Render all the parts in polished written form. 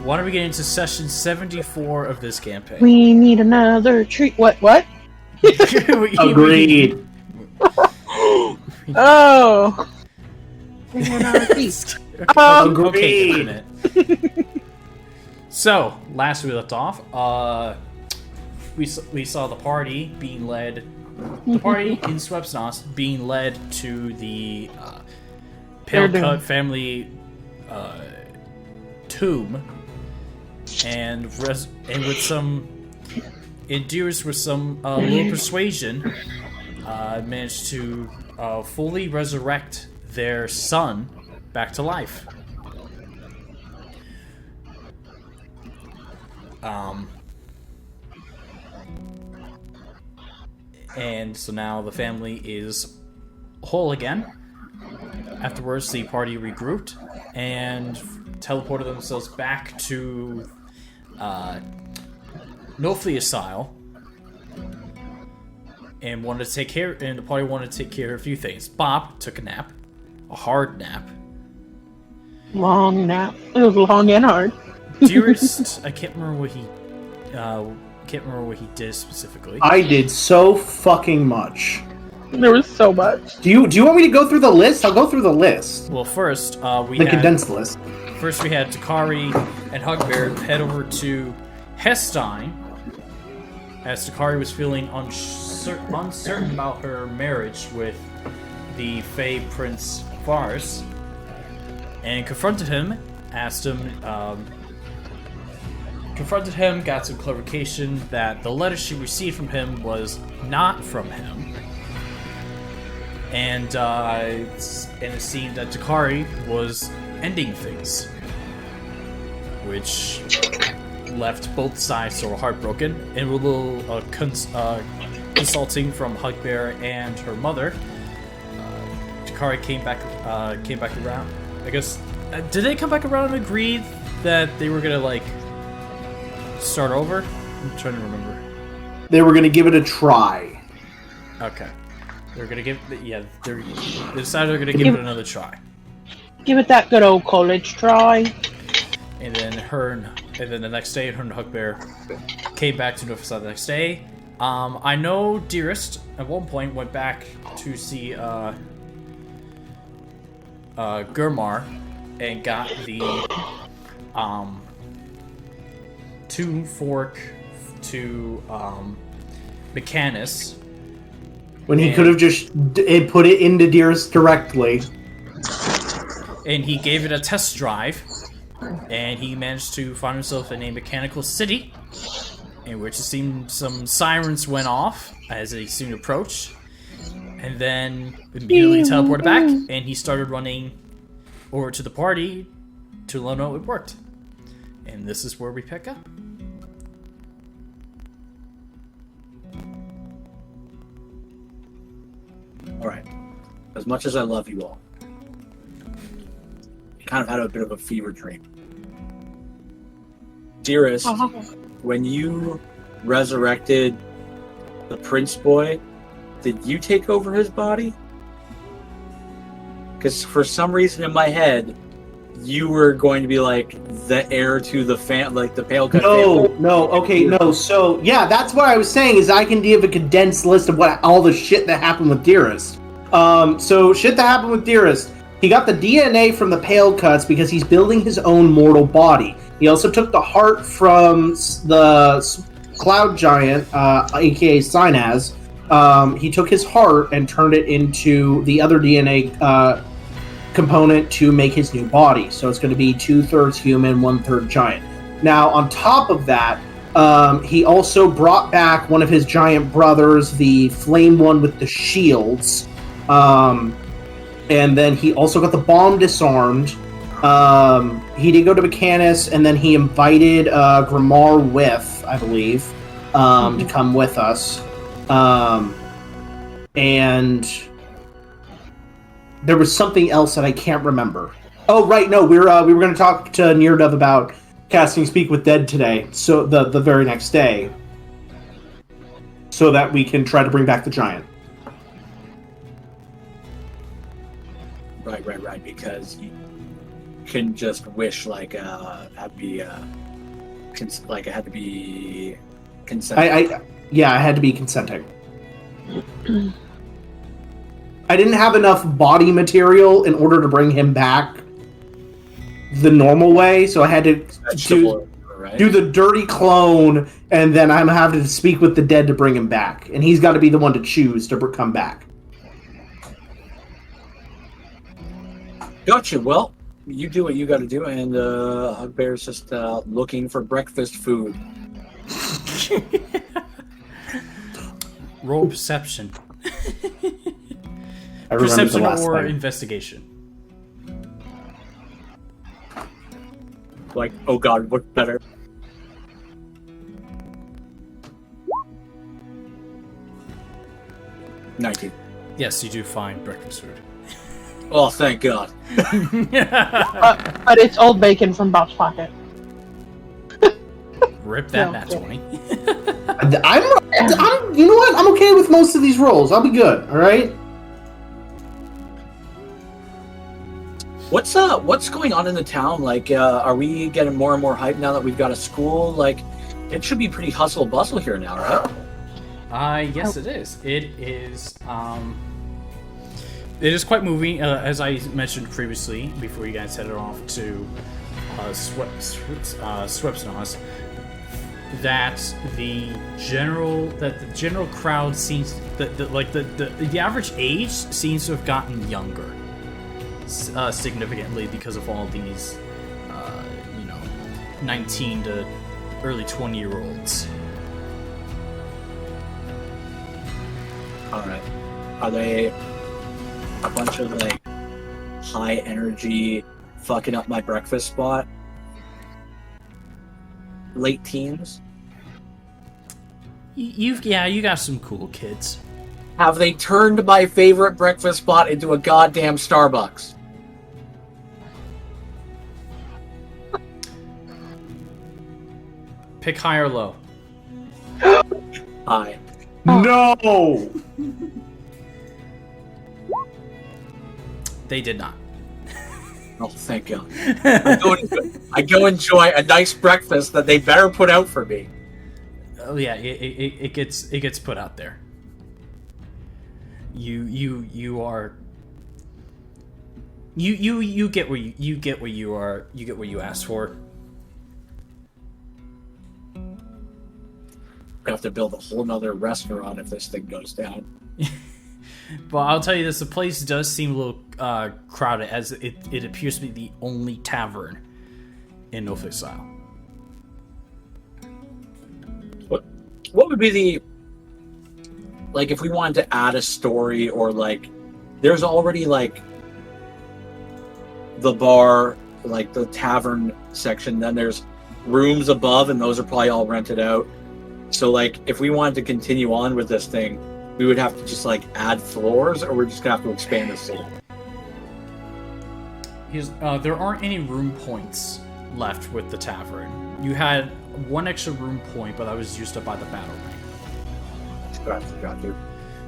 why don't we get into session 74 of this campaign? We need another treat. What? Agreed. Oh. Okay, So, last we left off, we saw the party being led. The party in Swepsnos being led to the Pale Cut family tomb, and with some Dearest with some little persuasion, managed to fully resurrect their son back to life. And so now the family is whole again. Afterwards, the party regrouped and teleported themselves back to Nofliasile, and wanted to take care. And the party wanted to take care of a few things. Bob took a nap, a hard nap. Long nap. It was long and hard. Dearest, I can't remember what he did specifically. I did so fucking much. There was so much. Do you want me to go through the list? I'll go through the list. Well, first we the had condensed list. First, we had Takari and Hugbear head over to Hestein, as Takari was feeling uncertain about her marriage with the Fey Prince Vars, and confronted him, got some clarification that the letter she received from him was not from him, and it seemed that Takari was ending things, which left both sides sort of heartbroken. And with a little consulting from Hugbear and her mother, Takari came back around. I guess did they come back around and agree that they were gonna start over? I'm trying to remember. They were gonna give it a try. Okay, they're gonna give they decided they're gonna give it another try. Give it that good old college try. And then the next day, her and Hugbear came back to Nofliasile the next day. I know Dearest at one point went back to see Gurmar and got the Tomb Fork to Mechanus. When he could have just put it into Dearest directly. And he gave it a test drive. And he managed to find himself in a mechanical city, in which it seemed some sirens went off as they seemed to approach, and then immediately teleported back, and he started running over to the party to let them know it worked. And this is where we pick up. Alright. As much as I love you all, kind of had a bit of a fever dream. Dearest, when you resurrected the Prince Boy, did you take over his body? Because for some reason in my head, you were going to be the heir to the the Pale Cut family. No. So yeah, that's what I was saying. Is I can give a condensed list of all the shit that happened with Dearest. So shit that happened with Dearest. He got the DNA from the Pale Cuts because he's building his own mortal body. He also took the heart from the Cloud Giant, aka Synaz. He took his heart and turned it into the other DNA component to make his new body. So it's going to be 2/3 human, 1/3 giant. Now, on top of that, he also brought back one of his giant brothers, the flame one with the shields. And then he also got the bomb disarmed. He did go to Mechanus, and then he invited Grimmar with, I believe, to come with us. And there was something else that I can't remember. Oh, right, no, we were going to talk to Neardove about casting Speak with Dead today, so the very next day, so that we can try to bring back the giant. Right, because couldn't just wish like it had to be consent. I had to be consenting. I didn't have enough body material in order to bring him back the normal way, so I had to do the dirty clone, and then I'm having to speak with the dead to bring him back. And he's got to be the one to choose to come back. Gotcha. Well, you do what you got to do, and Hugbear's just looking for breakfast food. Roll perception. Perception or investigation. Like, oh god, what's better? $19. Yes, you do find breakfast food. Oh, thank God. But it's old bacon from Bob's pocket. Rip that nat 20. I'm, you know what? I'm okay with most of these rolls. I'll be good. All right. What's going on in the town? Like, are we getting more and more hype now that we've got a school? Like, it should be pretty hustle bustle here now, right? Yes, it is. It is. It is quite moving, as I mentioned previously, before you guys headed off to Swepsnos, that the general crowd seems the average age seems to have gotten younger, significantly because of all these, 19 to early 20-year-olds. All right. Are they a bunch of like high energy, fucking up my breakfast spot? Late teens? You got some cool kids. Have they turned my favorite breakfast spot into a goddamn Starbucks? Pick high or low. High. No. They did not. Oh, thank God. I go enjoy a nice breakfast that they better put out for me. Oh yeah, it gets put out there. You get what you asked for. I have to build a whole nother restaurant if this thing goes down. But I'll tell you this: the place does seem a little crowded, as it appears to be the only tavern in Nofixile. What would be the, like, if we wanted to add a story, or like there's already like the bar, like the tavern section, then there's rooms above, and those are probably all rented out. So like if we wanted to continue on with this thing, we would have to just like add floors, or we're just gonna have to expand the city. There aren't any room points left with the tavern. You had one extra room point, but that was used up by the battle ring. Got you.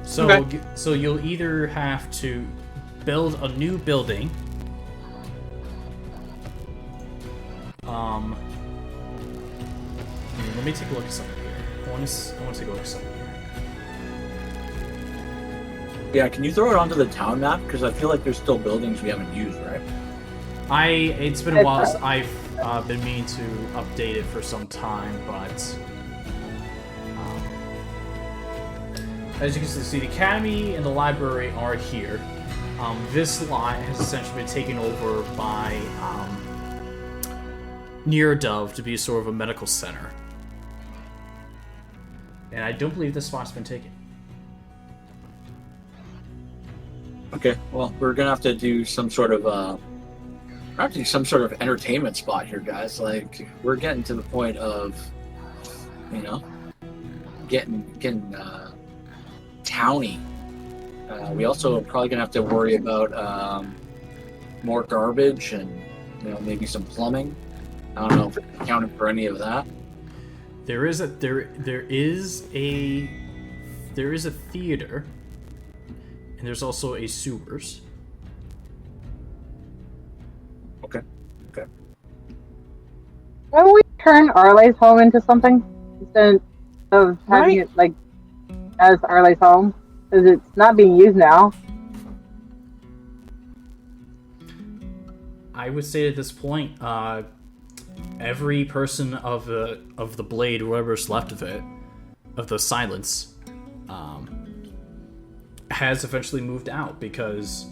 So, Okay. So you'll either have to build a new building. Let me take a look at something here. I want to take a look at something here. Yeah, can you throw it onto the town map? Because I feel like there's still buildings we haven't used, right? It's been a while since I've been meaning to update it for some time, but as you can see, the academy and the library are here. This lot has essentially been taken over by Near Dove to be sort of a medical center, and I don't believe this spot's been taken. Okay, well, we're gonna have to do some sort of entertainment spot here, guys. Like, we're getting to the point of, getting towny. We also are probably gonna have to worry about more garbage and maybe some plumbing. I don't know if it's accounted for any of that. There is a theater, and there's also a sewers. Okay. Why don't we turn Arle's home into something instead of having it like as Arle's home? Because it's not being used now. I would say at this point, every person of the blade, whoever's left of it, of the silence, has eventually moved out because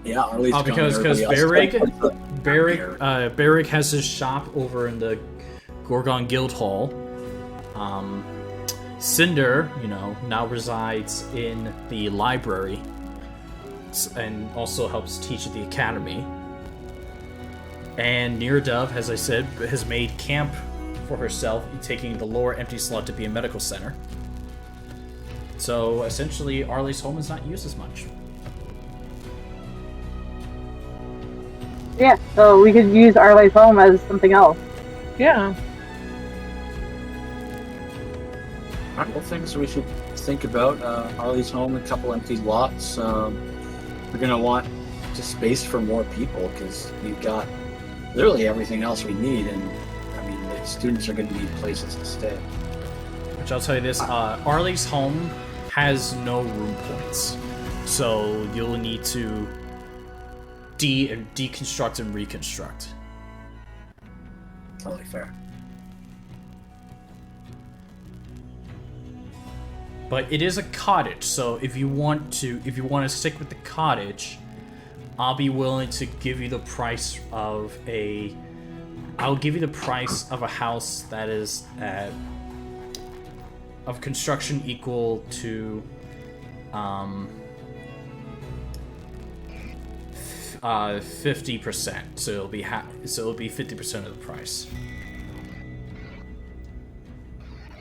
Yeah, Arlie's gone. because Everybody else- Barrick has his shop over in the Gorgon Guild Hall. Cinder, now resides in the library and also helps teach at the academy. And Neerdove, as I said, has made camp for herself, taking the lower empty slot to be a medical center. So essentially, Arle's home is not used as much. Yeah, so we could use Arle's home as something else. Yeah. Alright, well, things we should think about. Arlie's home, a couple empty lots. We're gonna want just space for more people because we've got literally everything else we need, and I mean, the students are gonna need places to stay. Which I'll tell you this, Arle's home has no room points. So you'll need to deconstruct and reconstruct. Totally fair. But it is a cottage, so if you want to stick with the cottage, I'll be willing to give you the price of a house that is of construction equal to 50%. So it'll be 50% of the price.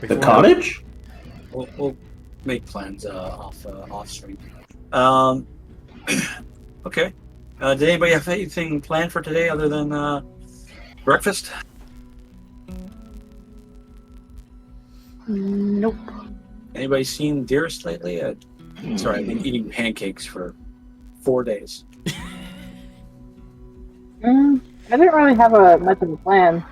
The cottage? We'll make plans off stream. Okay. Did anybody have anything planned for today other than breakfast? Nope. Anybody seen Dearest lately? Sorry, I've been eating pancakes for 4 days. I didn't really have much of a plan.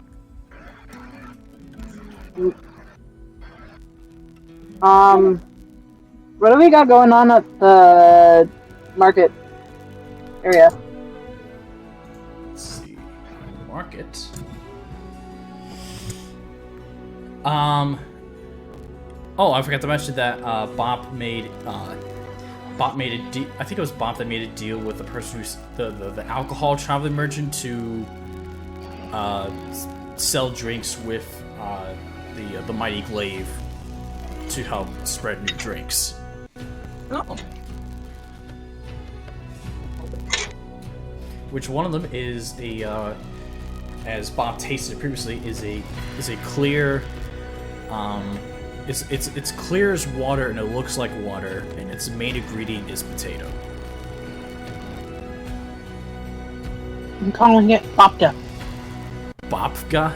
What do we got going on at the market area? Let's see. Market. Oh, I forgot to mention that Bob made a deal. I think it was Bob that made a deal with the person who's the alcohol traveling merchant to sell drinks with the mighty glaive to help spread new drinks. Oh. Which one of them is as Bob tasted previously, is a clear, it's clear as water and it looks like water, and its main ingredient is potato. I'm calling it Bopka. Babka?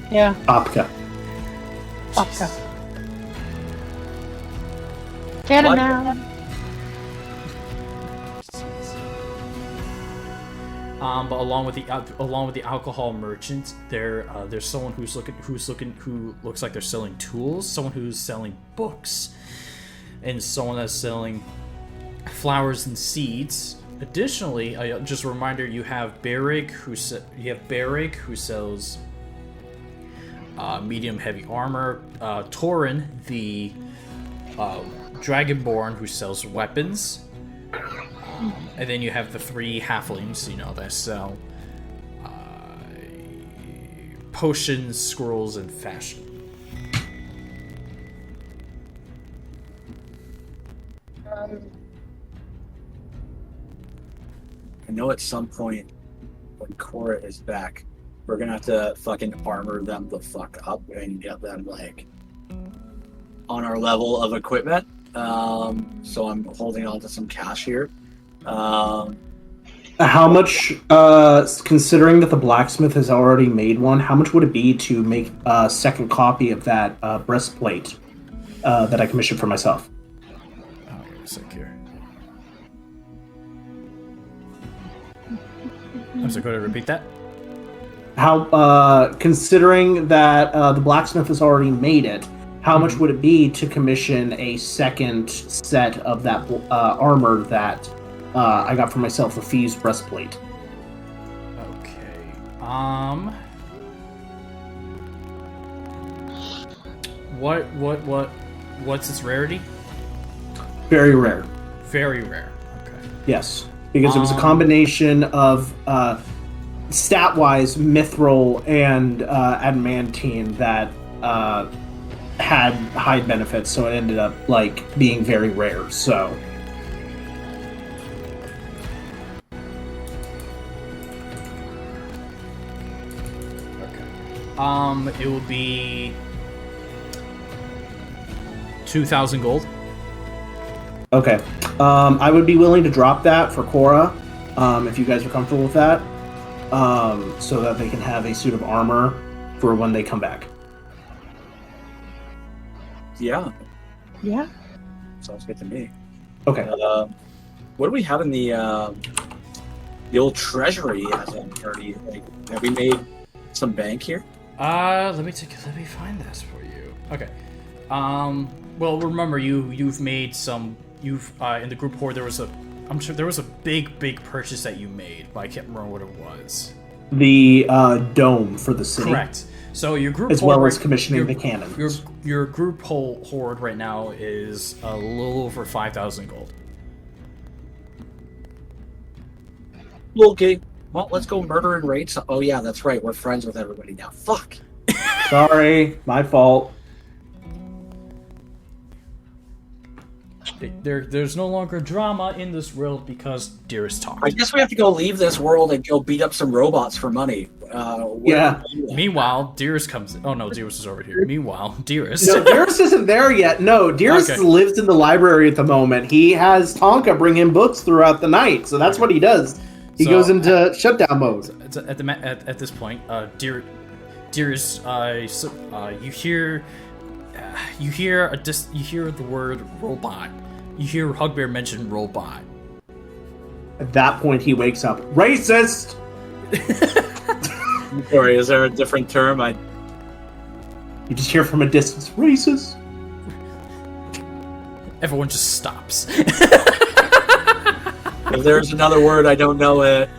Yeah, Opka. Bopka. Get it What? now. But along with the alcohol merchant, there's someone who looks like they're selling tools, someone who's selling books, and someone that's selling flowers and seeds. Additionally, just a reminder, you have Barrick who sells medium heavy armor, Torin the Dragonborn who sells weapons. And then you have the three halflings, that sell potions, scrolls, and fashion. I know at some point when Corra is back, we're gonna have to fucking armor them the fuck up and get them on our level of equipment. So I'm holding on to some cash here. How much, considering that the blacksmith has already made one, how much would it be to make a second copy of that breastplate? that I commissioned for myself. Oh, wait a sec here. I'm sorry, go ahead and repeat that. How, considering that the blacksmith has already made it, how much would it be to commission a second set of that armor that I got for myself, the Thieves' Breastplate? Okay. What's its rarity? Very rare. Very rare. Okay. Yes, because it was a combination of stat-wise mithril and adamantine that had high benefits, so it ended up like being very rare. So it will be 2,000 gold. okay, I would be willing to drop that for Corra, if you guys are comfortable with that, so that they can have a suit of armor for when they come back. Yeah, Yeah. sounds good to me. Okay. What do we have in the old treasury as a party? Like, have we made some bank here? Let me find this for you. Okay. Well, remember you've made some. You've in the group horde I'm sure there was a big purchase that you made, but I can't remember what it was. The dome for the city. Correct. So your group As horde well as commissioning the cannons. Your group horde right now is a little over 5,000 gold. Okay. Well, let's go murder and raid. Oh yeah, that's right. We're friends with everybody now. Fuck. Sorry, my fault. There's no longer drama in this world because Dearest talked. I guess we have to go leave this world and go beat up some robots for money. Yeah. Meanwhile, Dearest comes. Oh no, Dearest is over here. Meanwhile, Dearest. No, Dearest isn't there yet. No, Dearest Okay. lives in the library at the moment. He has Tonka bring him books throughout the night, so that's what he does. He goes into shutdown mode. At this point, Dearest, you hear the word robot. You hear Hugbear mention robot. At that point, he wakes up. Racist! Sorry, is there a different term? You just hear from a distance, racist. Everyone just stops. If there's another word, I don't know it.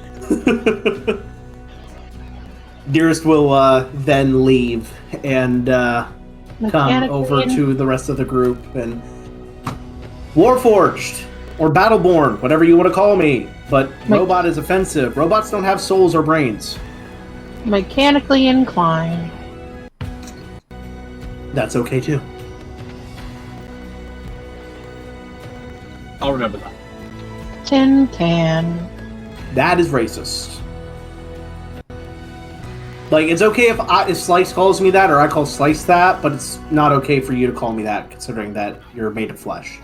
Dearest will then leave and come over to the rest of the group and Warforged or Battleborn, whatever you want to call me. But robot is offensive. Robots don't have souls or brains. Mechanically inclined. That's okay too. I'll remember that. Tin Can. That is racist. Like, it's okay if Slice calls me that or I call Slice that, but it's not okay for you to call me that, considering that you're made of flesh.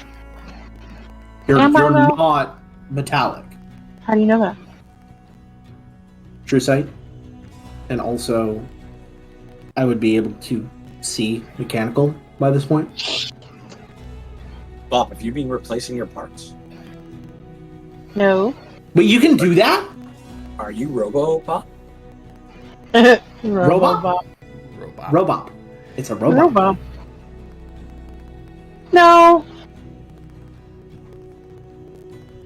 You're not metallic. How do you know that? True sight. And also, I would be able to see mechanical by this point. Bob, have you been replacing your parts? No. But you can do that? Are you Robot? Robot? Robot. It's a robot. Robot. No.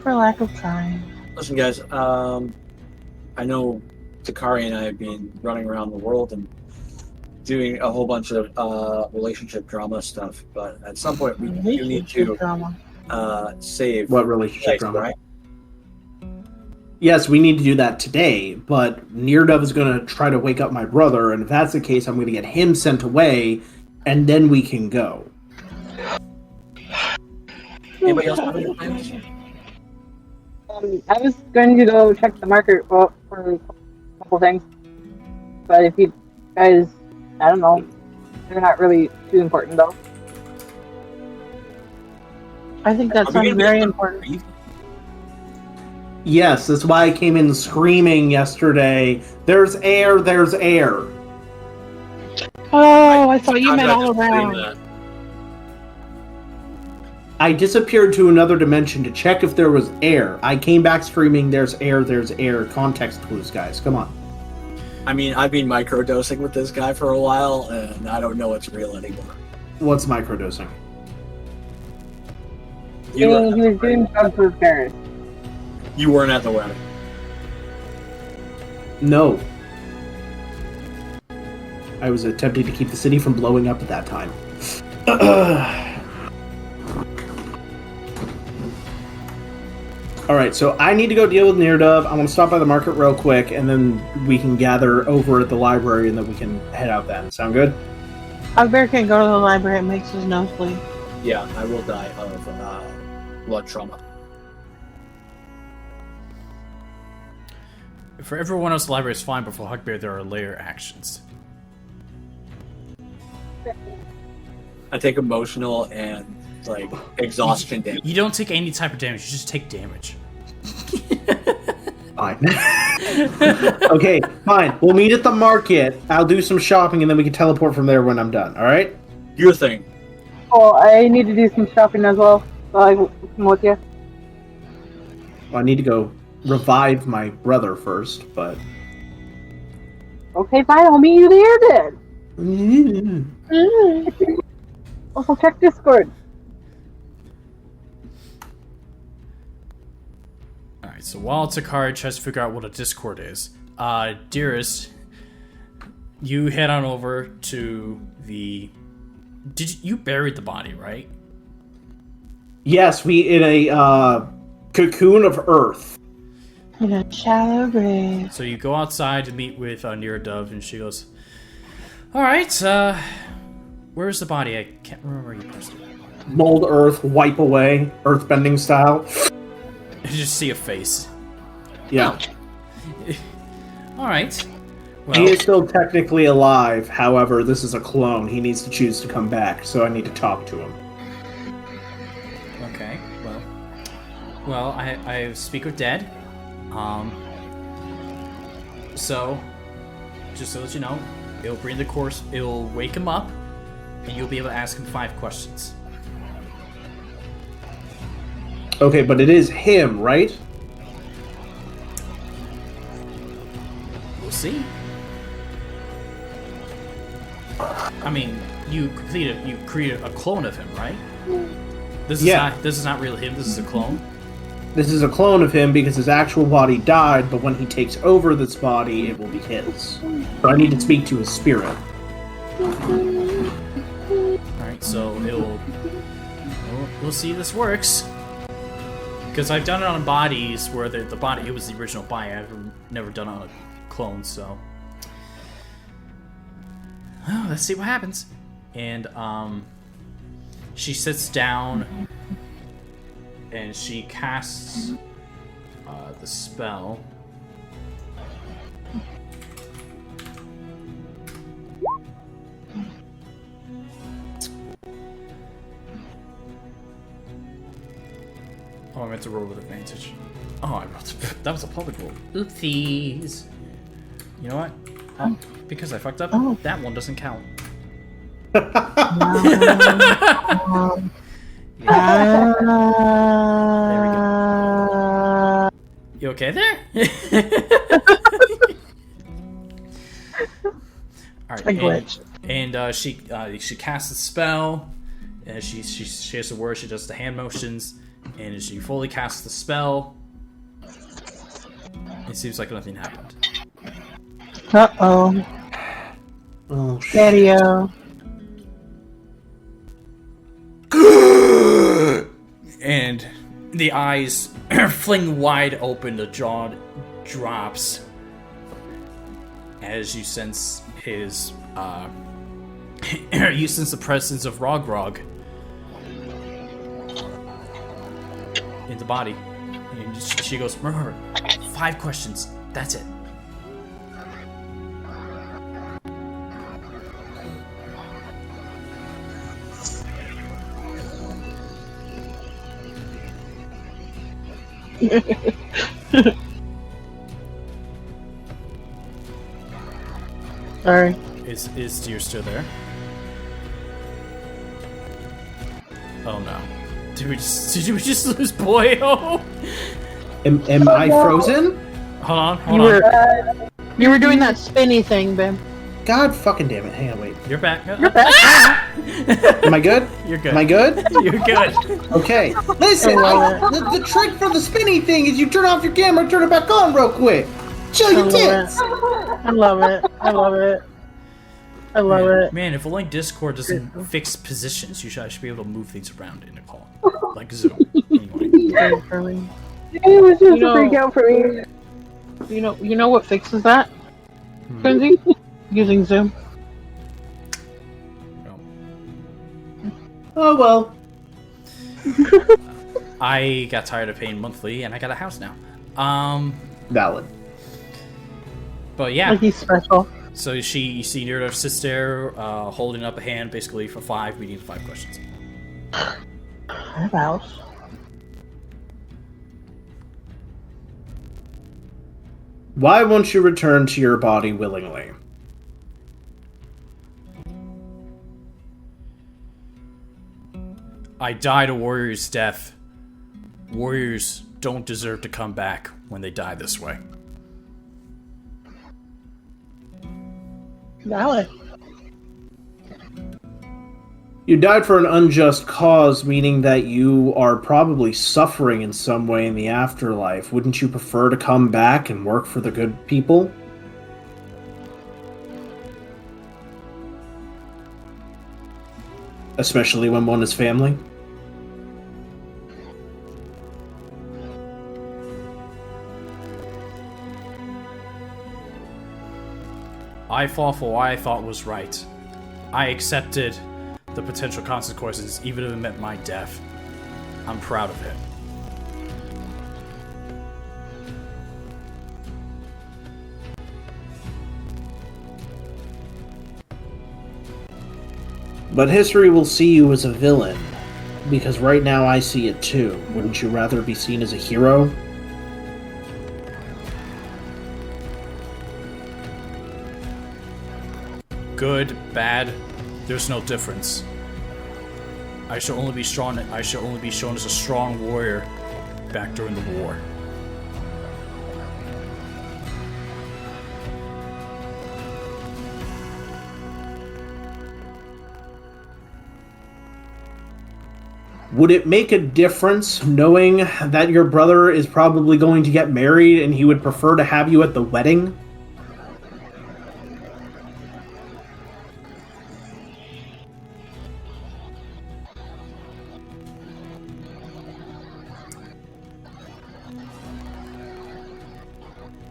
For lack of trying. Listen, guys. I know Takari and I have been running around the world and doing a whole bunch of relationship drama stuff, but at some point we do need to save. What relationship Life, drama? right? Yes, we need to do that today, but Neardove is going to try to wake up my brother, and if that's the case, I'm going to get him sent away, and then we can go. Anybody else have any plans? I was going to go check the market for a couple things, but if you guys, I don't know, they're not really too important though. I think that sounds very important. Yes, that's why I came in screaming yesterday. There's air, there's air. Oh, I thought you meant all around. I disappeared to another dimension to check if there was air. I came back screaming, there's air. Context clues, guys. Come on. I mean, I've been microdosing with this guy for a while, and I don't know what's real anymore. What's microdosing? He was doing drugs with Dearest. You weren't at the wedding. No. I was attempting to keep the city from blowing up at that time. Alright, so I need to go deal with Neerdove. I'm going to stop by the market real quick, and then we can gather over at the library, and then we can head out then. Sound good? Hugbear can't go to the library, it makes his nose bleed. Yeah, I will die of blood trauma. For everyone else, the library is fine, but for Hugbear, there are layer actions. I take emotional and like exhaustion damage. You don't take any type of damage, you just take damage. Fine. Okay, fine. We'll meet at the market. I'll do some shopping, and then we can teleport from there when I'm done. Alright? Your thing. Oh, I need to do some shopping as well. So I will come with you. Well, I need to go revive my brother first, but... Okay, fine. I'll meet you there then. Also, check Discord. Alright, so while Takari tries to figure out what a Discord is, Dearest, you head on over to the... You buried the body, right? Yes, we in a cocoon of earth. In a shallow grave. So you go outside to meet with Neerdove, and she goes, Alright, where's the body? I can't remember where you posted it. Mold earth, wipe away, earthbending style. You just see a face. Yeah. Alright. Well, He is still technically alive, however, this is a clone. He needs to choose to come back, so I need to talk to him. okay, well, I speak with Dead. So, just so that you know, it'll bring the course, it'll wake him up, and you'll be able to ask him 5 questions. Okay, but it is him, right? We'll see. I mean, you created a clone of him, right? This is not really him, this is a clone. This is a clone of him because his actual body died, but when he takes over this body, it will be his. So I need to speak to his spirit. Alright, so we'll see if this works. Because I've done it on bodies where the body, it was the original body. I've never done it on a clone, so... Oh, let's see what happens. And, she sits down, and she casts, the spell. Oh, I meant to roll with advantage. Oh, that was a public roll. Oopsies. You know what? Because I fucked up, that one doesn't count. There we go. You okay there? Alright, A glitch. and she casts a spell, and she has the word, she does the hand motions, and she fully casts the spell. It seems like nothing happened. Uh-oh. Oh, shit. Daddy-o. And the eyes fling wide open, the jaw drops as you sense his, you sense the presence of Rogrog in the body. And she goes, remember, 5 questions, that's it. Sorry. Is Dear still there? Oh no. Did we just lose Boyo? Am I frozen? Hold on. You were doing that spinny thing, Ben. God fucking damn it. Hang on, wait. You're back. Am I good? You're good. Am I good? You're good. Okay. Listen, the trick for the spinny thing is you turn off your camera and turn it back on real quick. Show your tits. I love it. I love it. I love it. Man, if only Discord doesn't fix positions, I should be able to move things around in a call. Like Zoom. Anyway. Great for me. It was just a freak out for me. You know what fixes that? Quincy? Using Zoom. Oh well. I got tired of paying monthly, and I got a house now. Valid. But yeah. Like he's special. So you see Dearest sits there, holding up a hand, basically for 5. We need 5 questions. I have a house. Why won't you return to your body willingly? I died a warrior's death. Warriors don't deserve to come back when they die this way. Valid. You died for an unjust cause, meaning that you are probably suffering in some way in the afterlife. Wouldn't you prefer to come back and work for the good people? Especially when one is family? I fought for what I thought was right. I accepted the potential consequences, even if it meant my death. I'm proud of it. But history will see you as a villain, because right now I see it too. Wouldn't you rather be seen as a hero? Good, bad, there's no difference. I shall only be shown as a strong warrior back during the war. Would it make a difference knowing that your brother is probably going to get married and he would prefer to have you at the wedding?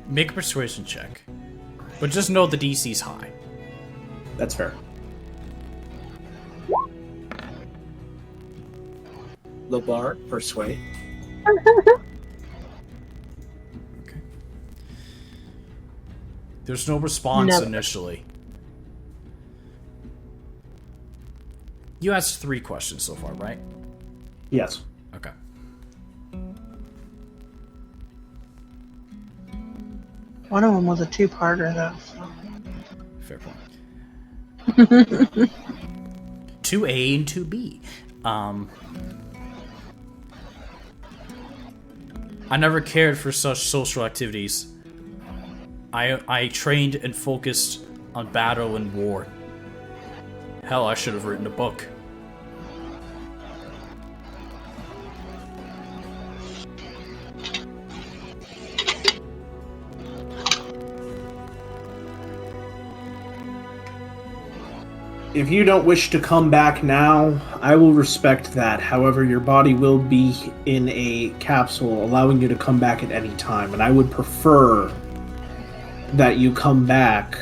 Make a persuasion check. But just know the DC's high. That's fair. Low bar, persuade. Okay. There's no response Never. initially. You asked 3 questions so far, right? Yes. Okay. One of them was a 2-parter, though. So. Fair point. 2A and 2B. I never cared for such social activities. I trained and focused on battle and war. Hell, I should have written a book. If you don't wish to come back now, I will respect that. However, your body will be in a capsule, allowing you to come back at any time. And I would prefer that you come back,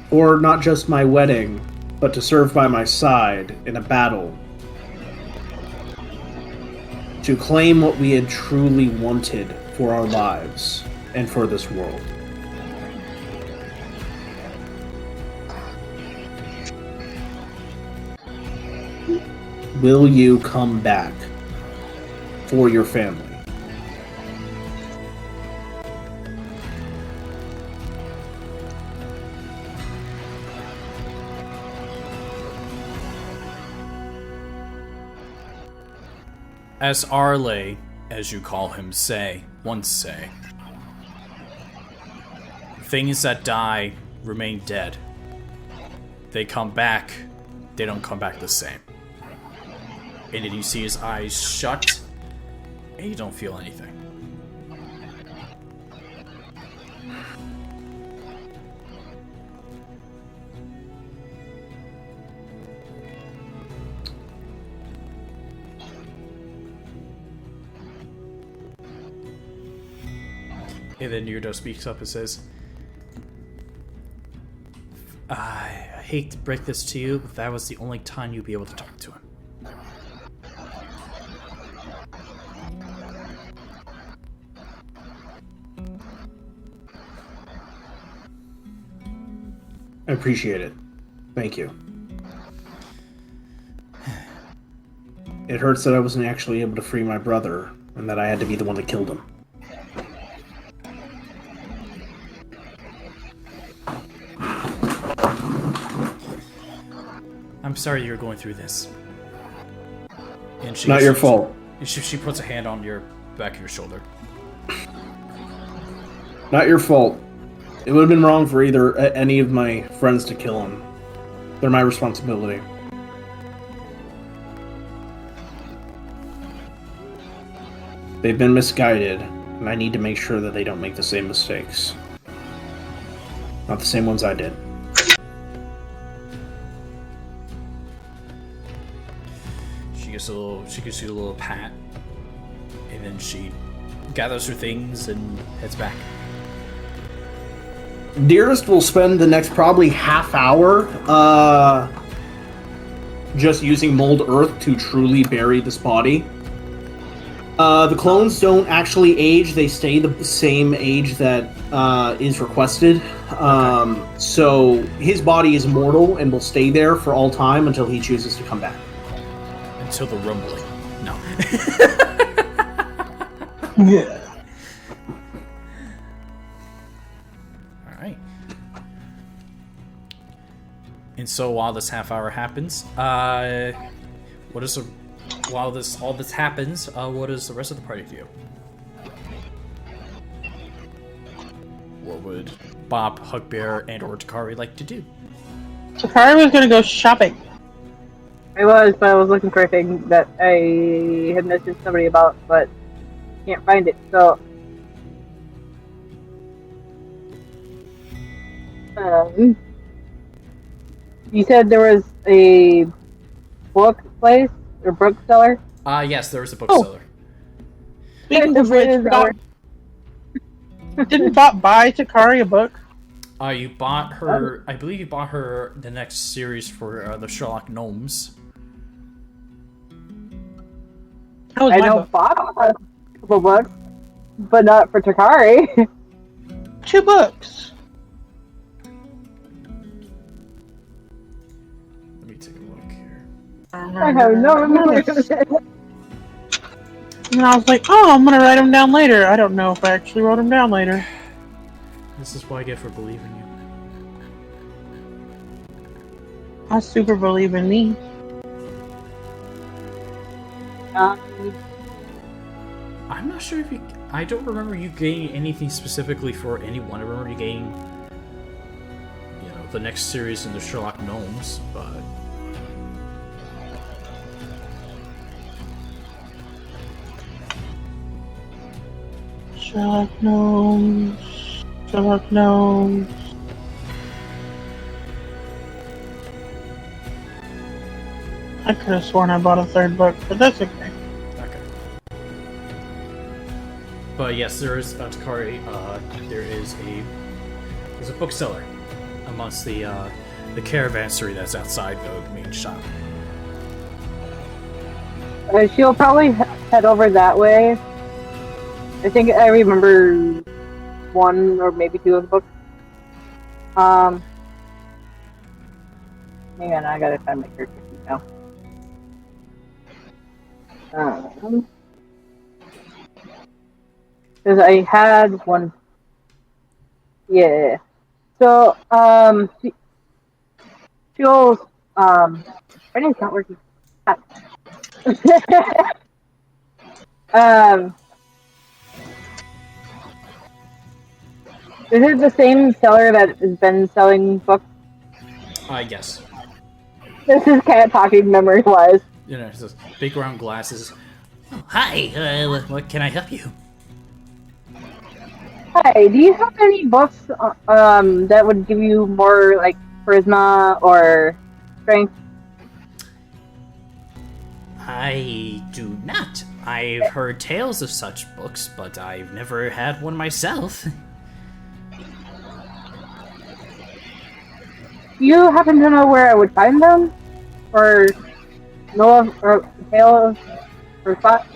or not just my wedding, but to serve by my side in a battle. To claim what we had truly wanted for our lives and for this world. Will you come back for your family? As Arle, as you call him, once say, things that die remain dead. They come back, they don't come back the same. And then you see his eyes shut, and you don't feel anything. And then Nirdo speaks up and says, I hate to break this to you, but that was the only time you'd be able to talk to him. I appreciate it. Thank you. It hurts that I wasn't actually able to free my brother, and that I had to be the one that killed him. I'm sorry you're going through this. And Not your fault. She puts a hand on your back of your shoulder. Not your fault. It would have been wrong for either any of my friends to kill him. They're my responsibility. They've been misguided, and I need to make sure that they don't make the same mistakes. Not the same ones I did. She gives you a little pat, and then she gathers her things and heads back. Dearest will spend the next probably half hour just using mold earth to truly bury this body. The clones don't actually age, they stay the same age that is requested. So his body is mortal and will stay there for all time until he chooses to come back. Until the rumbling. No. Yeah. Alright. And so while this half hour happens, what is all this happens, what does the rest of the party do? What would Bob, Hugbear, and or Takari like to do? Takari was gonna go shopping. I was, but I was looking for a thing that I had messaged somebody about, but can't find it, so... you said there was a book place, or bookseller? Yes, there was a bookseller. Speaking of which, didn't Bob buy Takari a book? You bought her, I believe you bought her the next series for the Sherlock Gnomes. I know Bob has a couple books, but not for Takari. 2 books. Let me take a look here. I have no memory of it. And I was like, oh, I'm gonna write them down later. I don't know if I actually wrote them down later. This is what I get for believing you. I super believe in me. I'm not sure if you... I don't remember you getting anything specifically for anyone. I remember you getting, you know, the next series in the Sherlock Gnomes, but... Sherlock Gnomes. Sherlock Gnomes. I could have sworn I bought a 3rd book, but that's okay. Okay. But yes, there is Takari. There's a bookseller amongst the caravanserai that's outside the main shop. She'll probably head over that way. I think I remember 1 or maybe 2 of the books. Hang on, I gotta find my character sheet now. Because I had 1. Yeah. So, she'll, my name's not working. Is it the same seller that has been selling books? Yes. This is Cat talking memory-wise. You know, those big round glasses. Oh, hi, what can I help you? Hi, do you have any books that would give you more, like, charisma or strength? I do not. I've heard tales of such books, but I've never had one myself. Do you happen to know where I would find them? Or know of or a tale of or spot?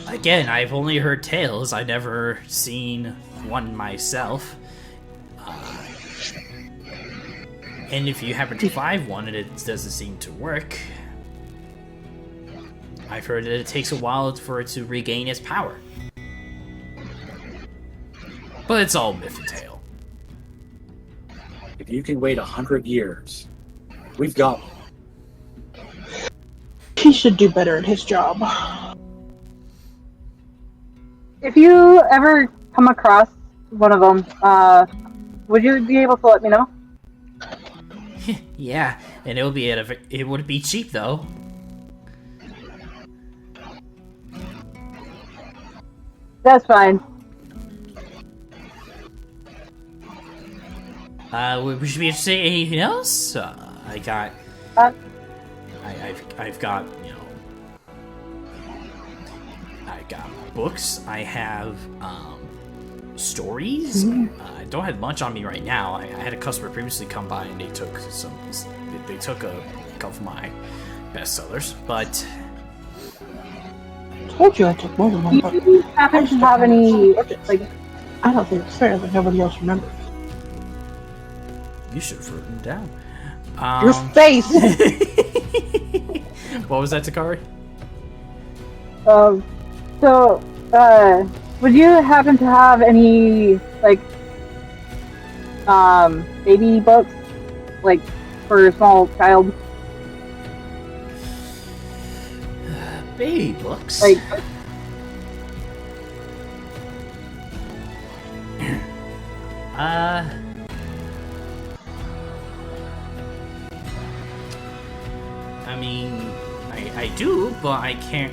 Again, I've only heard tales. I've never seen one myself. And if you happen to find one and it doesn't seem to work, I've heard that it takes a while for it to regain its power. But it's all myth and tale. If you can wait 100 years, we've got one. He should do better at his job. If you ever come across one of them, would you be able to let me know? Yeah, and it would be cheap though. That's fine. Would you be interested in anything else? I've got, you know, I've got books. I have stories. I don't have much on me right now. I had a customer previously come by and they took a couple of my bestsellers, but I told you I took more than one book. Do you happen to have any, like, I don't think it's fair that nobody else remembers. you should have written them down. Your face! What was that, Takari? Would you happen to have any, like, baby books, like, for a small child? Baby books? Like, I mean, I do, but I can't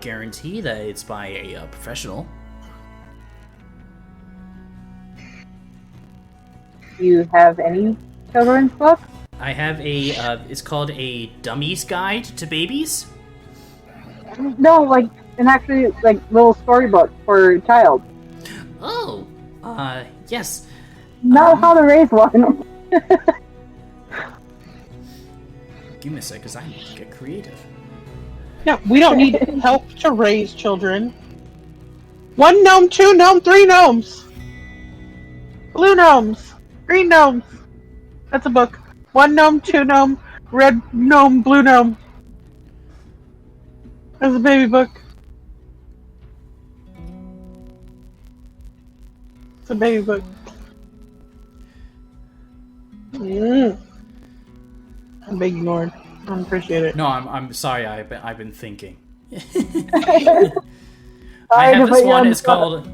guarantee that it's by a professional. do you have any children's books? I have it's called a Dummy's Guide to Babies. No, like, an actually, like, little storybook for a child. Oh, yes. Not how to raise one. Give me a sec, because I need to get creative. No, we don't need help to raise children. 1 gnome, 2 gnome, 3 gnomes. Blue gnomes, green gnomes. That's a book. 1 gnome, 2 gnome, red gnome, blue gnome. That's a baby book. It's a baby book. I'm being ignored. I don't appreciate it. No, I'm sorry. I've been thinking. I Sorry to have put this you one. on It's the spot. called.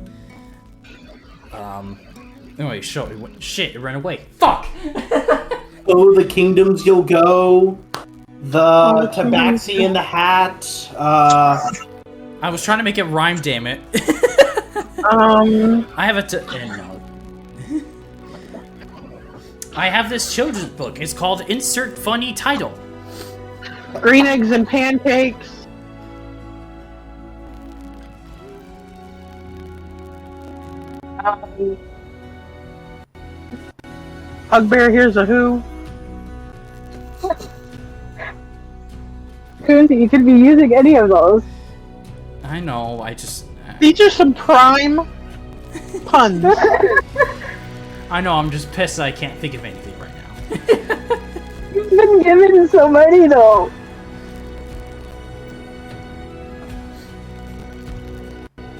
Oh wait, shit! It ran away. Fuck. Oh, the kingdoms you'll go. The Tabaxi in the Hat. I was trying to make it rhyme. Damn it. I have no. I have this children's book. It's called Insert Funny Title. Green eggs and pancakes. Hugbear, here's a who. You could be using any of those. I know. I just. These are some prime puns. I know. I'm just pissed that I can't think of anything right now. You've been given so many, though.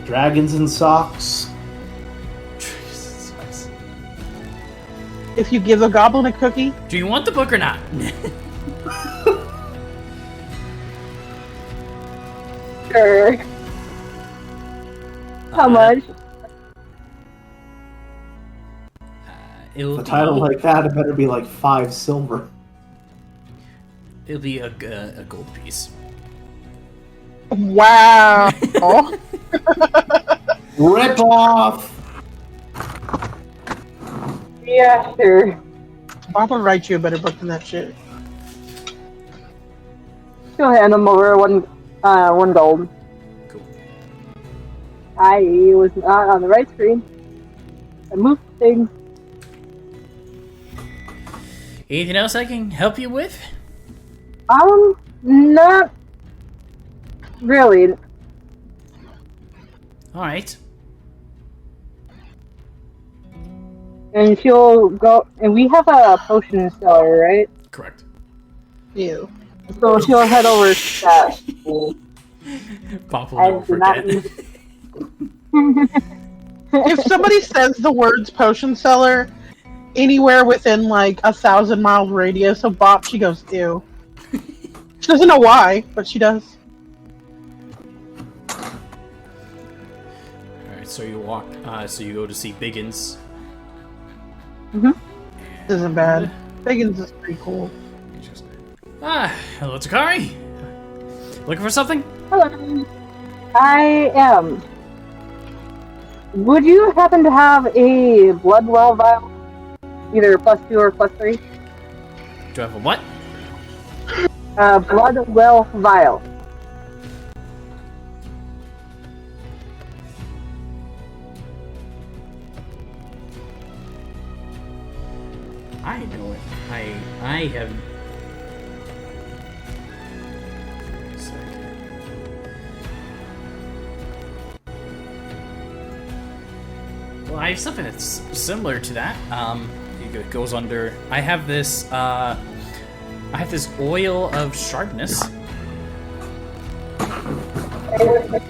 Dragons and Socks. If you give a goblin a cookie, Do you want the book or not? Sure. How much? It'll A title be, like that, it better be like 5 silver. it'll be a gold piece. Wow. Rip off! Yeah, sure. Bob will write you a better book than that shit. She'll hand him over one gold. Cool. I was not on the right screen. I moved things. Anything else I can help you with? Not really. Alright. And she'll go, and we have a potion cellar, right? Correct. Ew. So she'll head over to that. Pop will I never do not forget. If somebody says the words potion cellar anywhere within like 1,000 miles radius of Bop, she goes, ew. She doesn't know why, but she does. Alright, so you walk, so you go to see Biggins. This isn't bad. Biggins is pretty cool. Hello Takari. Looking for something? Hello. I am. Would you happen to have a blood well vial? Either +2 or +3? Do I have a what? Blood well vial. I know it. I have. Wait a second. Well, I have something that's similar to that. It goes under. I have this. I have this oil of sharpness.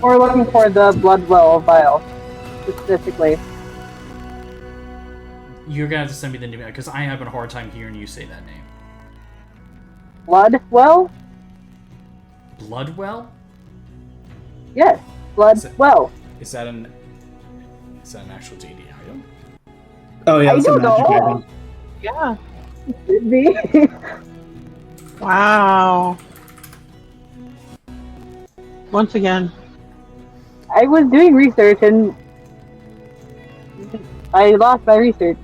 We're looking for the blood well vial, specifically. You're gonna have to send me the name because I have a hard time hearing you say that name. Blood well? Bloodwell? Yes, blood Is it- well. Is that an actual D&D item? Oh yeah, I that's a don't magic know. item. Yeah. Could be. Wow. Once again. I was doing research and I lost my research.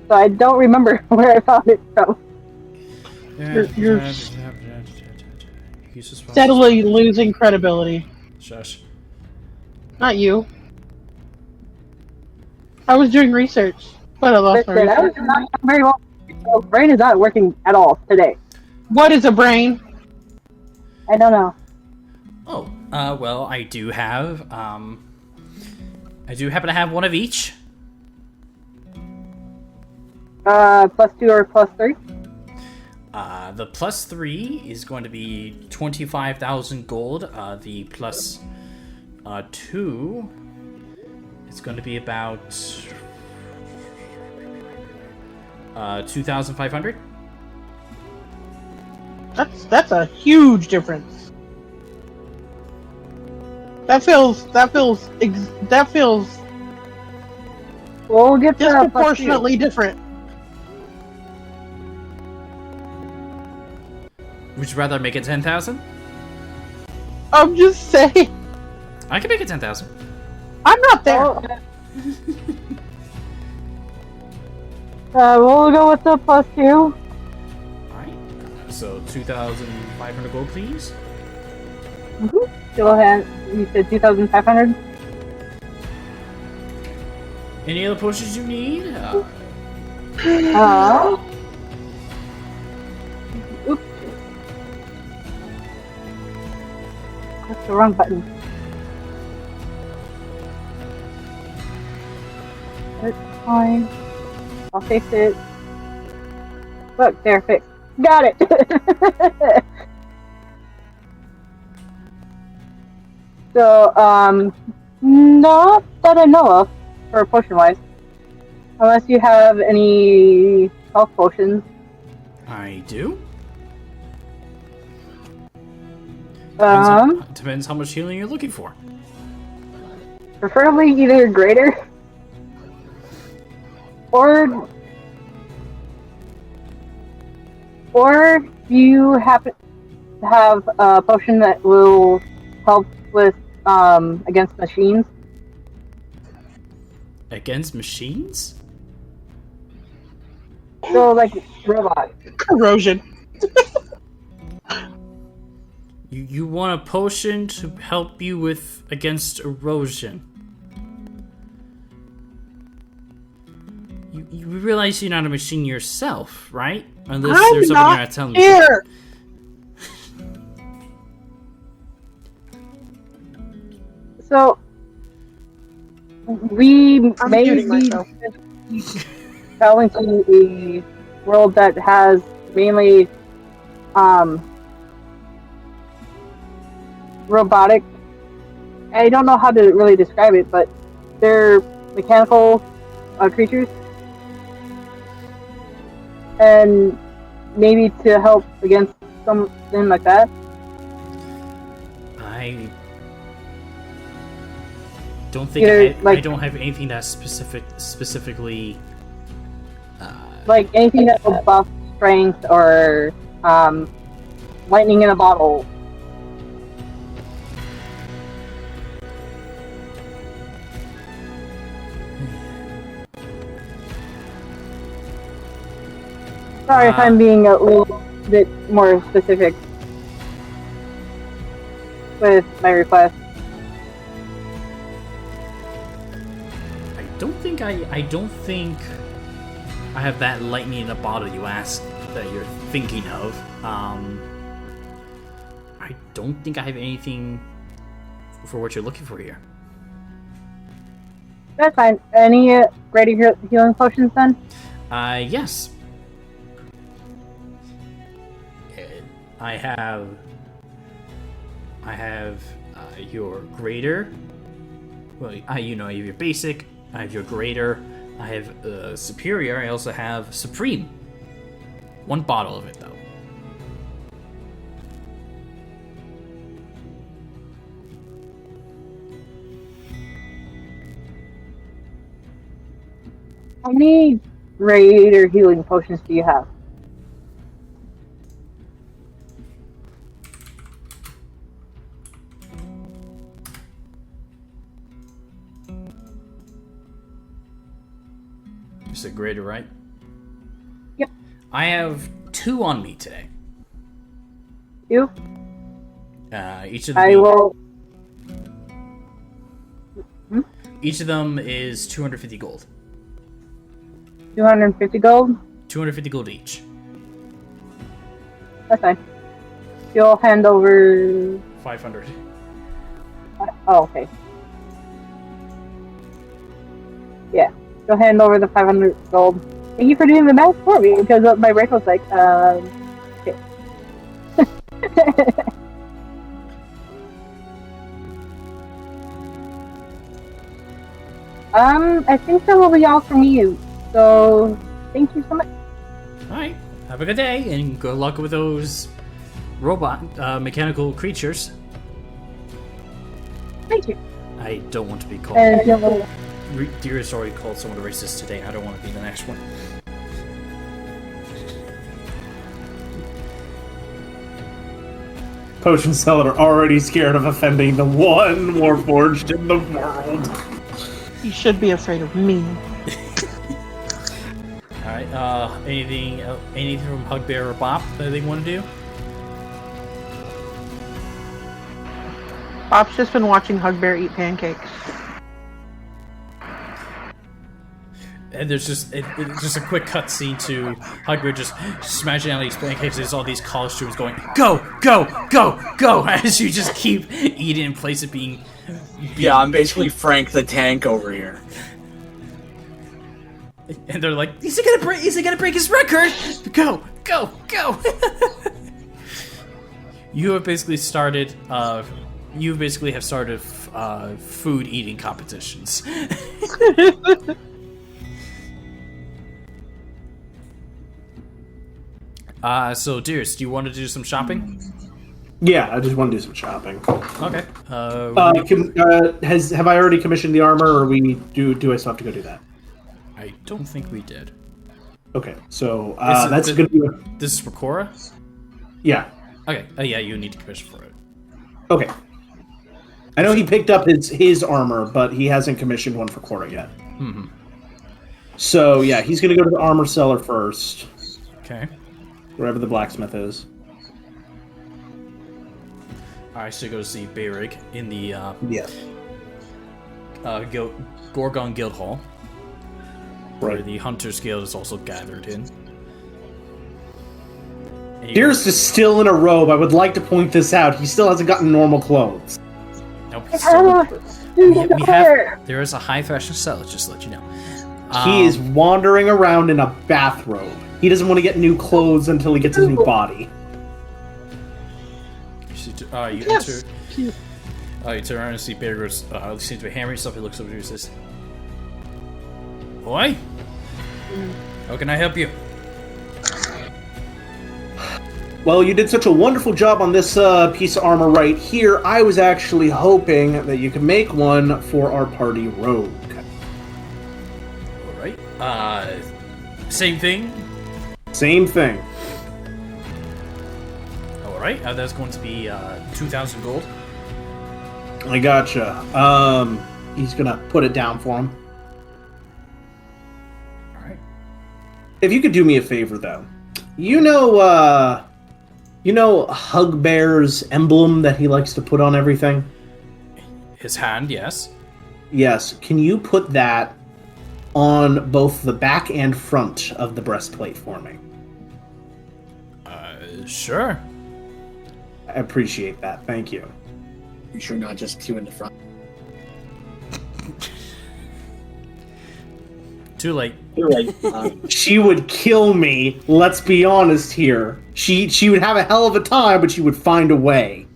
So I don't remember where I found it from. You're steadily losing credibility. Shush. Not you. I was doing research, but I lost my Listen, I was research. not very well. My brain is not working at all today. What is a brain? I don't know. Oh, well, I do have, I do happen to have one of each. +2 or +3? The +3 is going to be 25,000 gold. The +2 is going to be about 2,500. That's a huge difference. That feels We'll get the disproportionately different. Would you rather make it 10,000? I'm just saying. I can make it 10,000. I'm not there. We'll go with the +2. Alright. So 2,500 gold, please. Go ahead. You said 2,500? Any other potions you need? Oops. That's the wrong button. That's fine. I'll fix it. Look, there, fixed. Got it! So, not that I know of, for potion-wise. Unless you have any health potions. I do. Depends how much healing you're looking for. Preferably either greater or do you happen to have a potion that will help with against machines? Against machines? So like robots. Corrosion. You want a potion to help you with against erosion. You realize you're not a machine yourself, right? Unless there's something you're not telling me. Here. So we I'm may muting be myself. traveling to a world that has mainly robotic. I don't know how to really describe it, but they're mechanical creatures, and maybe to help against something like that. I don't think I don't have anything that's specifically. Like anything that will buff strength or lightning in a bottle. Sorry if I'm being a little bit more specific with my request. I don't think I have that lightning in a bottle you asked that you're thinking of. I don't think I have anything for what you're looking for here. That's fine. Any greater healing potions then? Yes. I have your greater. Well, you have your basic. I have your greater. I have superior. I also have supreme. One bottle of it, though. How many greater healing potions do you have? You said greater, right? Yep. I have 2 on me today. You? Each of them. I will. Each of them is 250 gold. 250 gold? 250 gold each. That's fine. You'll hand over. 500. Oh, okay. Yeah. You'll hand over the 500 gold. Thank you for doing the math for me, because my brain was like, okay. I think that will be all from you. So, thank you so much. Alright. Have a good day, and good luck with those robot, mechanical creatures. Thank you. I don't want to be called. And you'll- Dearest already called someone racist today. I don't want to be the next one. Potion seller already scared of offending the one Warforged in the world. You should be afraid of me. Alright, anything from Hugbear or Bop that they want to do? Bob's just been watching Hugbear eat pancakes. And there's just it's just a quick cutscene to Hugbear just smashing out these pancakes. There's all these college students going, "Go, go, go, go!" as you just keep eating in place of being. Yeah, I'm basically Frank the Tank over here. And they're like, "Is he gonna break? Is he gonna break his record? Go, go, go!" You have basically started. You basically have started food eating competitions. So, Dearest, do you want to do some shopping? Yeah, I just want to do some shopping. Okay. Have I already commissioned the armor, or do I still have to go do that? I don't think we did. Okay, so that's going to be... This is for Corra? Yeah. Okay. Yeah, you need to commission for it. Okay. I know he picked up his armor, but he hasn't commissioned one for Corra yet. Mm-hmm. So, yeah, he's going to go to the armor seller first. Okay. Wherever the blacksmith is. Alright, so go to see Beyrig in the Gorgon Guild Hall. Where Right. the Hunters Guild is also gathered in. Dearest is still in a robe. I would like to point this out. He still hasn't gotten normal clothes. Nope. There There is a high fashion seller, just to let you know. He is wandering around in a bathrobe. He doesn't want to get new clothes until he gets his new body. You enter. You turn around and see Beyrig seems to be hammering stuff. He looks over to you and says, "Boy, how can I help you?" Well, you did such a wonderful job on this piece of armor right here. I was actually hoping that you could make one for our party rogue. Alright. Same thing? Same thing. Alright, that's going to be 2,000 gold. I gotcha. He's gonna put it down for him. Alright. If you could do me a favor, though. You know Hugbear's emblem that he likes to put on everything? His hand, yes. Yes. Can you put that on both the back and front of the breastplate for me? Sure. I appreciate that. Thank you. You sure not just two in the front? Too late. She would kill me, let's be honest here. She would have a hell of a time, but she would find a way.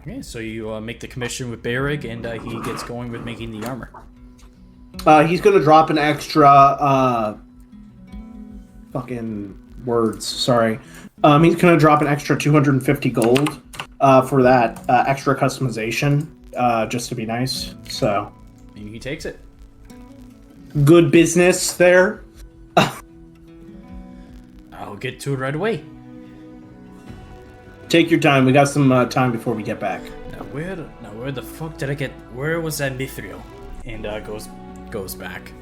Okay, so you make the commission with Beyrig, and he gets going with making the armor. He's gonna drop an extra, fucking words, sorry. He's gonna drop an extra 250 gold, for that, extra customization, just to be nice, so. And he takes it. Good business there. I'll get to it right away. Take your time, we got some time before we get back. Now where the fuck did I get? Where was that Mithril? And goes back.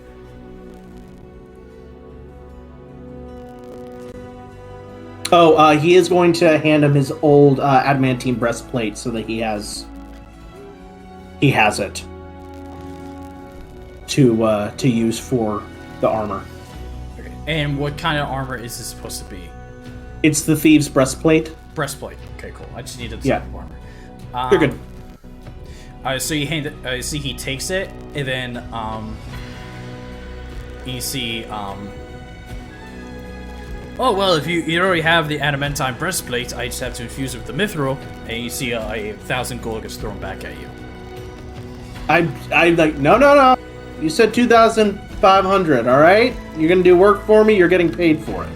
Oh, he is going to hand him his old adamantine breastplate so that he has it to use for the armor. Okay. And what kind of armor is this supposed to be? It's the thieves' breastplate. Breastplate. Okay, cool. I just needed the Yeah. type of armor. You're good. So you hand it. See, he takes it, and then you see. Oh well, if you already have the adamantine breastplate, I just have to infuse it with the mithril, and you see a 1,000 gold gets thrown back at you. I'm like, no. You said 2,500. All right, you're gonna do work for me. You're getting paid for it.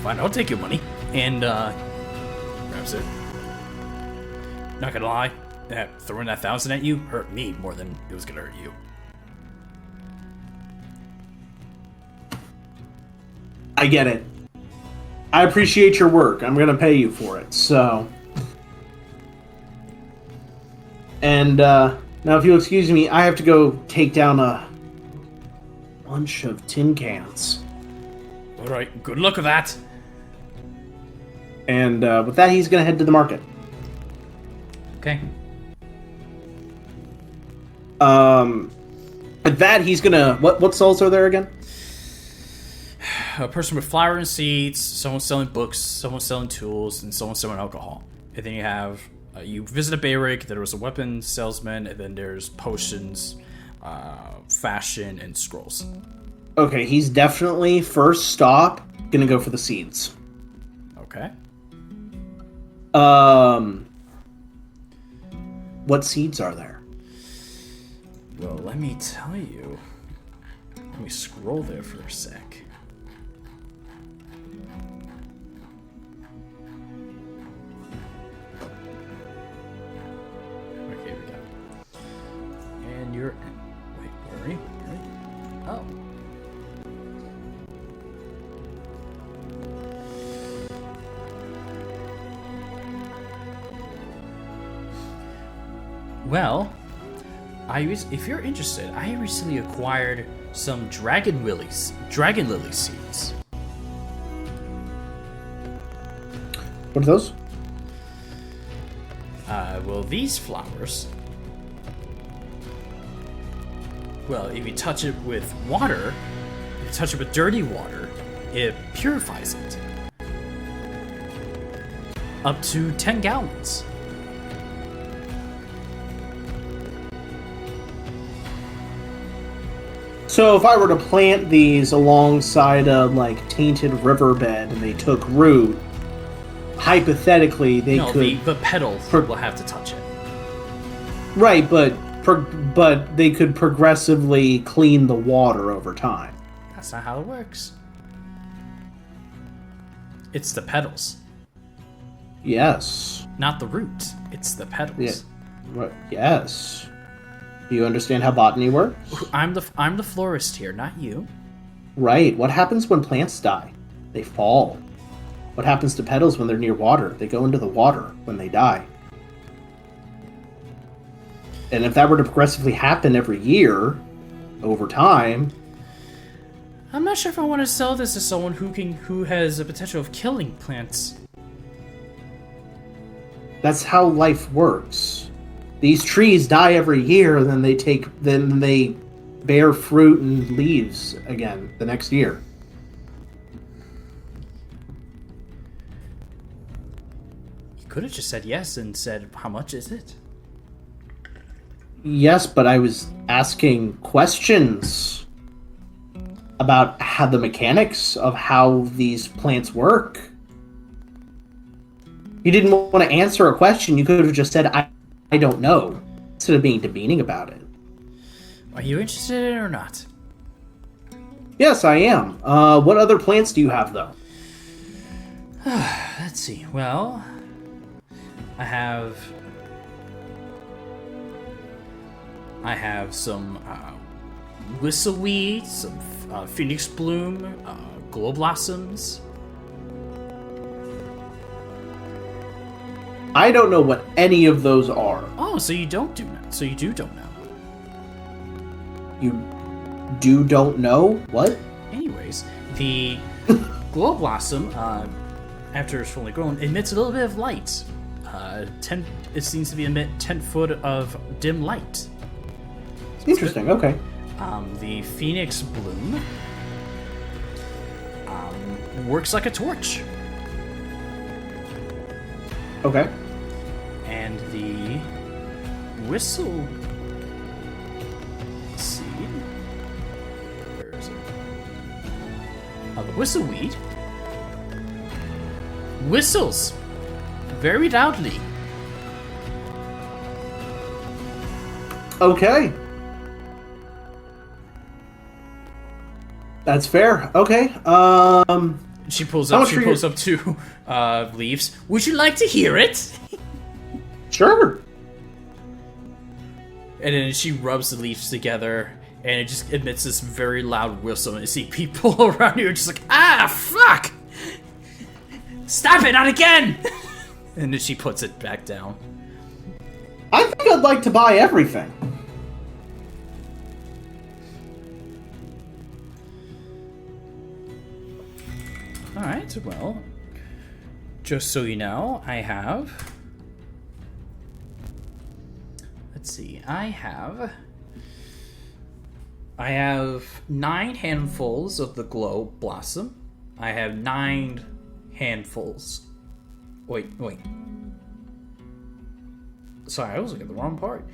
Fine, I'll take your money. And grabs it. Not gonna lie, throwing that 1,000 at you hurt me more than it was gonna hurt you. I get it. I appreciate your work. I'm gonna pay you for it. So, and now, if you'll excuse me, I have to go take down a bunch of tin cans. All right, good luck with that. And with that, he's gonna head to the market. Okay. With that, he's gonna what stalls are there again? A person with flour and seeds, someone selling books, someone selling tools, and someone selling alcohol. And then you have you visit a Beyrig. There was a weapons salesman, and then there's potions, fashion, and scrolls. Okay, he's definitely first stop gonna go for the seeds. Okay. What seeds are there? Well, let me tell you. Let me scroll there for a sec. Okay, we go. And you're... Wait, where are you? Oh. Well, if you're interested, I recently acquired some dragon lily seeds. What are those? Well, these flowers. Well, if you touch it with water, if you touch it with dirty water, it purifies it. Up to 10 gallons. So if I were to plant these alongside a like tainted riverbed and they took root, hypothetically they could. The petals will have to touch it. Right, but they could progressively clean the water over time. That's not how it works. It's the petals, Yes. not the root. It's the petals. Yeah. Right. Yes. Do you understand how botany works? I'm the florist here, not you. Right. What happens when plants die? They fall. What happens to petals when they're near water? They go into the water when they die. And if that were to progressively happen every year, over time... I'm not sure if I want to sell this to someone who has a potential of killing plants. That's how life works. These trees die every year, and then they bear fruit and leaves again the next year. You could have just said yes and said, how much is it? Yes, but I was asking questions about how the mechanics of how these plants work. You didn't want to answer a question. You could have just said, I don't know, instead of being demeaning about it. Are you interested in it or not? Yes, I am. What other plants do you have, though? Let's see. Well, I have some whistleweed, some phoenix bloom, glow blossoms. I don't know what any of those are. Oh, so you don't know. You don't know? What? Anyways, the glow blossom, after it's fully grown, emits a little bit of light. It seems to be emit 10 foot of dim light. Interesting, okay. The phoenix bloom works like a torch. Okay. And the whistle seed. Where is it? The whistleweed whistles very loudly. Okay. That's fair. Okay. She pulls up two leaves. Would you like to hear it? Sure. And then she rubs the leaves together, and it just emits this very loud whistle. And you see people around you are just like, ah, fuck! Stop it, not again! And then she puts it back down. I think I'd like to buy everything. Alright, well, just so you know, I have... Let's see, I have 9 handfuls of the glow blossom. I have 9 handfuls. Wait. Sorry, I was looking at the wrong part.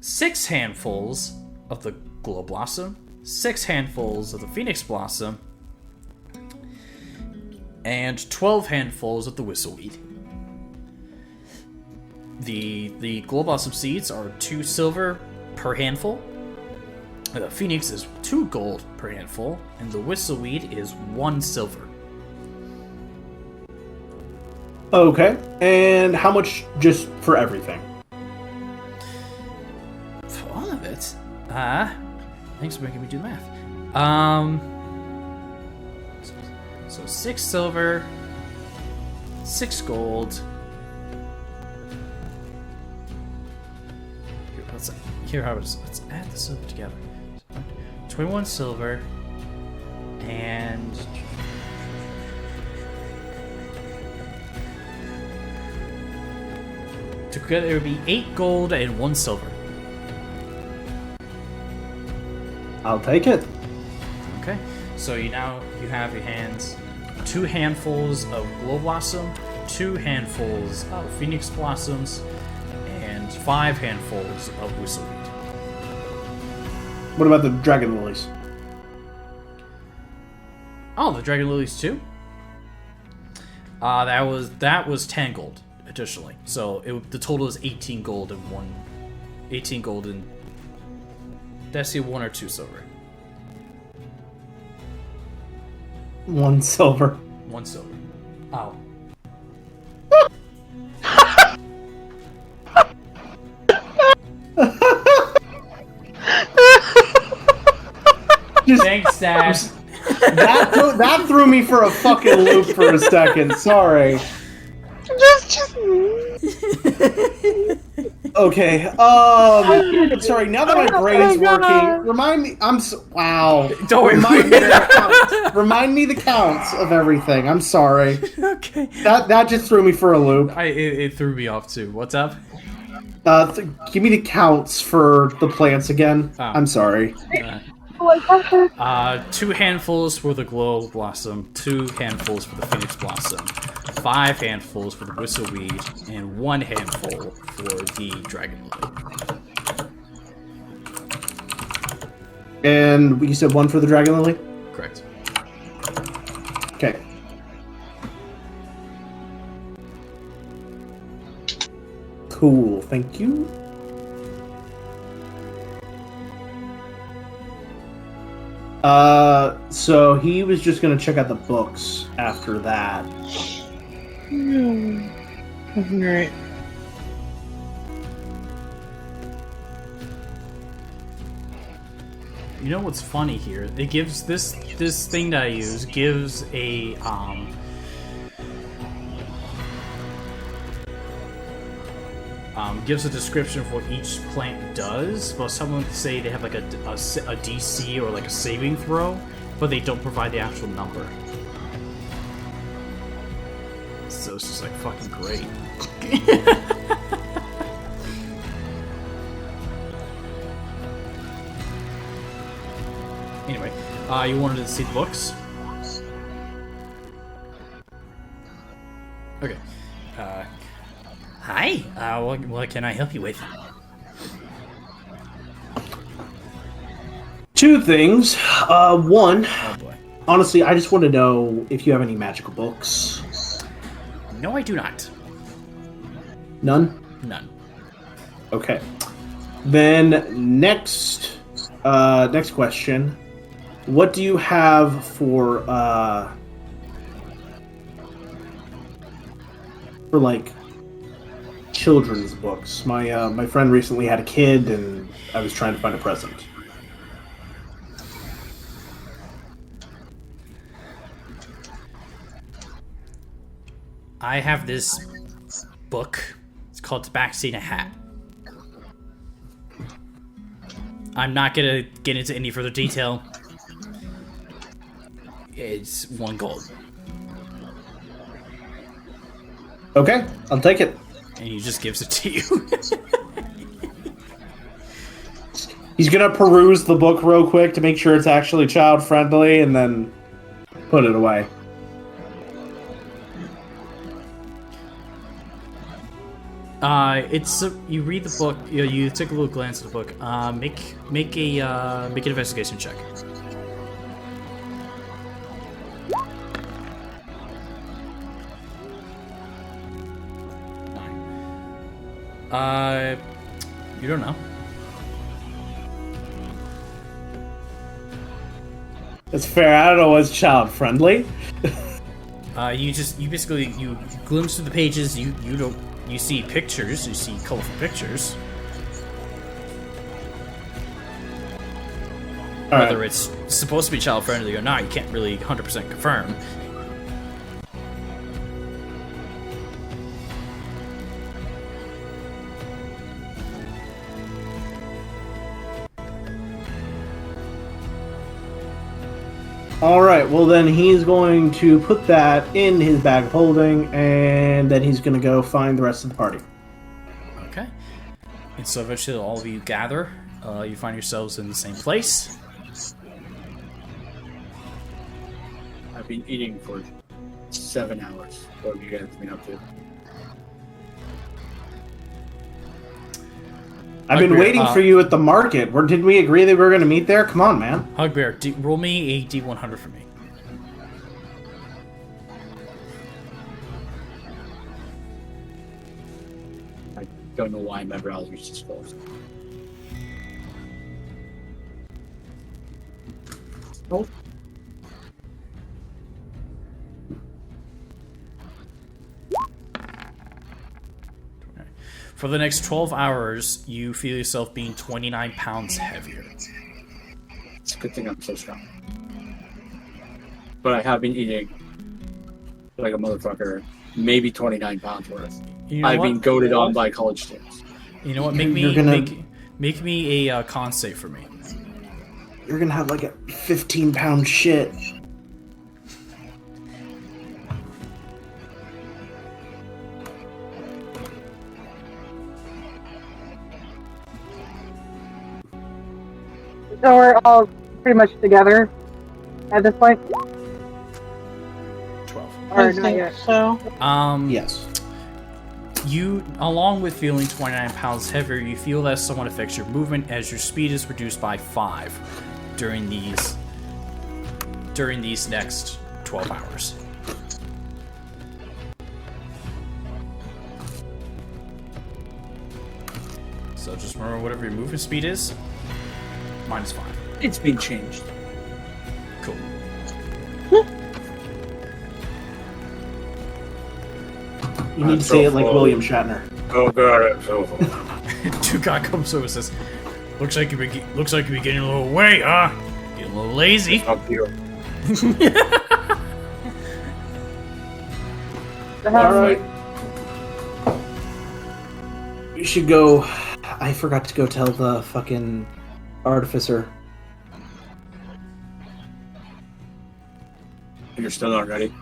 6 handfuls of the glow blossom, 6 handfuls of the phoenix blossom, and 12 handfuls of the whistleweed. The glow blossom seeds are 2 silver per handful. The phoenix is 2 gold per handful, and the whistleweed is 1 silver. Okay, and how much just for everything? For all of it? Thanks for making me do the math. So 6 silver, 6 gold. Let's add the silver together. 21 silver, and together it would be 8 gold and 1 silver. I'll take it. Okay, so you have your hands 2 handfuls of glow blossom, 2 handfuls of phoenix blossoms, and 5 handfuls of whistleweed. What about the dragon lilies? Oh, the dragon lilies too. That was 10 gold additionally. So the total is 18 gold and 18 gold and that's 1 or 2 silver. 1 silver. 1 silver. Oh. Thanks, Dad. That threw me for a fucking loop for a second. Sorry. Just. Okay. Sorry. Now that my brain's working, remind me. Wow. Don't Remind me the counts of everything. I'm sorry. Okay. That just threw me for a loop. It threw me off too. What's up? Give me the counts for the plants again. Oh. I'm sorry. 2 handfuls for the glow blossom, 2 handfuls for the phoenix blossom, 5 handfuls for the whistleweed, and 1 handful for the dragon lily. And you said 1 for the dragon lily? Correct. Okay. Cool. Thank you. So he was just gonna check out the books after that. Alright. You know what's funny here? It gives this thing that I use gives a gives a description of what each plant does, but someone would say they have like a DC or like a saving throw, but they don't provide the actual number. So it's just like fucking great. Anyway, you wanted to see the books? Okay. Hi. What can I help you with? 2 things. 1. Oh boy. Honestly, I just want to know if you have any magical books. No, I do not. None? None. Okay. Then next question. What do you have for like children's books? My friend recently had a kid, and I was trying to find a present. I have this book. It's called Tabaxi in a Hat. I'm not gonna get into any further detail. It's 1 gold. Okay, I'll take it. And he just gives it to you. He's gonna peruse the book real quick to make sure it's actually child friendly, and then put it away. You read the book. You take a little glance at the book. Make an investigation check. You don't know. That's fair. I don't know what's child friendly. You basically glimpse through the pages. You see pictures. You see colorful pictures. Whether it's supposed to be child friendly or not, you can't really 100% confirm. Alright, well then he's going to put that in his bag of holding, and then he's going to go find the rest of the party. Okay. And so eventually all of you gather. You find yourselves in the same place. I've been eating for 7 hours. What have you guys been up to? I've been waiting for you at the market. Did we agree that we were going to meet there? Come on, man. Hugbear, roll me a D100 for me. I don't know why my browser is just closed. Nope. For the next 12 hours, you feel yourself being 29 pounds heavier. It's a good thing I'm so strong. But I have been eating like a motherfucker, maybe 29 pounds worth. You know I've what? been goaded on by college students. You know what? Make me a con save for me. You're going to have like a 15-pound shit. So we're all pretty much together at this point? 12. Or I not think yet? so. Yes. You, along with feeling 29 pounds heavier, you feel that somewhat affects your movement as your speed is reduced by 5 during these next 12 hours. So just remember whatever your movement speed is, minus 5. It's been changed. Cool. You need to say it like William Shatner. Oh god, I'm so full. Dukat comes over and says, looks like you've been getting a little away, huh? Getting a little lazy. Up here. Alright. You should go. I forgot to go tell the fucking artificer. You're still not ready.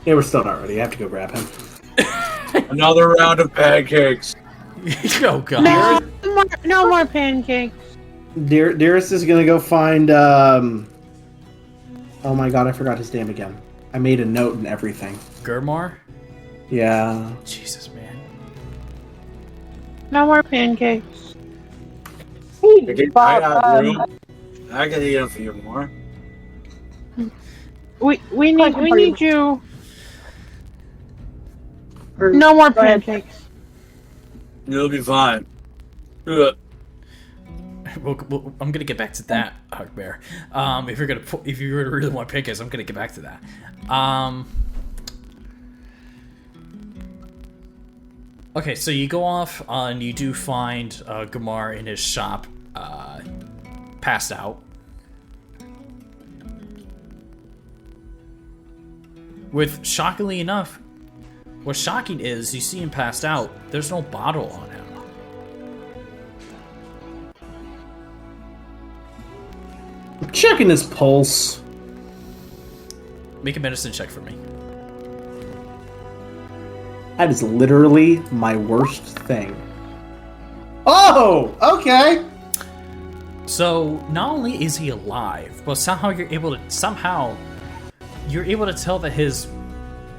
Yeah, we're still not ready. I have to go grab him. Another round of pancakes. Oh god. No more pancakes. Dearest is gonna go find. Oh my god, I forgot his name again. I made a note and everything. Gurmar? Yeah. Jesus, man. No more pancakes. Hey, Bob, I can eat a few more. We need you. or- No more Go ahead. pancakes. You'll be fine. Ugh. Well, I'm gonna get back to that, Hugbear. If you really want pancakes, I'm gonna get back to that. Okay, so you go off and you do find Gamar in his shop, passed out. With, shockingly enough, what's shocking is you see him passed out. There's no bottle on him. I'm checking his pulse. Make a medicine check for me. That is literally my worst thing. Oh, okay. So not only is he alive, but somehow you're able to tell that his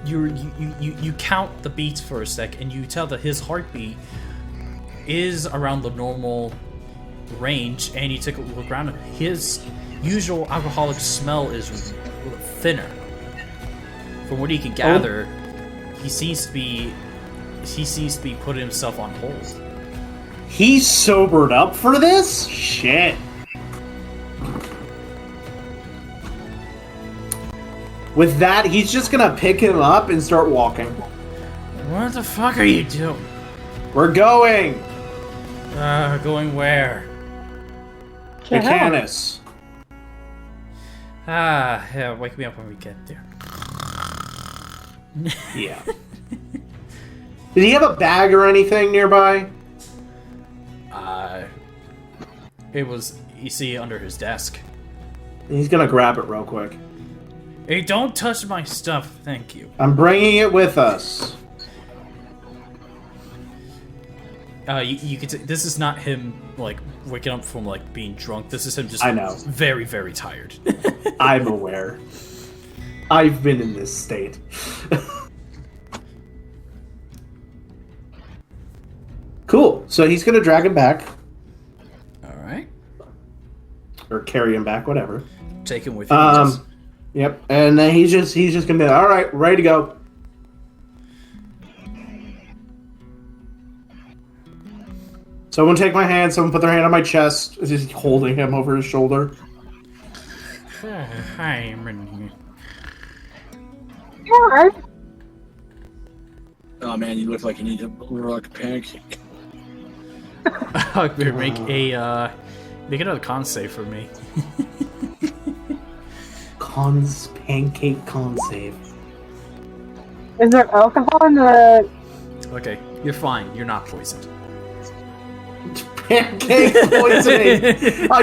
you count the beats for a sec, and you tell that his heartbeat is around the normal range, and you take a look around. His usual alcoholic smell is thinner. From what you can gather, he seems to be putting himself on hold. He's sobered up for this? Shit. With that, he's just gonna pick him up and start walking. What the fuck are you doing? We're going! Going where? To hell. Mechanus. Yeah, wake me up when we get there. Yeah. Did he have a bag or anything nearby? It was, you see, under his desk. He's gonna grab it real quick. Hey, don't touch my stuff, thank you. I'm bringing it with us. You could. This is not him like waking up from like being drunk. This is him just. I know. Very, very tired. I'm aware. I've been in this state. Cool. So he's gonna drag him back, All right. or carry him back, whatever. Take him with you. Just- Yep. And then he's just gonna be like, all right, ready to go. Someone take my hand. Someone put their hand on my chest. Is he holding him over his shoulder? Hi, I'm in You alright? Oh man, you look like you need a rock pancake. Hugbear, make another con save for me. Pancake con save. Is there alcohol in the... Okay, you're fine. You're not poisoned. Pancake poisoning.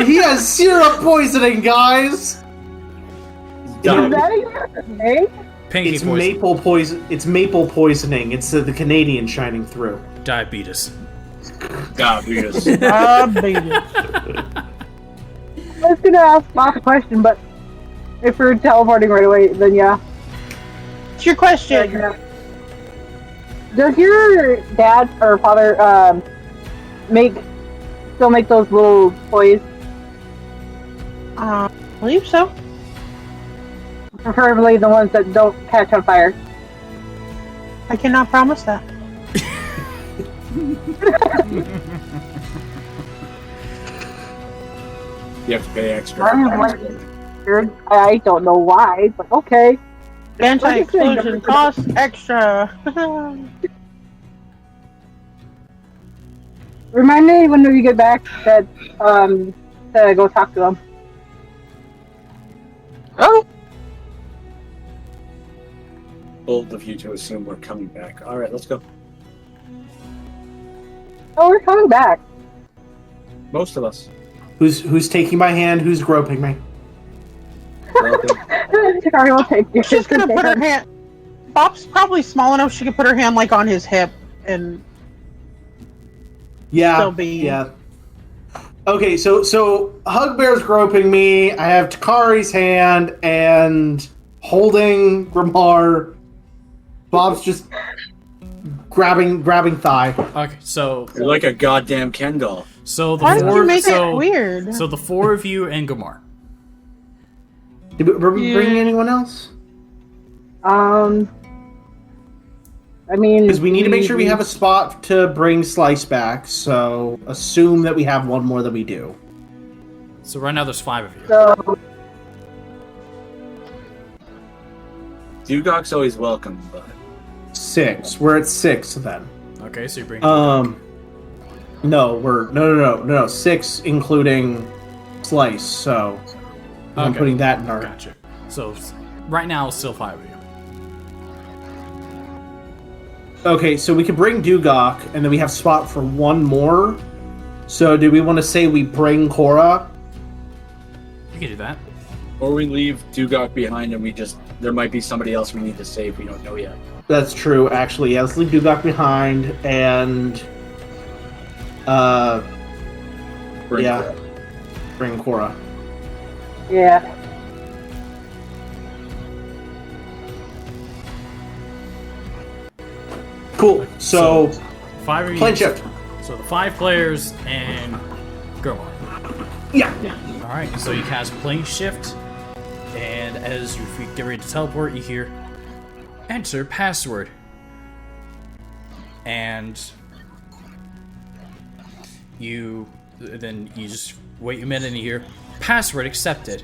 He has syrup poisoning, guys. Is that in your name? Pancake It's poison. maple poison. It's maple poisoning. It's the Canadian shining through. Diabetes. Diabetes. Baby. I was gonna ask Bob a question, but if we're teleporting right away, then yeah. What's your question? Does your dad or father still make those little toys? I believe so. Preferably the ones that don't catch on fire. I cannot promise that. You have to pay extra. I don't know why, but okay. Anti-explosion costs extra. Remind me when you get back that to go talk to them. Oh, Bold of you to assume we're coming back. All right, let's go. Oh, we're coming back. Most of us. Who's taking my hand? Who's groping me? Takari will take you. she's gonna put her hand. Bob's probably small enough she could put her hand like on his hip and Yeah. still be. Yeah. Okay, so Hugbear's groping me. I have Takari's hand and holding Grimar. Bob's just grabbing thigh. Okay, so You're like a goddamn Ken doll. the Why did four. you make so, it weird? So the four of you and Gamar. Were we bringing anyone else? I mean, Because we need to make sure we have a spot to bring Slice back. So assume that we have one more than we do. So right now there's 5 of you. So, Dugok's always welcome, but 6. We're at 6 then. Okay, so you bring. No, we're no 6 including Slice. So I'm Okay. putting that in our. Gotcha. So right now it's still 5 of you. Okay, so we could bring Dugok, and then we have spot for one more. So do we want to say we bring Corra? You can do that. or we leave Dugok behind and there might be somebody else we need to save we don't know yet. That's true, actually. Yeah, let's leave Dugok behind and Bring yeah. Corra. bring Corra. yeah. Cool. So 5 of you. plane shift. So the 5 players and Gurmar. Yeah. All right. So you cast plane shift, and as you get ready to teleport, you hear enter password, and you just wait a minute and you hear password accepted.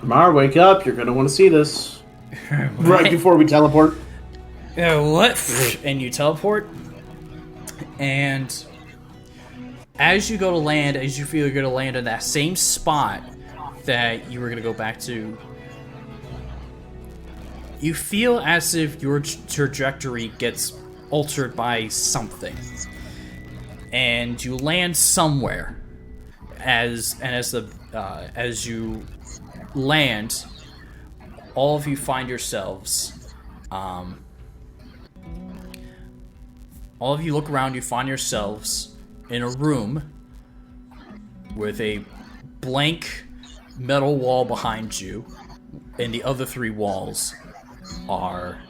Mar, wake up. You're going to want to see this. Right before we teleport. What? And you teleport. And as you go to land, as you feel you're going to land in that same spot that you were going to go back to, you feel as if your trajectory gets altered by something. And you land somewhere. As you land, all of you find yourselves, all of you look around, you find yourselves in a room with a blank metal wall behind you, and the other 3 walls are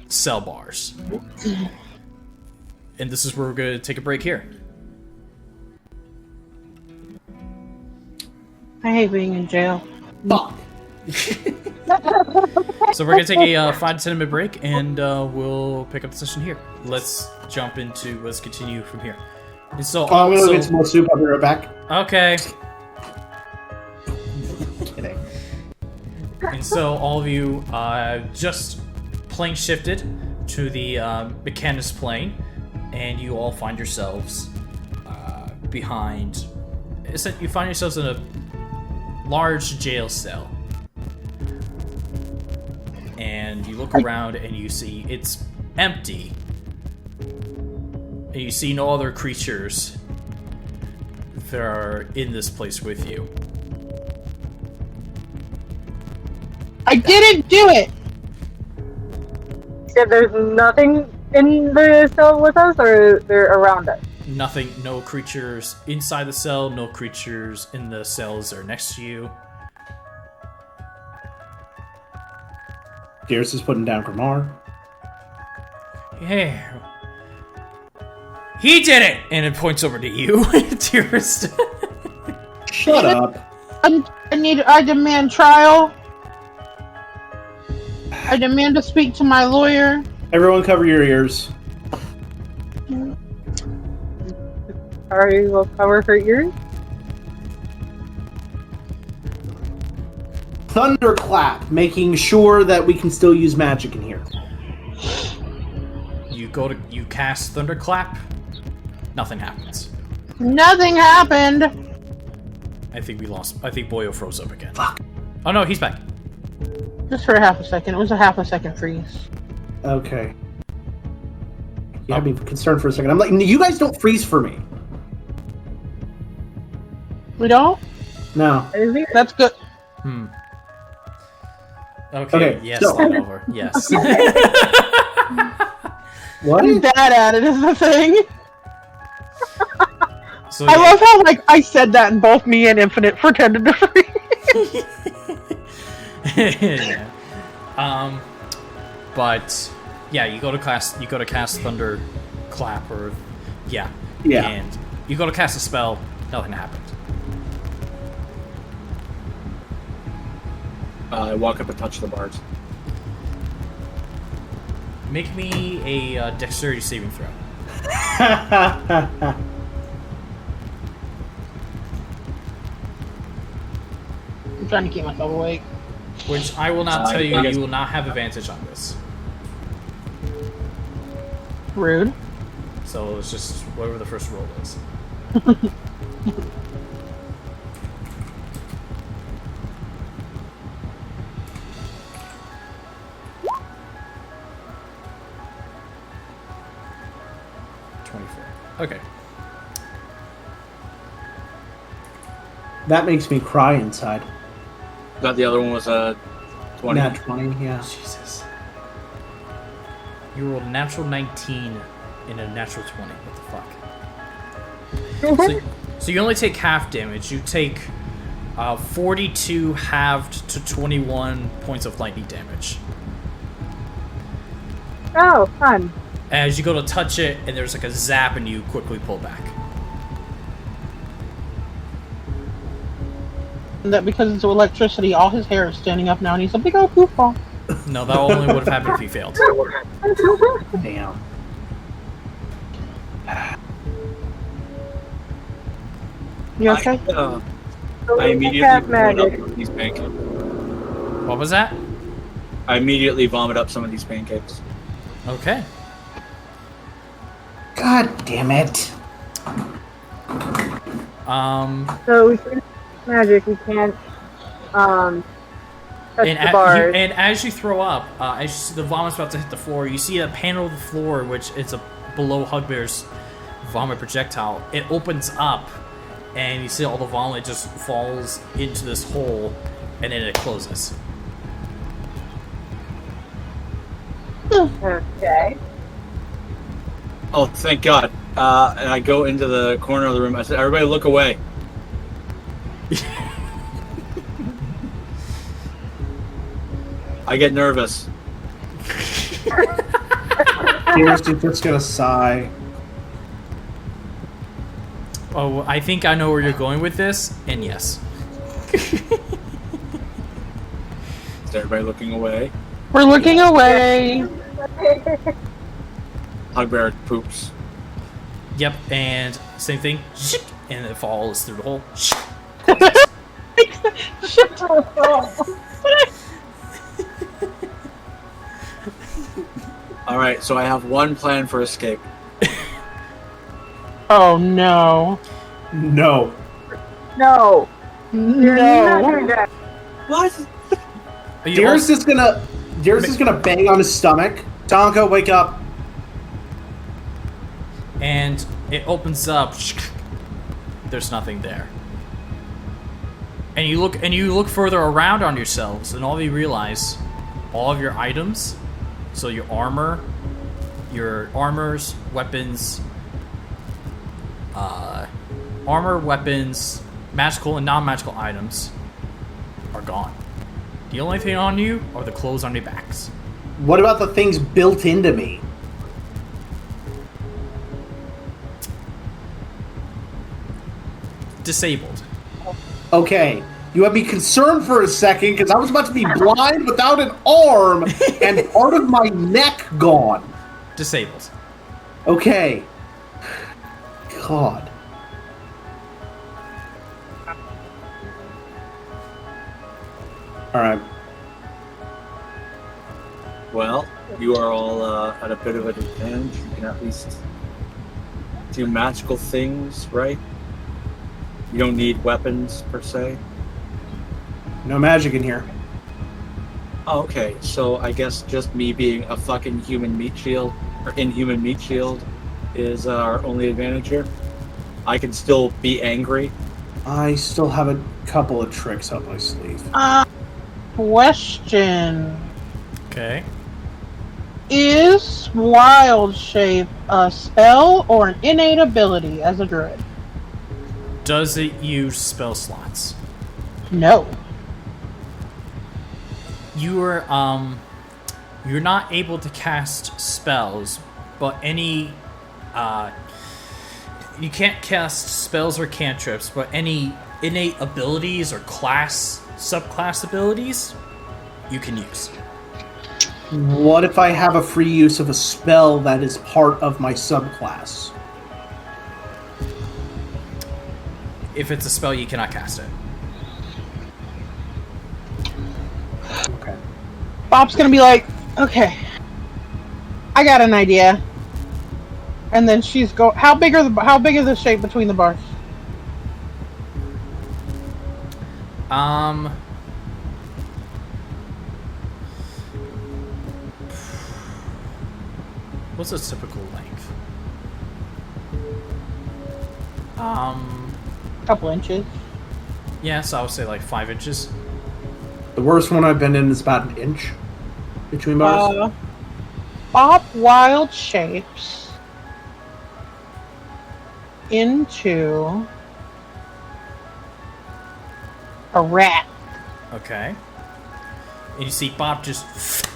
cell bars. And this is where we're going to take a break here. I hate being in jail. Fuck. So we're going to take a 5 to 10 minute break, and we'll pick up the session here. Let's continue from here. And so, I'm going to get some more soup. I'll be right back. Okay. Kidding. And so all of you just plane shifted to the Mechanus plane, and you all find yourselves behind. You find yourselves in a large jail cell, and you look around and you see it's empty, and you see no other creatures that are in this place with you. I didn't do it! You said there's nothing in the cell with us, or they're around us? Nothing, no creatures inside the cell, no creatures in the cells or next to you. Dearest is putting down Grimar. Hey. He did it! And it points over to you, Dearest. Shut up. I demand trial. I demand to speak to my lawyer. Everyone cover your ears. Takari will cover her ears. Thunderclap, making sure that we can still use magic in here. You cast Thunderclap. Nothing happens. Nothing happened. I think we lost. I think Boyo froze up again. Fuck. Oh no, he's back. Just for a half a second. It was a half a second freeze. Okay. You had me concerned for a second. I'm like, you guys don't freeze for me. We don't? No. That's good. Okay. Yes. So- Over. Yes. What? I'm bad at it is the thing. So I love how I said that and both me and Infinite pretended to freeze. Yeah. But yeah, you go to cast Thunderclap, or yeah, and you go to cast a spell. Nothing happened. I walk up and touch the bars. Make me a dexterity saving throw. I'm trying to keep myself awake. Which I will not tell you. You will not have advantage on this. Rude. So it's just whatever the first roll is. Okay. That makes me cry inside. Thought the other one was a 20. Nat 20, yeah. Jesus. You rolled a natural 19 and a natural 20. What the fuck? So you only take half damage. You take 42 halved to 21 points of lightning damage. Oh, fun. As you go to touch it, and there's like a zap, and you quickly pull back. And that because it's electricity, all his hair is standing up now, and he's a big old goofball. No, that only would have happened if he failed. Damn. You okay? I immediately Cast vomit up magic. some of these pancakes. What was that? I immediately vomit up some of these pancakes. Okay. God damn it. So we can magic. We can't touch the bars. And as you throw up, as you see the vomit's about to hit the floor, you see a panel of the floor, which is below Hugbear's vomit projectile. It opens up, and you see all the vomit just falls into this hole, and then it closes. Okay. Oh, thank God. And I go into the corner of the room. I said, everybody look away. I get nervous. Dearest is just gonna sigh. Oh, I think I know where you're going with this, and yes. Is everybody looking away? We're looking away. Hugbear poops. Yep, and same thing, and it falls through the hole. Alright, so I have one plan for escape. Oh no. No. No. You're not No. doing that. What? Are you Dearest all- is gonna bang on his stomach. Tonka, wake up. and it opens up. There's nothing there. And you look further around on yourselves, and all of you realize all of your items, so your armors, weapons, armor, weapons, magical and non-magical items are gone. The only thing on you are the clothes on your backs. What about the things built into me? Disabled. Okay, you had me concerned for a second because I was about to be blind without an arm and part of my neck gone. Disabled. Okay. God. Alright. Well, you are all at a bit of an advantage. You can at least do magical things, right? You don't need weapons, per se. No magic in here. Oh, okay, so I guess just me being a fucking human meat shield, or inhuman meat shield, is our only advantage here. I can still be angry. I still have a couple of tricks up my sleeve. Question. Okay. Is Wild Shape a spell or an innate ability as a druid? Does it use spell slots? No. You're not able to cast spells, but any you can't cast spells or cantrips, but any innate abilities or subclass abilities you can use. What if I have a free use of a spell that is part of my subclass? If it's a spell, you cannot cast it. Okay. Bob's gonna be like, okay, I got an idea. And then she's how big is the shape between the bars? What's a typical length? Couple inches. Yeah, so I would say like 5 inches. The worst one I've been in is about an inch between bars. Bob Wild shapes into a rat. Okay. And you see Bob just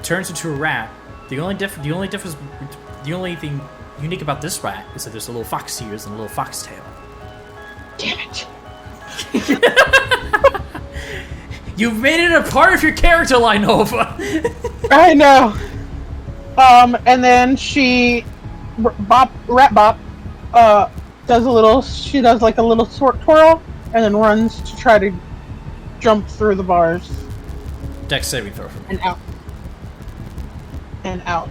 turns into a rat. The only thing unique about this rat is that there's a little fox ears and a little fox tail. Damn it. You've made it a part of your character, Lynova. I know. And then Rat Bop, does like a little twirl, and then runs to try to jump through the bars Dex saving throw for me. and out. And out.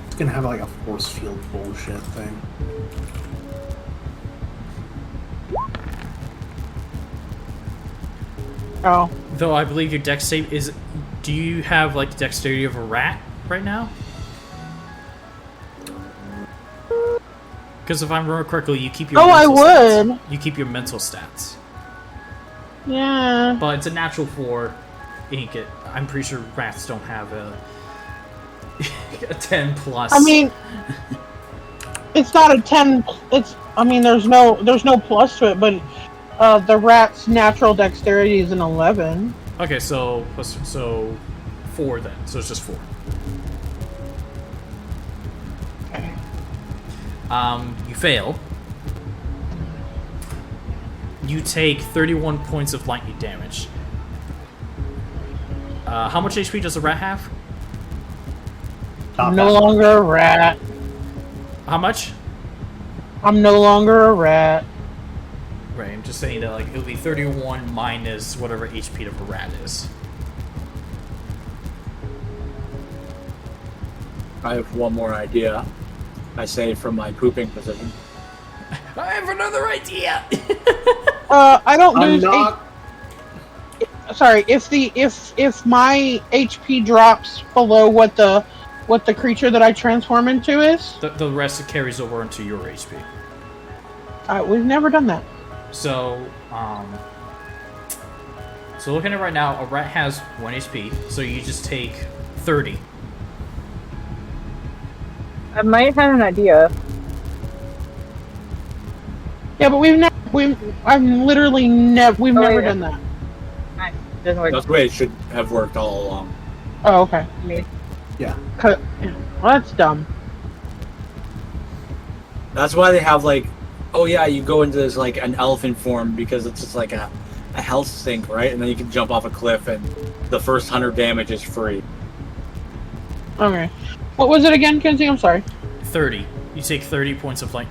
It's gonna have like a force field bullshit thing. Oh. Though I believe your dex save is. Do you have like the dexterity of a rat right now? Because if I remember correctly, you keep your. Oh, I mental would. Stats. You keep your mental stats. Yeah. But it's a natural 4. I'm pretty sure rats don't have a 10 plus. I mean, it's not a 10. It's. I mean, there's no plus to it, but the rat's natural dexterity is an 11. Okay, so 4 then. So it's just 4. Okay. You fail. You take 31 points of lightning damage. How much HP does a rat have? I'm no longer a rat. How much? I'm no longer a rat. Right, I'm just saying that like it'll be 31 minus whatever HP of a rat is. I have one more idea. I say from my pooping position. I have another idea. I don't I'm lose. not. Sorry, if my HP drops below what the creature that I transform into is, The rest carries over into your HP. we've never done that. So looking at it right now, a rat has 1 HP, so you just take 30. I might have an idea. Yeah, but we've never done that. Nice. Doesn't work. That's the way it should have worked all along. Oh, okay. Yeah. Well, that's dumb. That's why they have like, oh yeah, you go into this like an elephant form because it's just like a health sink, right? And then you can jump off a cliff and the first 100 damage is free. Okay. What was it again, Kenzie? I'm sorry. 30. You take 30 points of light.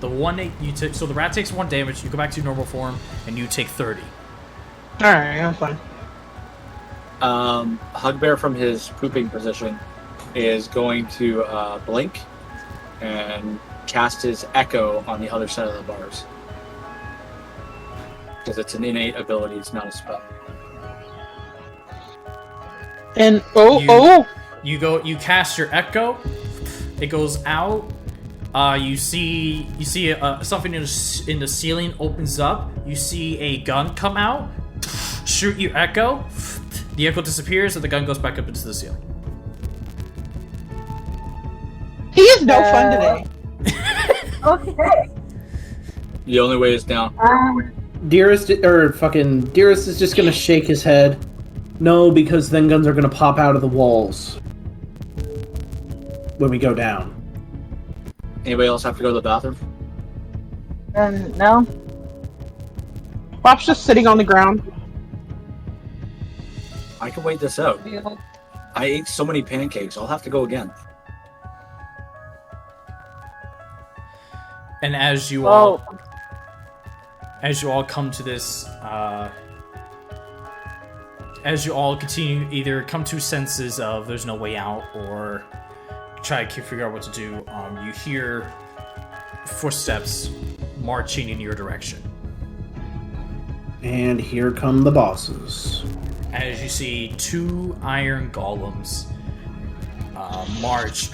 The one that you take, so the rat takes 1 damage. You go back to your normal form, and you take 30. All right, that's fine. Hugbear from his pooping position is going to blink and cast his echo on the other side of the bars. Because it's an innate ability, it's not a spell. And You cast your echo. It goes out. You see something in the ceiling opens up. You see a gun come out. Shoot your echo. The echo disappears, and the gun goes back up into the ceiling. he is no fun today. Okay. The only way is down. Dearest is just gonna shake his head. No, because then guns are gonna pop out of the walls when we go down. Anybody else have to go to the bathroom? No. Bob's just sitting on the ground. I can wait this out. I ate so many pancakes, I'll have to go again. And as you all come to this, as you all continue, either come to senses of there's no way out, or try to figure out what to do, you hear footsteps marching in your direction. And here come the bosses. As you see 2 iron golems march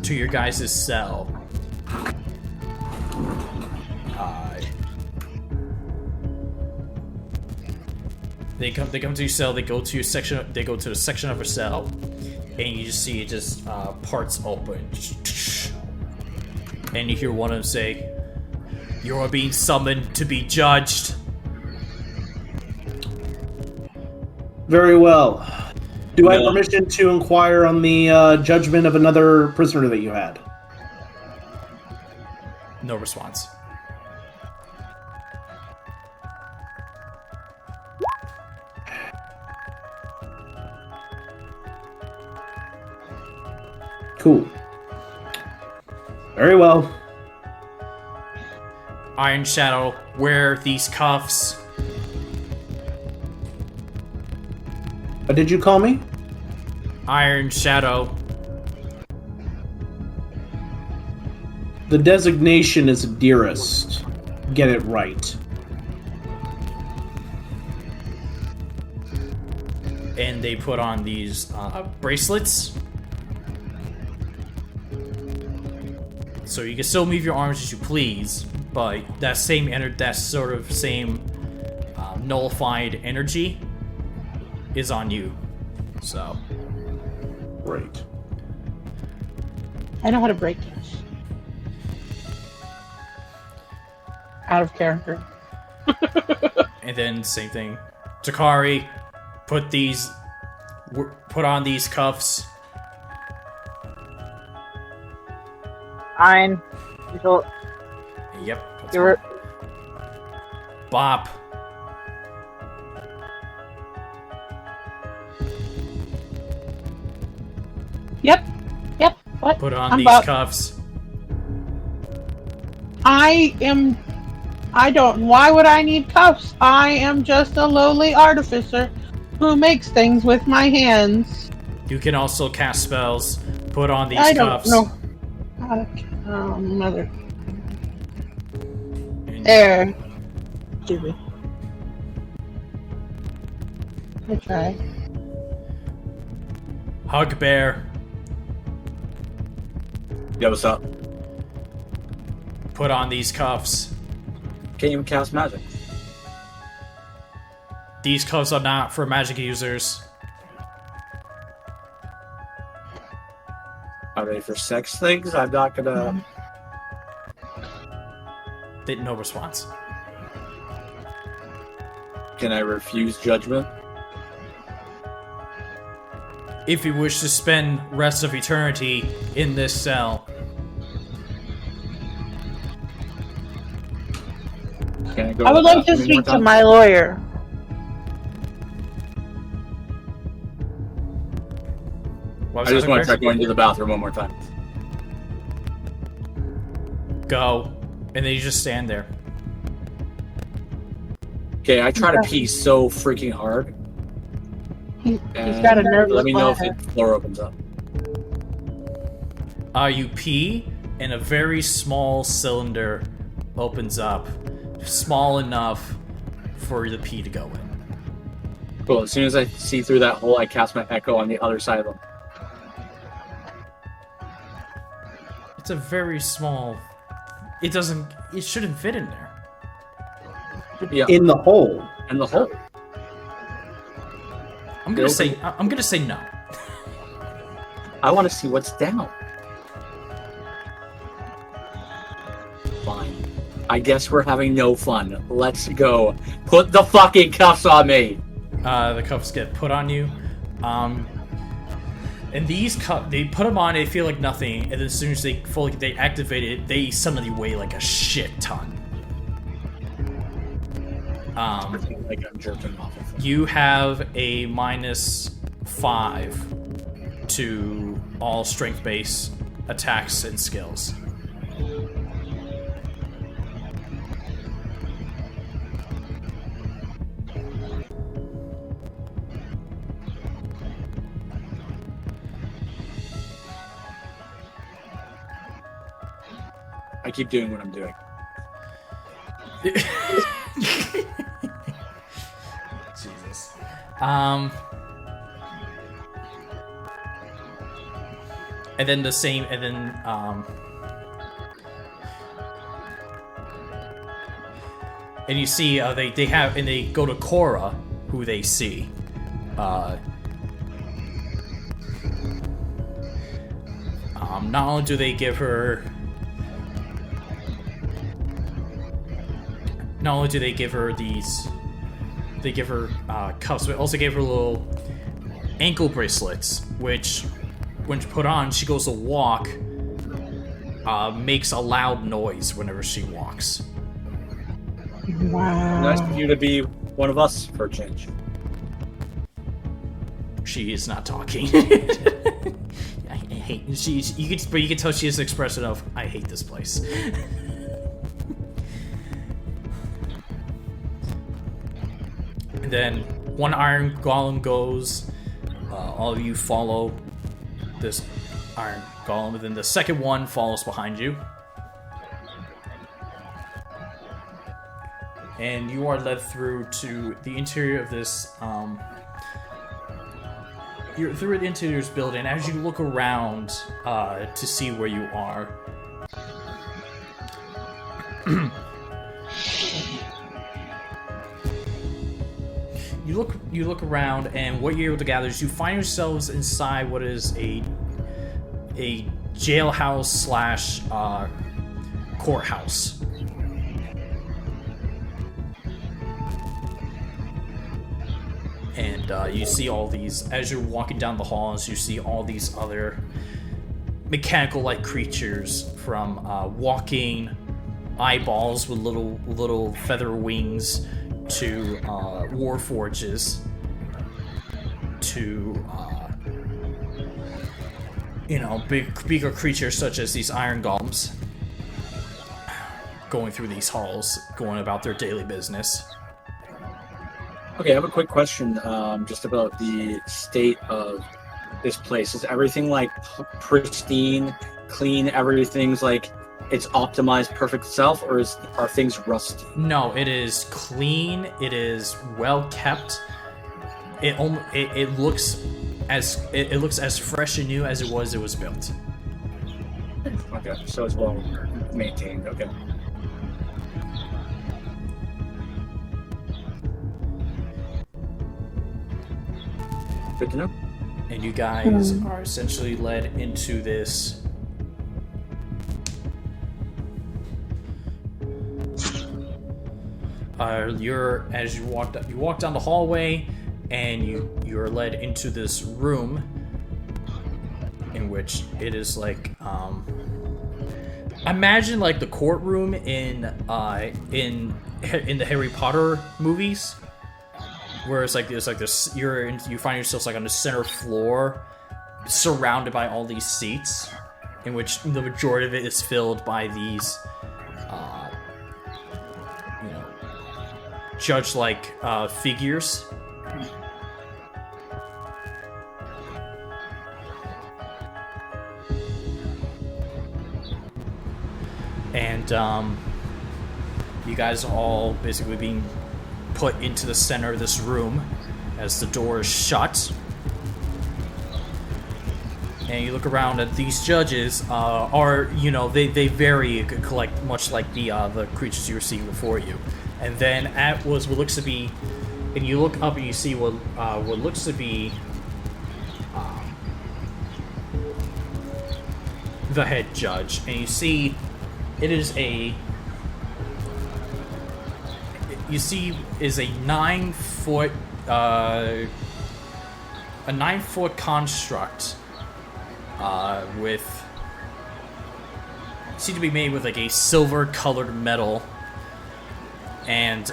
to your guys' cell. They come to your cell. They go to your section. They go to a section of a cell, and you just see it just parts open, and you hear one of them say, "You are being summoned to be judged." Very well. Do I have permission to inquire on the judgment of another prisoner that you had? No response. Cool. Very well. Iron Shadow, wear these cuffs. What did you call me? Iron Shadow. The designation is Dearest. Get it right. And they put on these bracelets. So you can still move your arms as you please, but that sort of same nullified energy is on you. So. Great. I know how to break things. Out of character. And then same thing. Takari, put on these cuffs. Fine. Until Yep. that's you're Bop. Yep. What? Put on I'm these Bop. cuffs. I don't. Why would I need cuffs? I am just a lowly artificer who makes things with my hands. You can also cast spells. Put on these I don't cuffs. know. Oh, mother. And There. Stupid. I try. Hugbear, Yeah, what's up? put on these cuffs. Can't even cast magic. These cuffs are not for magic users. Are they for sex things? I'm not gonna. No response. Can I refuse judgment? If you wish to spend rest of eternity in this cell, Can I go? I would like to one more speak to time? my lawyer. what was I that, just want to Hugbear? try going to the bathroom one more time. Go, and then you just stand there. Okay, I try to pee so freaking hard. He's and got a nervous Let me know if bladder. the floor opens up. You pee, and a very small cylinder opens up, small enough for the pee to go in. Cool. As soon as I see through that hole, I cast my echo on the other side of them. It's a very small. It shouldn't fit in there. Yeah, In the hole. and the hole. I'm gonna say no. I want to see what's down. Fine. I guess we're having no fun. Let's go. Put the fucking cuffs on me. The cuffs get put on you. And these they put them on, they feel like nothing, and then as soon as they activate it, they suddenly weigh like a shit ton. Like I'm jerking off. You have a -5 to all strength-based attacks and skills. I keep doing what I'm doing. Jesus. And then and you see they go to Corra, who they see. Not only do they give her these, they give her cuffs, but also gave her little ankle bracelets, which, when she put on, she goes to walk, makes a loud noise whenever she walks. Wow. Nice of you to be one of us for a change. She is not talking. I hate. You can tell she is an expression of "I hate this place." And then one iron golem goes. All of you follow this iron golem, and then the second one follows behind you. And you are led through to the interior of this, you're through the interior of this building. As you look around to see where you are, you look around, and what you're able to gather is you find yourselves inside what is a jailhouse slash courthouse. And you see all these, as you're walking down the halls, you see all these other mechanical-like creatures, from walking eyeballs with little feather wings, to warforges, to bigger creatures such as these iron golems, going through these halls, going about their daily business. Okay, I have a quick question, just about the state of this place. Is everything like pristine, clean? Everything's like it's optimized, perfect self, or are things rusty? No, it is clean. It is well kept. It looks as fresh and new as it was built. Okay, so it's well maintained. Okay. Good to know. And you guys are essentially led into this as you walk down the hallway, and you're led into this room in which it is like imagine like the courtroom in the Harry Potter movies, where it's like there's like this, you find yourself like on the center floor, surrounded by all these seats, in which the majority of it is filled by these judge-like figures. And you guys are all basically being put into the center of this room as the door is shut. And you look around at these judges, they vary, collect much like the creatures you were seeing before you. And then at what looks to be, and you look up and you see what looks to be the head judge, and you see it is a 9-foot construct with seemed to be made with like a silver colored metal. And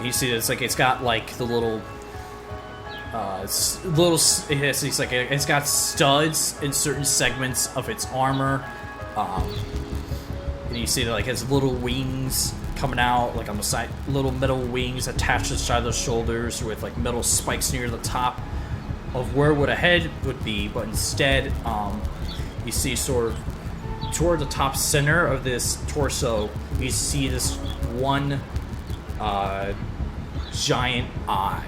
you see it's like it's got like the it's got studs in certain segments of its armor, and you see that like it has little wings coming out like on the side, little metal wings attached to the side of the shoulders with like metal spikes near the top of where a head would be, but instead you see sort of toward the top center of this torso, you see this one giant eye.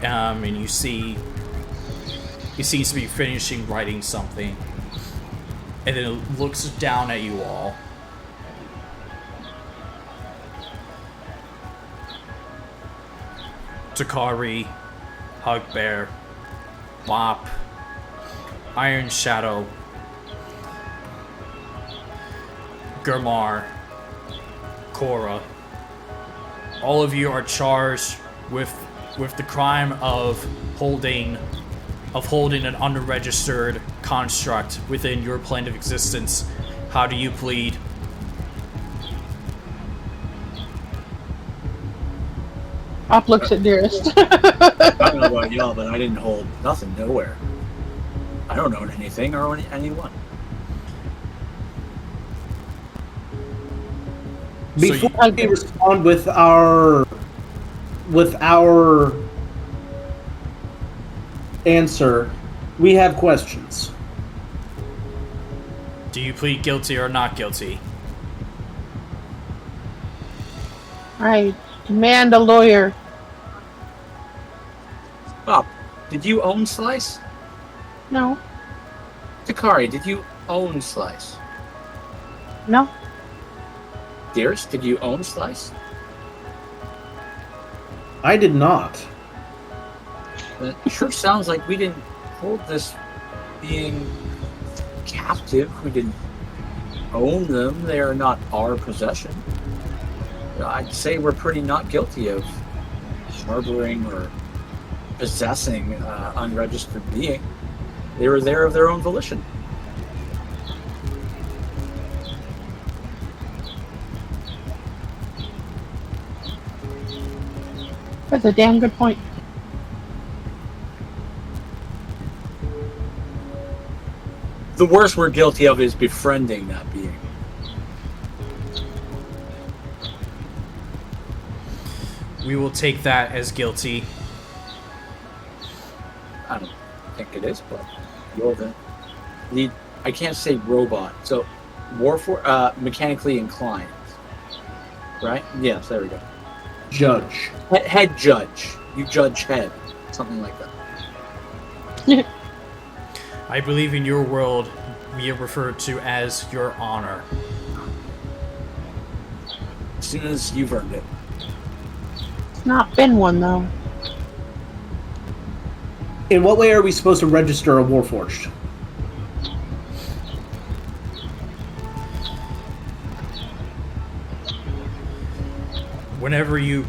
And you see he seems to be finishing writing something, and then it looks down at you all. Takari, Hugbear, Mop, Iron Shadow, Gurmar, Corra. All of you are charged with the crime of holding an unregistered construct within your plane of existence. How do you plead? Op looks at Dearest. I don't know about y'all, but I didn't hold nothing nowhere. I don't own anything or own anyone. Before we respond with our answer, we have questions. Do you plead guilty or not guilty? I demand a lawyer. Bob, did you own Slice? No. Takari, did you own Slice? No. Dearest, did you own Slice? I did not. It sure sounds like we didn't hold this being captive. We didn't own them. They are not our possession. I'd say we're pretty not guilty of harboring or possessing unregistered being. They were there of their own volition. That's a damn good point. The worst we're guilty of is befriending that being. We will take that as guilty. I don't think it is, but you're the lead. I can't say robot. So, mechanically inclined. Right? Yes, there we go. Judge. Head judge. You judge head. Something like that. I believe in your world, we are referred to as your honor. As soon as you've earned it. It's not been one, though. In what way are we supposed to register a Warforged? Whenever the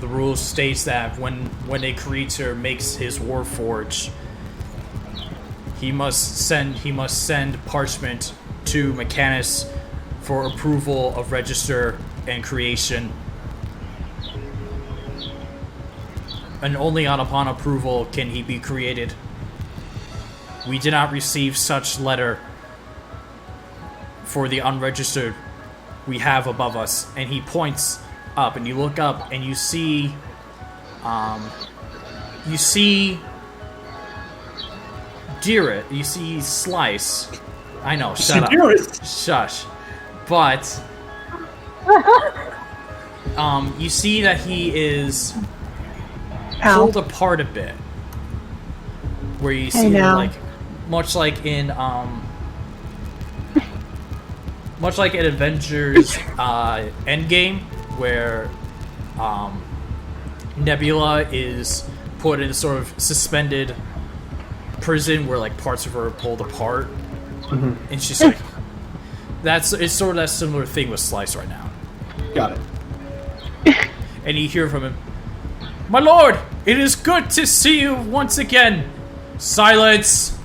rule states that when a creature makes his Warforge, he must send parchment to Mechanus for approval of register and creation. And only upon approval can he be created. We did not receive such letter for the unregistered we have above us. And he points up, and you look up, and you see Dearest, you see Slice. I know, shut up. Dearest. Shush. But you see that he is pulled apart a bit. Where you see him, like, much like in Avengers Endgame, where Nebula is put in sort of suspended prison where, like, parts of her are pulled apart. Mm-hmm. And she's like, it's sort of that similar thing with Slice right now. Got it. And you hear from him, "My lord, it is good to see you once again." Silence.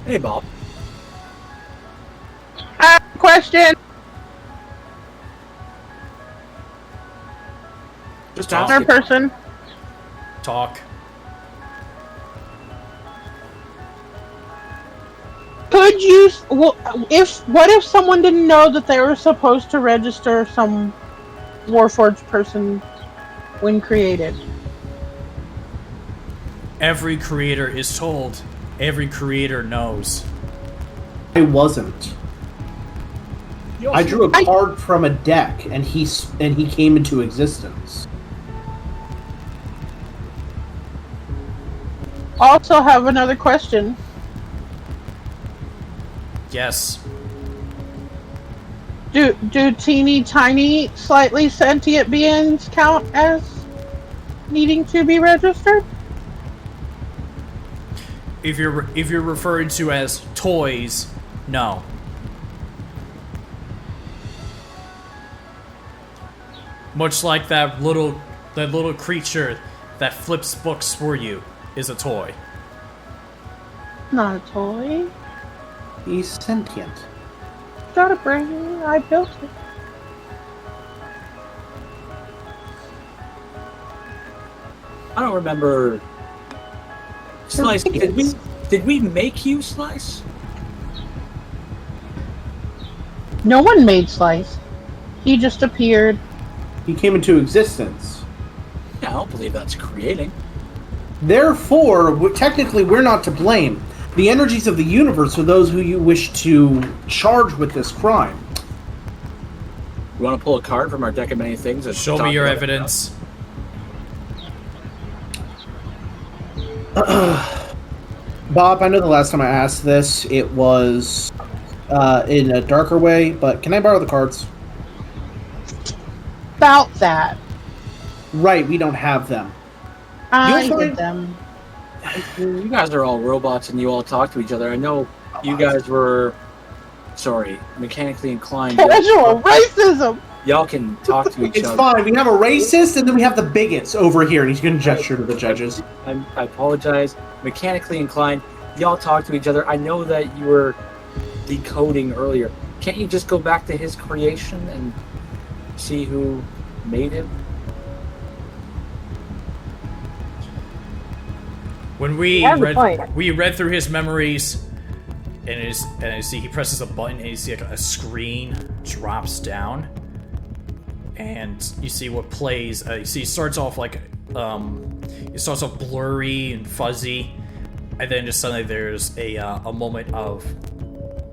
Hey, Bob. Question. Just Talk. Third asking. person. Talk. Could you? Well, what if someone didn't know that they were supposed to register some Warforged person when created? Every creator is told. Every creator knows. I wasn't. I drew a card from a deck, and he came into existence. Also, have another question. Yes. Do teeny tiny, slightly sentient beings count as needing to be registered? If you're referring to as toys, no. Much like that little creature that flips books for you is a toy. Not a toy. He's sentient. Got a brain. I built it. don't remember. Slice, did we make you, Slice? No one made Slice. He just appeared. He came into existence. Yeah, I don't believe that's creating. Therefore, technically, we're not to blame. The energies of the universe are those who you wish to charge with this crime. You want to pull a card from our deck of many things? And Show talk me your about it? evidence. Bob, I know the last time I asked this, it was in a darker way, but can I borrow the cards? About that. Right, we don't have them. I You'll did find- them. You guys are all robots and you all talk to each other. I know you guys were, mechanically inclined. Casual racism! Y'all can talk to each It's other. fine. We have a racist, and then we have the bigots over here, and he's going to gesture to the judges. I apologize. Mechanically inclined. Y'all talk to each other. I know that you were decoding earlier. Can't you just go back to his creation and see who made him? When we That's the point. read through his memories, and I see he presses a button, and you see like a screen drops down, and you see what plays. You see it starts off like it starts off blurry and fuzzy, and then just suddenly there's a moment of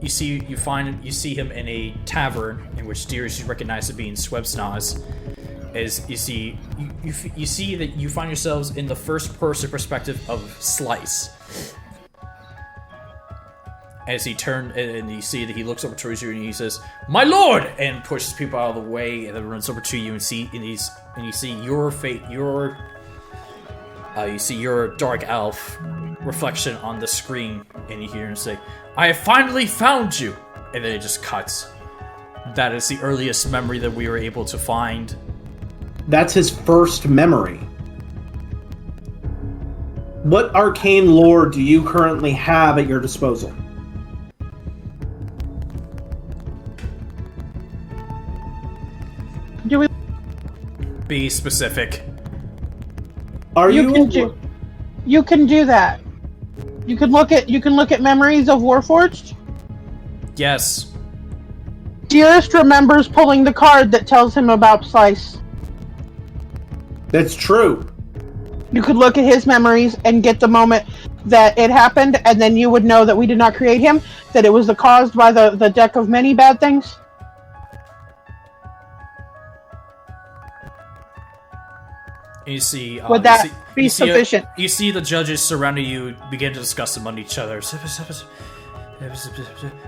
you see him in a tavern in which Dearest you recognize as being Swebsnaz. As you see that you find yourselves in the first person perspective of Slice. As he turned and you see that he looks over towards you and he says, "My lord!" and pushes people out of the way and then runs over to you and you see your fate, you see your dark elf reflection on the screen, and you hear him say, "I have finally found you!" And then it just cuts. That is the earliest memory that we were able to find. That's his first memory. What arcane lore do you currently have at your disposal? Do we? Be specific. Are you? You can do that. You can look at memories of Warforged. Yes. Dearest remembers pulling the card that tells him about Slice. That's true. You could look at his memories and get the moment that it happened, and then you would know that we did not create him, that it was caused by the deck of many bad things. And you see. Would that be sufficient? You see the judges surrounding you begin to discuss among each other.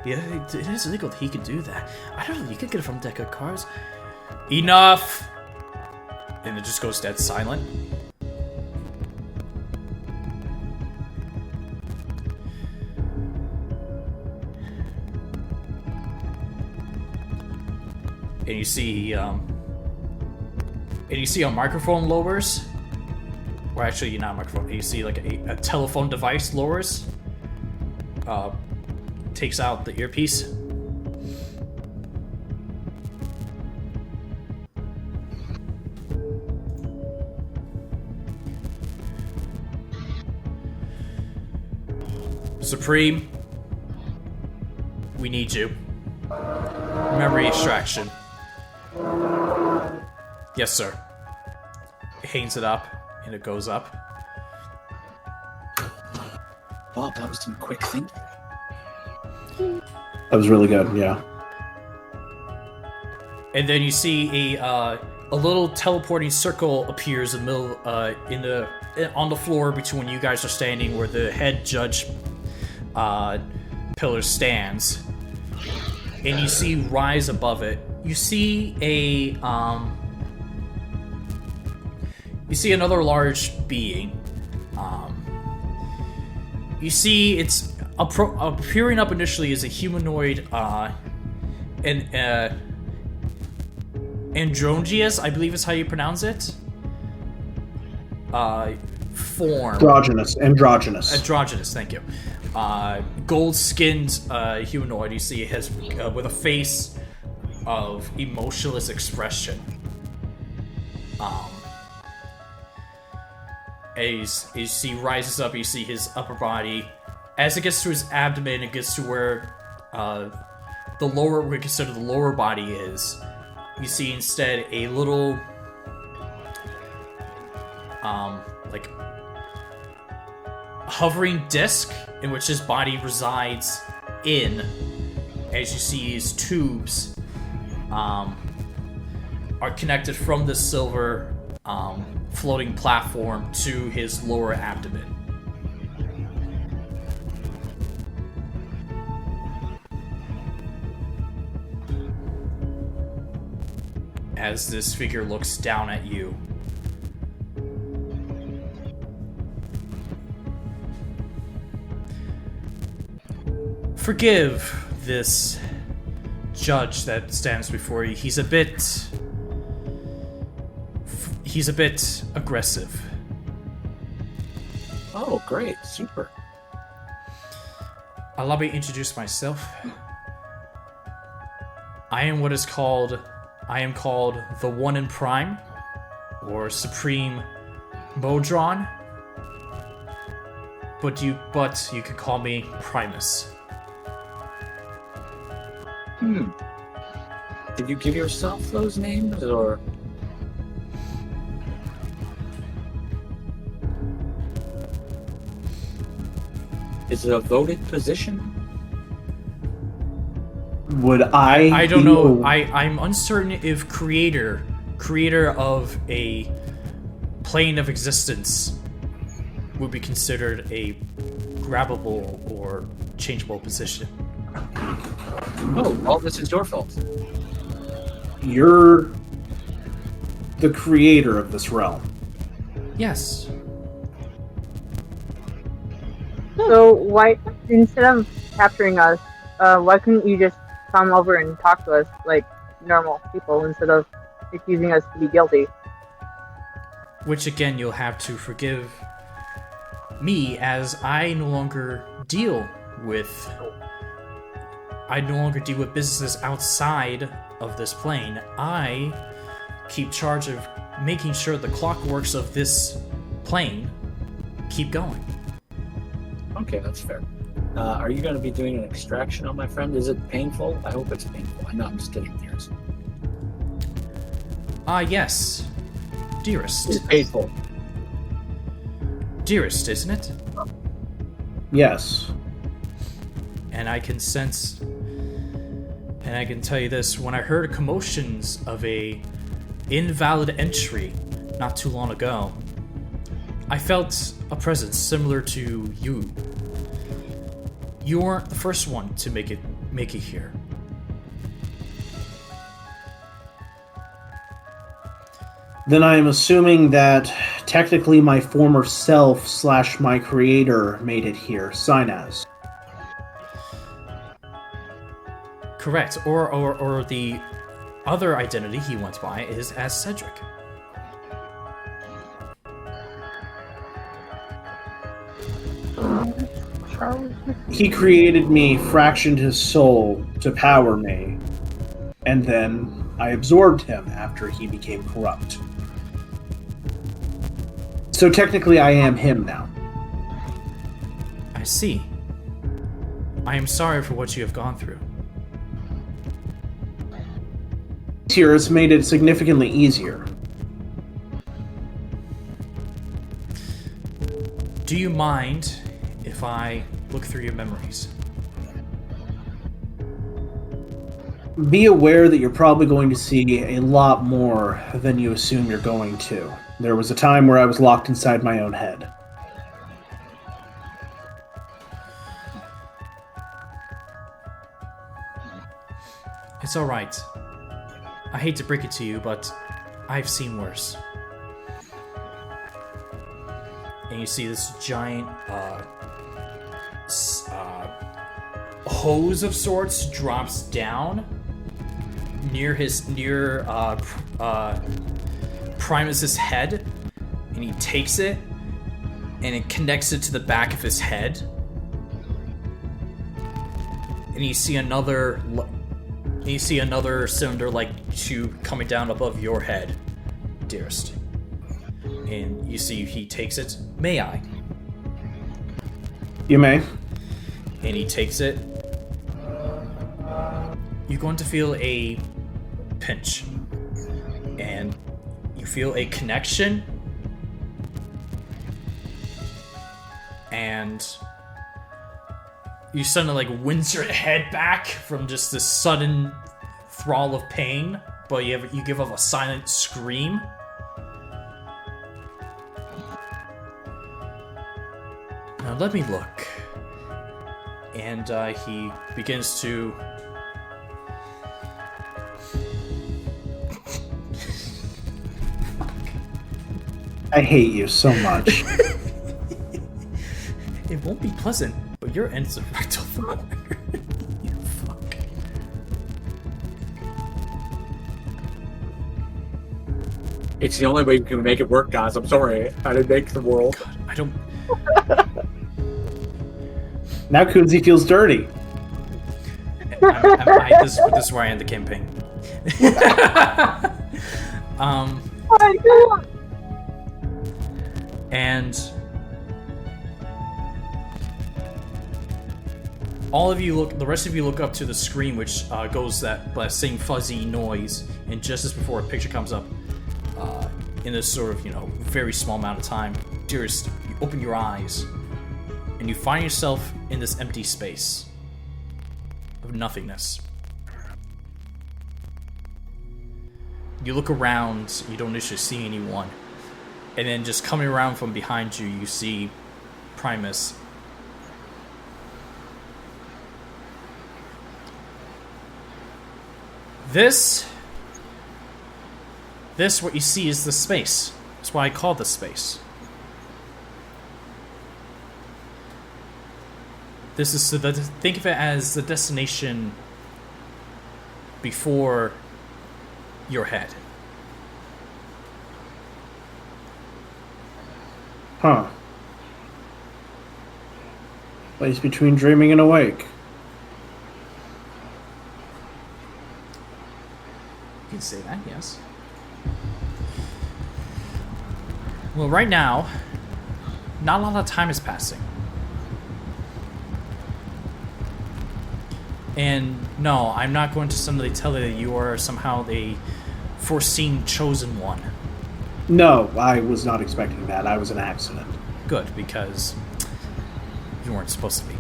Yeah, it is legal that he can do that. I don't know. You can get it from a deck of cards. Enough. And it just goes dead silent. And you see, a microphone lowers. Or actually, not a microphone. You see like a telephone device lowers. Takes out the earpiece. Supreme, we need you. Memory extraction. Yes, sir. It hangs it up, and it goes up. Bob, that was some quick thinking. That was really good. Yeah. And then you see a little teleporting circle appears in the middle, on the floor between you guys are standing, where the head judge pillar stands. And you see rise above it. You see another large being. You see it's appearing up initially as a humanoid, androgynous, I believe is how you pronounce it. Form. Androgynous, thank you. Gold-skinned humanoid. You see it has with a face of emotionless expression. as he rises up, you see his upper body. As it gets to his abdomen, it gets to where the lower, we consider the lower body is. You see instead a little, like, hovering disc in which his body resides in. As you see his tubes are connected from the silver floating platform to his lower abdomen. As this figure looks down at you. Forgive this judge that stands before you. He's a bit aggressive. Oh, great. Super. Allow me to introduce myself. I am called the One in Prime, or Supreme Modron. But you could call me Primus. Did you give yourself those names, or? Is it a voted position? Would I don't know. I'm uncertain if creator of a plane of existence would be considered a grabbable or changeable position. Oh, all this is your fault. You're the creator of this realm. Yes. So why, instead of capturing us, why couldn't you just come over and talk to us like normal people instead of accusing us to be guilty? Which again, you'll have to forgive me, as I no longer deal with businesses outside of this plane. I keep charge of making sure the clockworks of this plane keep going. Okay, that's fair. Are you going to be doing an extraction on my friend? Is it painful? I hope it's painful. I know, I'm just kidding, Dearest. Yes. Dearest. It's painful. Dearest, isn't it? Yes. And I can sense, and I can tell you this, when I heard commotions of a invalid entry not too long ago, I felt a presence similar to you. You weren't the first one to make it here. Then I am assuming that technically my former self / my creator made it here, Sinaz. Correct. Or the other identity he went by is as Cedric. He created me, fractioned his soul to power me, and then I absorbed him after he became corrupt. So technically I am him now. I see. I am sorry for what you have gone through. Here has made it significantly easier. Do you mind if I look through your memories? Be aware that you're probably going to see a lot more than you assume you're going to. There was a time where I was locked inside my own head. It's alright. I hate to break it to you, but I've seen worse. And you see this giant hose of sorts drops down near Primus's head, and he takes it and it connects it to the back of his head. And you see another cylinder like tube coming down above your head, Dearest. And And you see he takes it. May I? You may. And he takes it. You're going to feel a pinch. And you feel a connection. And you suddenly like wince your head back from just this sudden thrall of pain, but you give off a silent scream. Now let me look. And he begins to... I hate you so much. It won't be pleasant, but your end's a rectal fire. You fuck. It's the only way we can make it work, guys. I'm sorry. I didn't make the world. God, I don't... Now Kunzi feels dirty. This is where I end the campaign. And all of you look, the rest of you look up to the screen, which goes that same fuzzy noise, and just as before a picture comes up, in this sort of, very small amount of time, Dearest, you open your eyes, and you find yourself in this empty space of nothingness. You look around, you don't initially see anyone, and then just coming around from behind you, you see Primus. This, what you see is the space. That's why I call this space. This is think of it as the destination before your head. Huh. Place between dreaming and awake. You can say that, yes. Well, right now, not a lot of time is passing. And no, I'm not going to suddenly tell you that you are somehow the foreseen chosen one. No, I was not expecting that. I was an accident. Good, because you weren't supposed to be.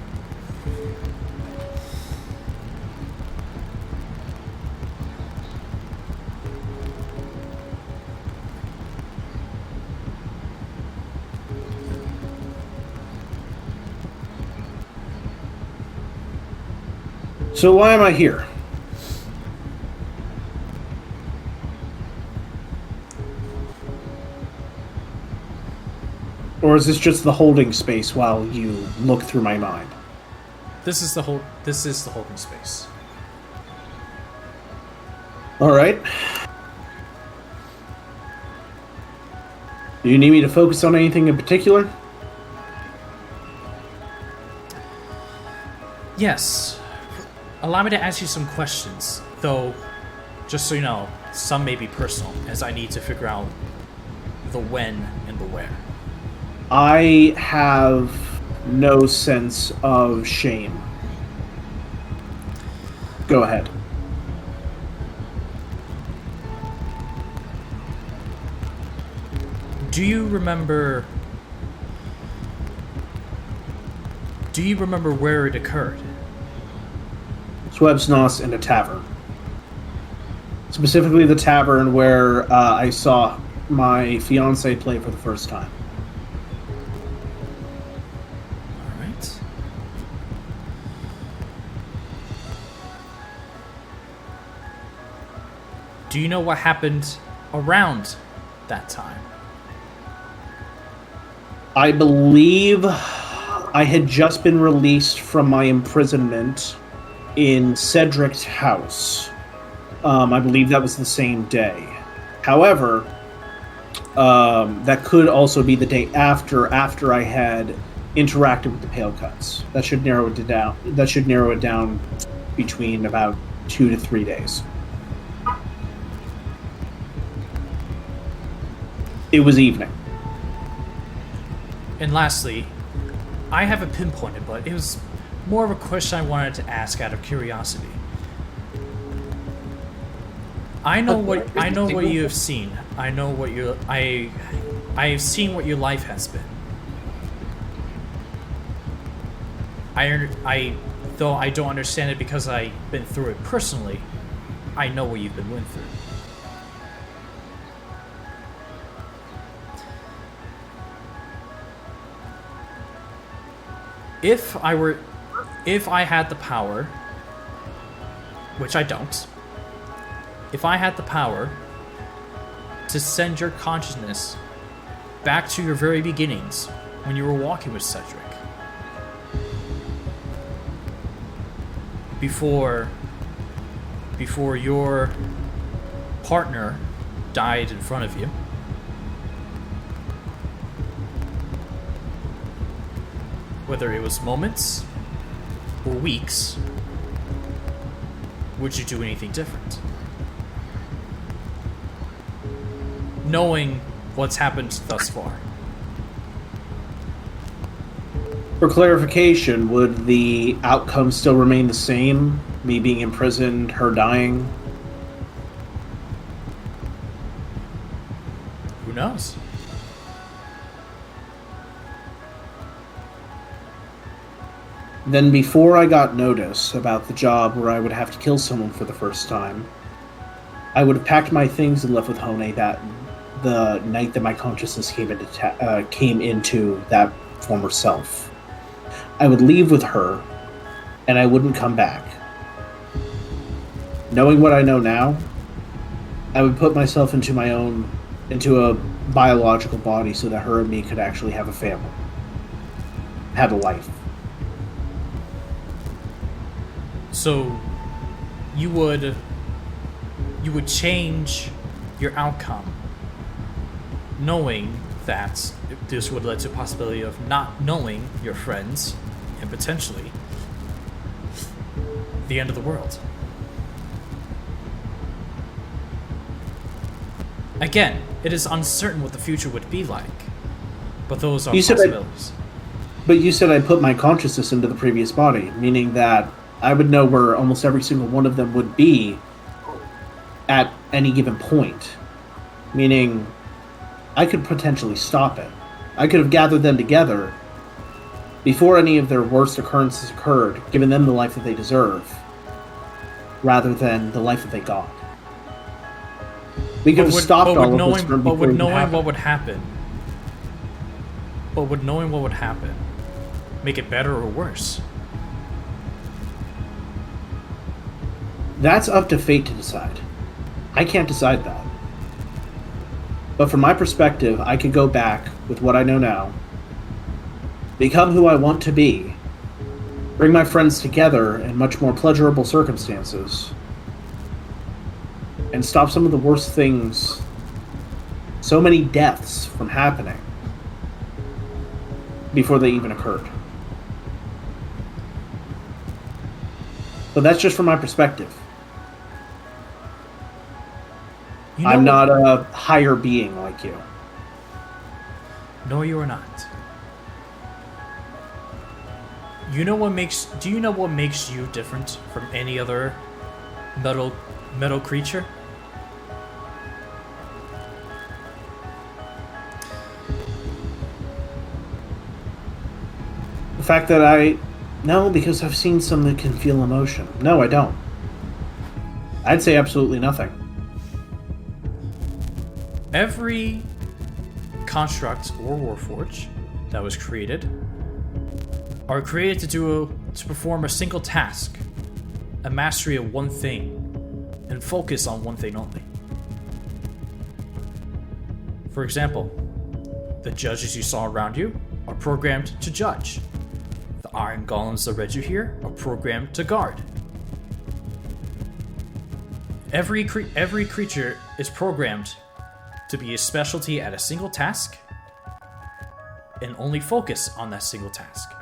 So why am I here? Or is this just the holding space while you look through my mind? This is the holding space. All right. Do you need me to focus on anything in particular? Yes. Allow me to ask you some questions, though, just so you know, some may be personal, as I need to figure out the when and the where. I have no sense of shame. Go ahead. Do you remember where it occurred? Swebsnos in a tavern. Specifically the tavern where I saw my fiancé play for the first time. Alright. Do you know what happened around that time? I believe I had just been released from my imprisonment in Cedric's house. I believe that was the same day. However, that could also be the day after I had interacted with the Pale Cuts. That should narrow it down. That should narrow it down between about 2 to 3 days. It was evening. And lastly, I have a pinpointed, but it was more of a question I wanted to ask out of curiosity. I know what you have seen. I know what I have seen what your life has been. Though I don't understand it because I've been through it personally, I know what you've been going through. If I had the power, which I don't, if I had the power to send your consciousness back to your very beginnings when you were walking with Cedric, before your partner died in front of you, whether it was moments or weeks, would you do anything different? Knowing what's happened thus far. For clarification, would the outcome still remain the same? Me being imprisoned, her dying? Who knows? Then before I got notice about the job where I would have to kill someone for the first time, I would have packed my things and left with Hone the night that my consciousness came into that former self. I would leave with her, and I wouldn't come back. Knowing what I know now, I would put myself into a biological body so that her and me could actually have a family, have a life. So, you would change your outcome, knowing that this would lead to a possibility of not knowing your friends, and potentially the end of the world. Again, it is uncertain what the future would be like, but those are possibilities. But you said I put my consciousness into the previous body, meaning that I would know where almost every single one of them would be at any given point. Meaning, I could potentially stop it. I could have gathered them together before any of their worst occurrences occurred, given them the life that they deserve, rather than the life that they got. We could have stopped all of this from before it happened. But would knowing what would happen make it better or worse? That's up to fate to decide. I can't decide that. But from my perspective, I could go back with what I know now, become who I want to be, bring my friends together in much more pleasurable circumstances, and stop some of the worst things, so many deaths from happening before they even occurred. But that's just from my perspective. I'm not a higher being like you. No, you are not. Do you know what makes you different from any other metal creature? The fact that no, because I've seen some that can feel emotion. No, I don't. I'd say absolutely nothing. Every construct or warforge that was created are created to perform a single task, a mastery of one thing, and focus on one thing only. For example, the judges you saw around you are programmed to judge. The iron golems that read you here are programmed to guard. Every creature is programmed to be a specialty at a single task and only focus on that single task.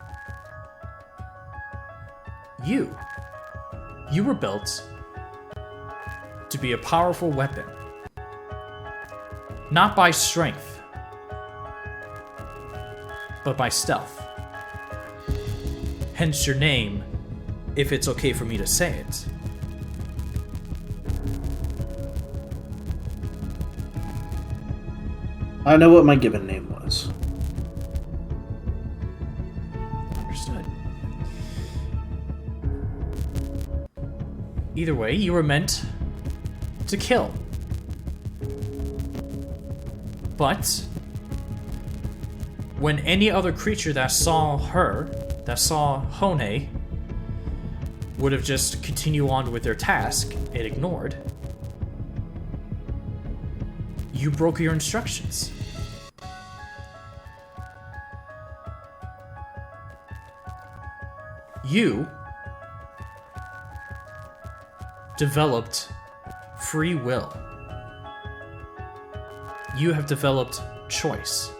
You were built to be a powerful weapon, not by strength, but by stealth. Hence your name, if it's okay for me to say it. I know what my given name was. Understood. Either way, you were meant to kill. But when any other creature that saw Hone, would have just continued on with their task and ignored, you broke your instructions. You developed free will. You have developed choice.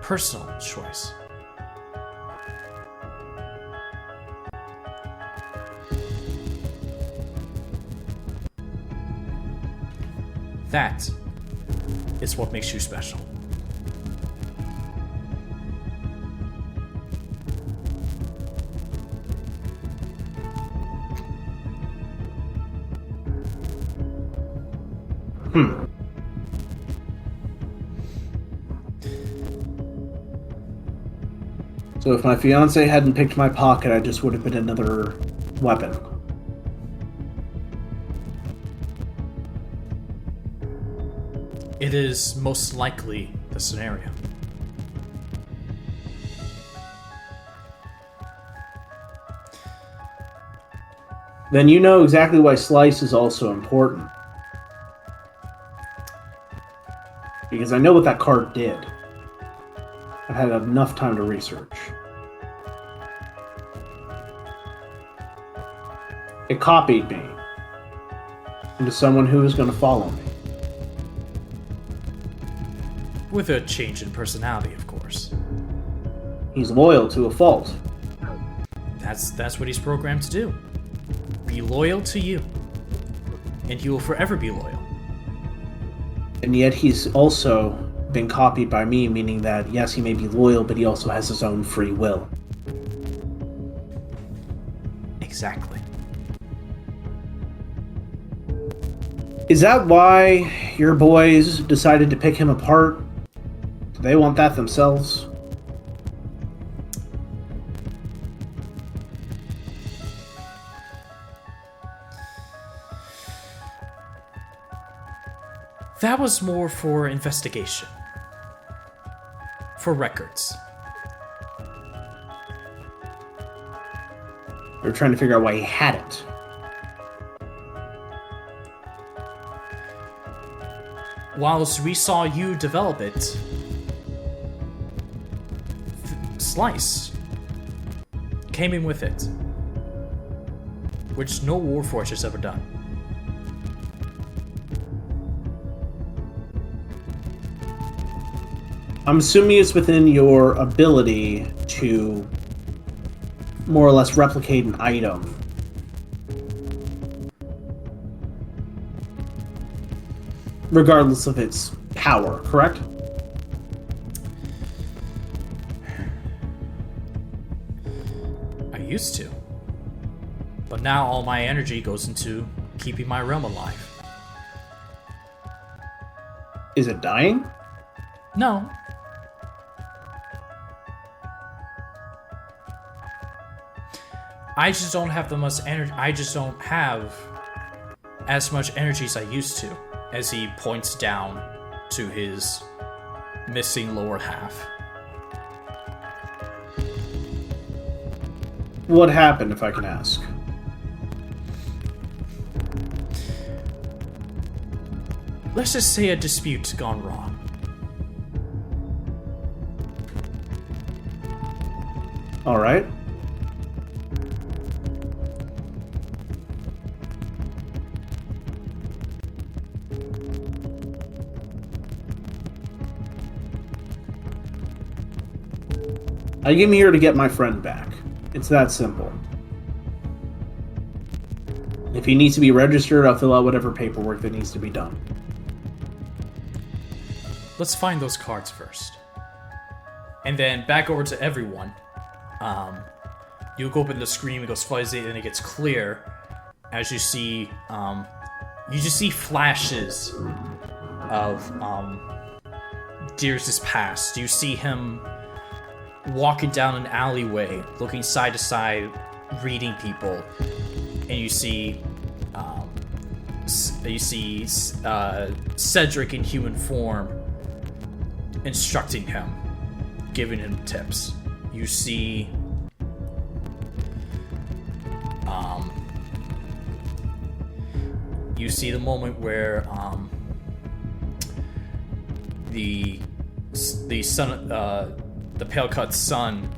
Personal choice. That is what makes you special. So if my fiance hadn't picked my pocket, I just would have been another weapon. It is most likely the scenario. Then you know exactly why Slice is also important. Because I know what that card did. I've had enough time to research. It copied me into someone who was going to follow me. With a change in personality, of course. He's loyal to a fault. That's what he's programmed to do. Be loyal to you. And he will forever be loyal. And yet he's also been copied by me, meaning that, yes, he may be loyal, but he also has his own free will. Exactly. Is that why your boys decided to pick him apart? Do they want that themselves? That was more for investigation. For records. They're trying to figure out why he had it. Whilst we saw you develop it, Slice came in with it. Which no Warforged has ever done. I'm assuming it's within your ability to more or less replicate an item. Regardless of its power, correct? I used to. But now all my energy goes into keeping my realm alive. Is it dying? No. I just don't have the much energy. I just don't have as much energy as I used to. As he points down to his missing lower half. What happened, if I can ask? Let's just say a dispute gone wrong. All right. I came here to get my friend back. It's that simple. If he needs to be registered, I'll fill out whatever paperwork that needs to be done. Let's find those cards first. And then back over to everyone. You look open the screen, it goes fuzzy, and then it gets clear as you see, you just see flashes of Dearest's past. You see him walking down an alleyway, looking side to side, reading people, and you see Cedric in human form instructing him, giving him tips. You see the moment where the son, the Pale Cut's son,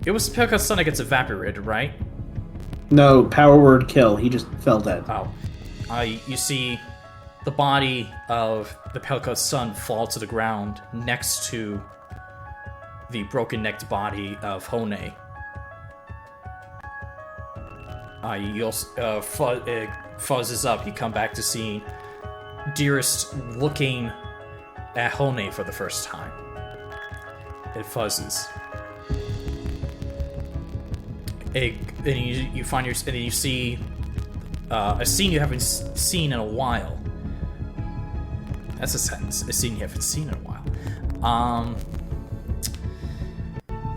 it was the Pale Cut's son that gets evaporated, right? No, power word kill. He just fell dead. Oh. You see the body of the Pale Cut's son fall to the ground next to the broken-necked body of Hone. You also, it fuzzes up. You come back to see Dearest looking at Hone for the first time. It fuzzes. And you find and then you see a scene you haven't seen in a while. That's a sentence. A scene you haven't seen in a while.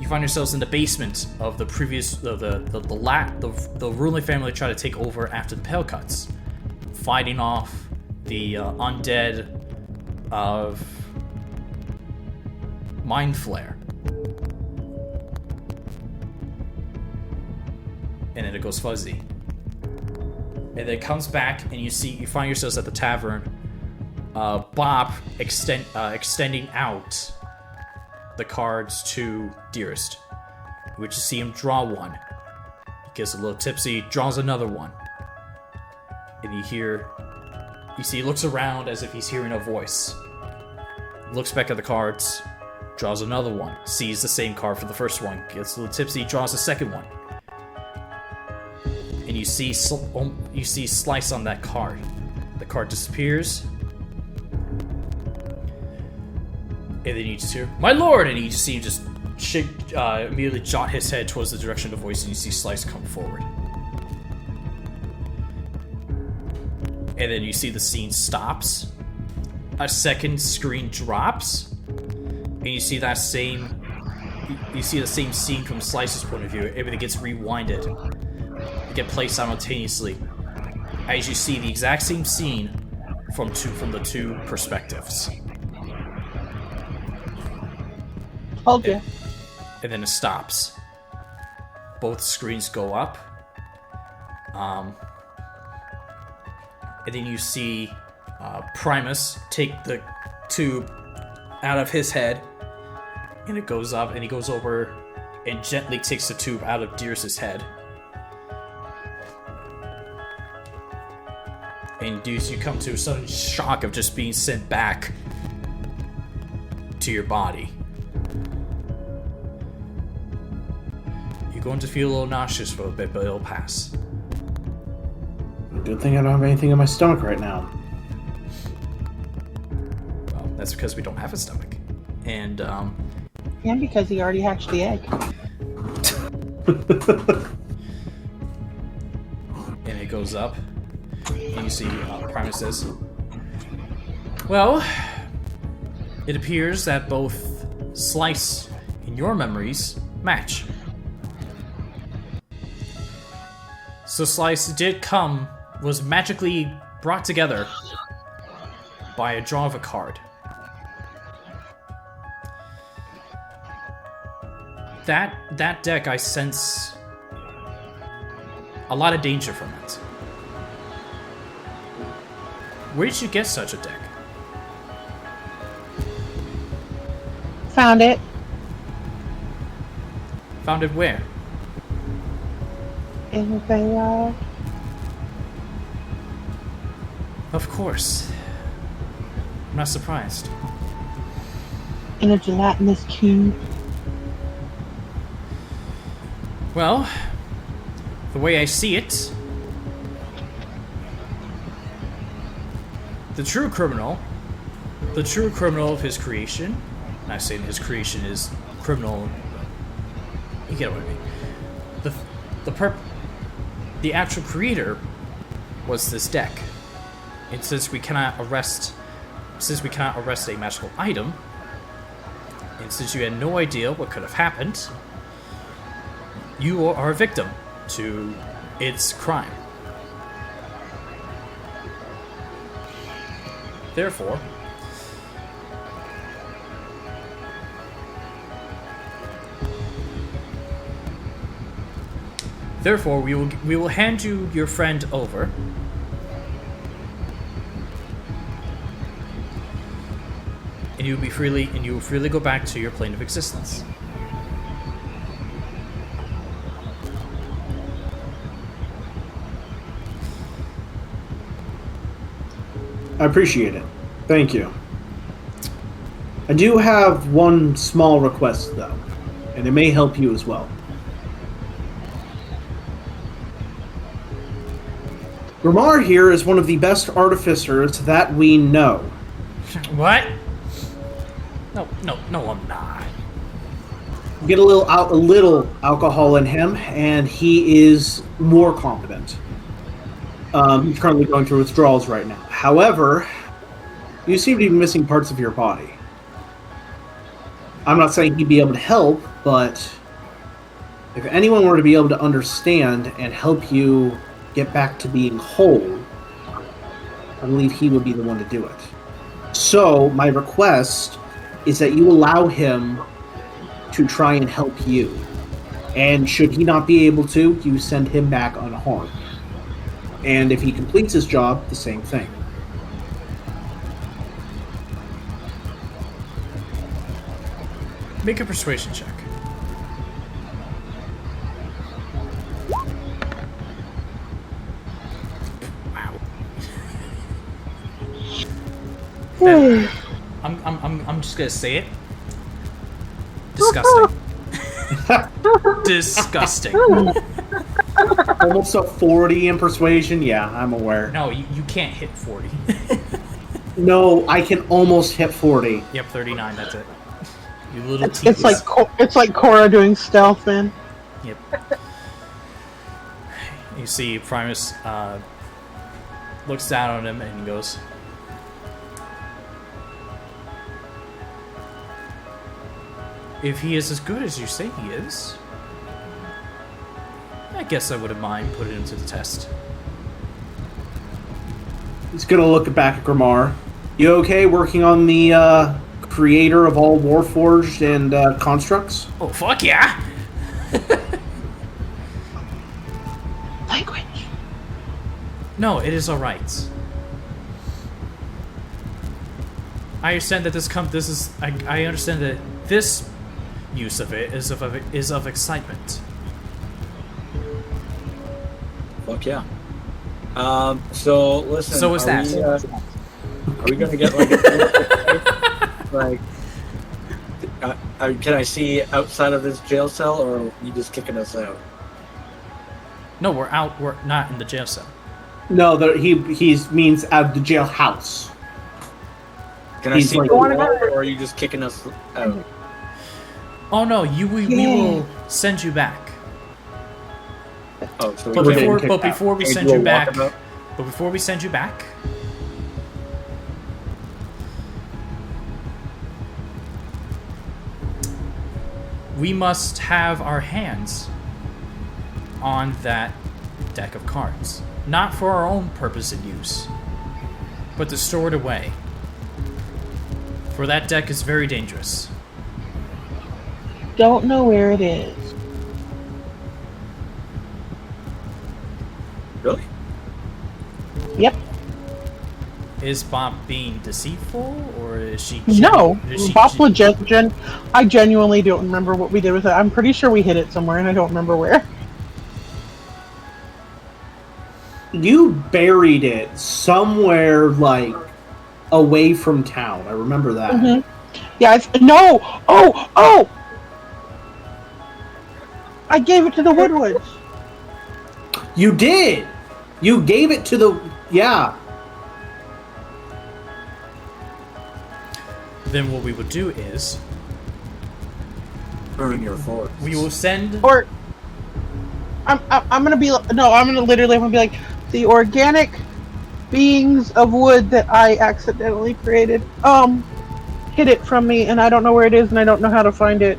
You find yourselves in the basement of the previous the ruling family tried to take over after the Pale Cuts, fighting off the undead of Mind Flare. And then it goes fuzzy. And then it comes back, and you find yourselves at the tavern. Bob extending out the cards to Dearest, which you see him draw one. He gets a little tipsy, draws another one, and you see he looks around as if he's hearing a voice. Looks back at the cards, draws another one, sees the same card for the first one, gets a little tipsy, draws the second one. And you see Slice on that card. The card disappears. And then you just hear, "My lord!" And you just see him just immediately jot his head towards the direction of the voice, and you see Slice come forward. And then you see the scene stops. A second screen drops. And you see the same scene from Slice's point of view. Everything gets rewinded. It gets played simultaneously. As you see the exact same scene from the two perspectives. Told you. And then it stops. Both screens go up. And then you see Primus take the tube out of his head. And it goes up, and he goes over and gently takes the tube out of Dearest's head. And you come to a sudden shock of just being sent back to your body. You're going to feel a little nauseous for a bit, but it'll pass. Good thing I don't have anything in my stomach right now. Well, that's because we don't have a stomach. And, And because he already hatched the egg. And it goes up. And you see Primus says, "Well, it appears that both Slice and your memories match. So Slice was magically brought together by a draw of a card. That deck, I sense a lot of danger from it. Where did you get such a deck?" Found it. Found it where? In the Of course. I'm not surprised. in a gelatinous cube. Well, the way I see it, the true criminal of his creation. And I say his creation is criminal. You get what I mean. The actual creator was this deck, and since we cannot arrest a magical item, and since you had no idea what could have happened, you are a victim to its crime. Therefore, we will hand you your friend over. And you will freely go back to your plane of existence. I appreciate it. Thank you. I do have one small request, though, and it may help you as well. Ramar here is one of the best artificers that we know. What? No, I'm not. Get a little alcohol in him, and he is more competent. He's currently going through withdrawals right now. However, you seem to be missing parts of your body. I'm not saying he'd be able to help, but if anyone were to be able to understand and help you get back to being whole, I believe he would be the one to do it. So, my request is that you allow him to try and help you. And should he not be able to, you send him back unharmed. And if he completes his job, the same thing. Make a persuasion check. Wow. I'm just gonna say it. Disgusting. Disgusting. Almost a 40 in persuasion? Yeah, I'm aware. No, you can't hit 40. No, I can almost hit 40. Yep, 39, that's it. You little It's tease. like Corra doing stealth, man. Yep. You see Primus looks down on him and he goes, if he is as good as you say he is, I guess I wouldn't mind putting him to the test. He's gonna look back at Grimar. You okay working on the creator of all Warforged and constructs? Oh, fuck yeah! Language. No, it is alright. I understand that I understand that this use of it is of excitement. Fuck yeah. So listen. So is that. Are we gonna get like can I see outside of this jail cell, or are you just kicking us out? No, we're out. We're not in the jail cell. No, he means out of the jailhouse. Can I see the wall, or are you just kicking us out? Oh no, we will send you back. Oh, so But before we Can send do a you back, walkabout? but before we send you back, we must have our hands on that deck of cards. Not for our own purpose and use, but to store it away. For that deck is very dangerous. Don't know where it is. Really? Yep. Is Bob being deceitful, or is she... No. Bob I genuinely don't remember what we did with it. I'm pretty sure we hid it somewhere, and I don't remember where. You buried it somewhere, like, away from town. I remember that. Mm-hmm. Yeah, no! Oh! I gave it to the Woodwoods. You did! You gave it to the... Yeah. then what we will do is Burn your forest. we will send. Or I'm gonna be no, I'm gonna be like the organic beings of wood that I accidentally created. Hid it from me, and I don't know where it is, and I don't know how to find it.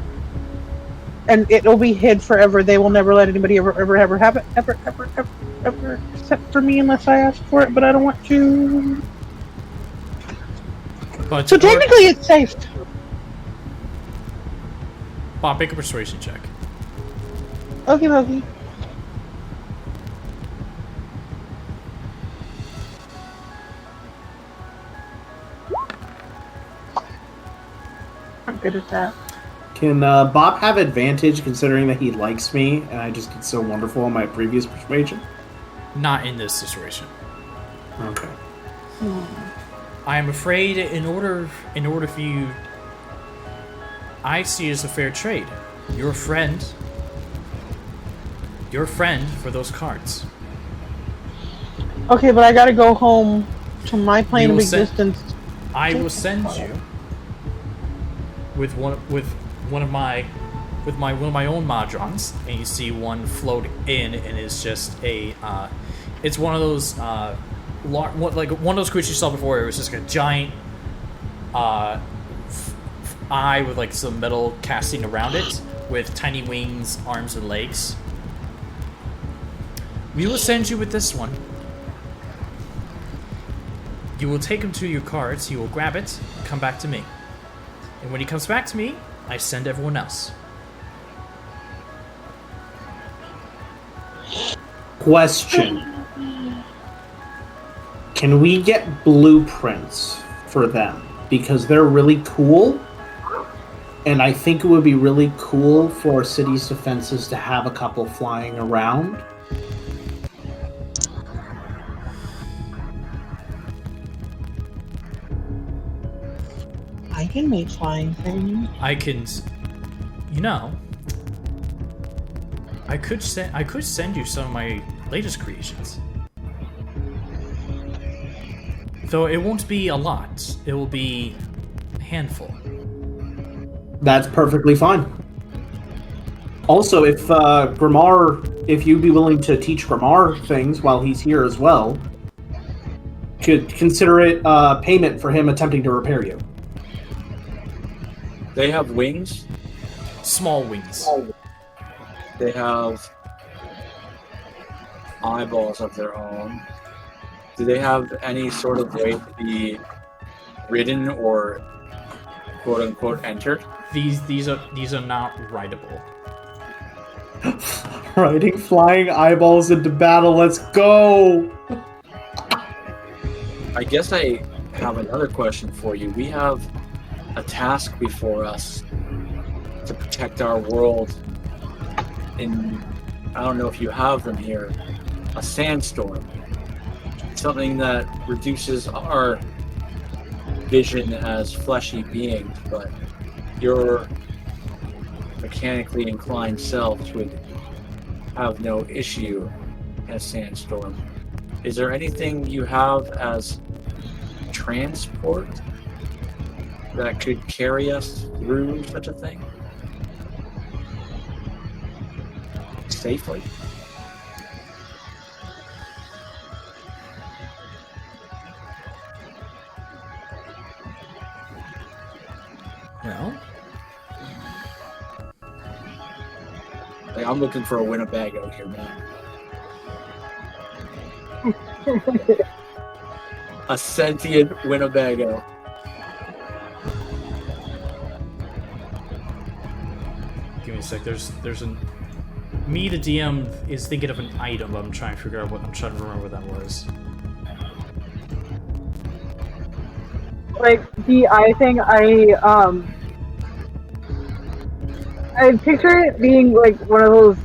And it'll be hid forever. They will never let anybody ever have it, ever, except for me, unless I ask for it. But I don't want to. But So technically, it's safe. Bob, make a persuasion check. Okay. I'm good at that. Can Bob have advantage considering that he likes me and I just did so wonderful on my previous persuasion? Not in this situation. Okay. I am afraid in order for you, I see it as a fair trade. Your friend for those cards. Okay, but I gotta go home to my plane You of will send- existence. I will send you with one of my own Madrons, and you see one float in, and it's just a it's one of those like one of those creatures you saw before. It was just like a giant eye with like some metal casting around it, with tiny wings, arms, and legs. We will send you with this one. You will take him to your cards. He will grab it, come back to me, and when he comes back to me, I send everyone else. Question. Can we get blueprints for them? Because they're really cool. And I think it would be really cool for our city's defenses to have a couple flying around. I can make flying things. I can, I could send you some of my latest creations. Though it won't be a lot. It will be a handful. That's perfectly fine. Also, if if you'd be willing to teach Grimar things while he's here as well, could consider it payment for him attempting to repair you. They have wings. Small wings. They have eyeballs of their own. Do they have any sort of way to be ridden or quote unquote entered? These are not rideable. Riding flying eyeballs into battle, let's go! I guess I have another question for you. We have a task before us to protect our world in, I don't know if you have them here, a sandstorm. Something that reduces our vision as fleshy beings, but your mechanically inclined selves would have no issue in a sandstorm. Is there anything you have as transport that could carry us through such a thing safely? Well, Like, I'm looking for a Winnebago here, man. A sentient Winnebago. give me a sec. There's an me, the DM, is thinking of an item, but I'm trying to remember what that was. Like the eye thing, I picture it being like one of those,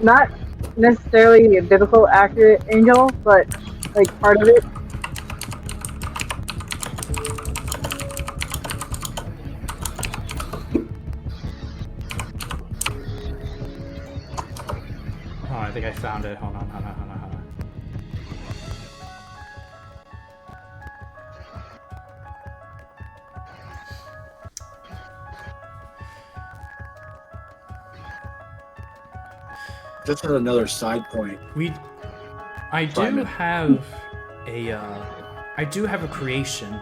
not necessarily a biblical accurate angel, but like part of it. Oh, I think I found it. Hold on. just as another side point. I do Simon. have a creation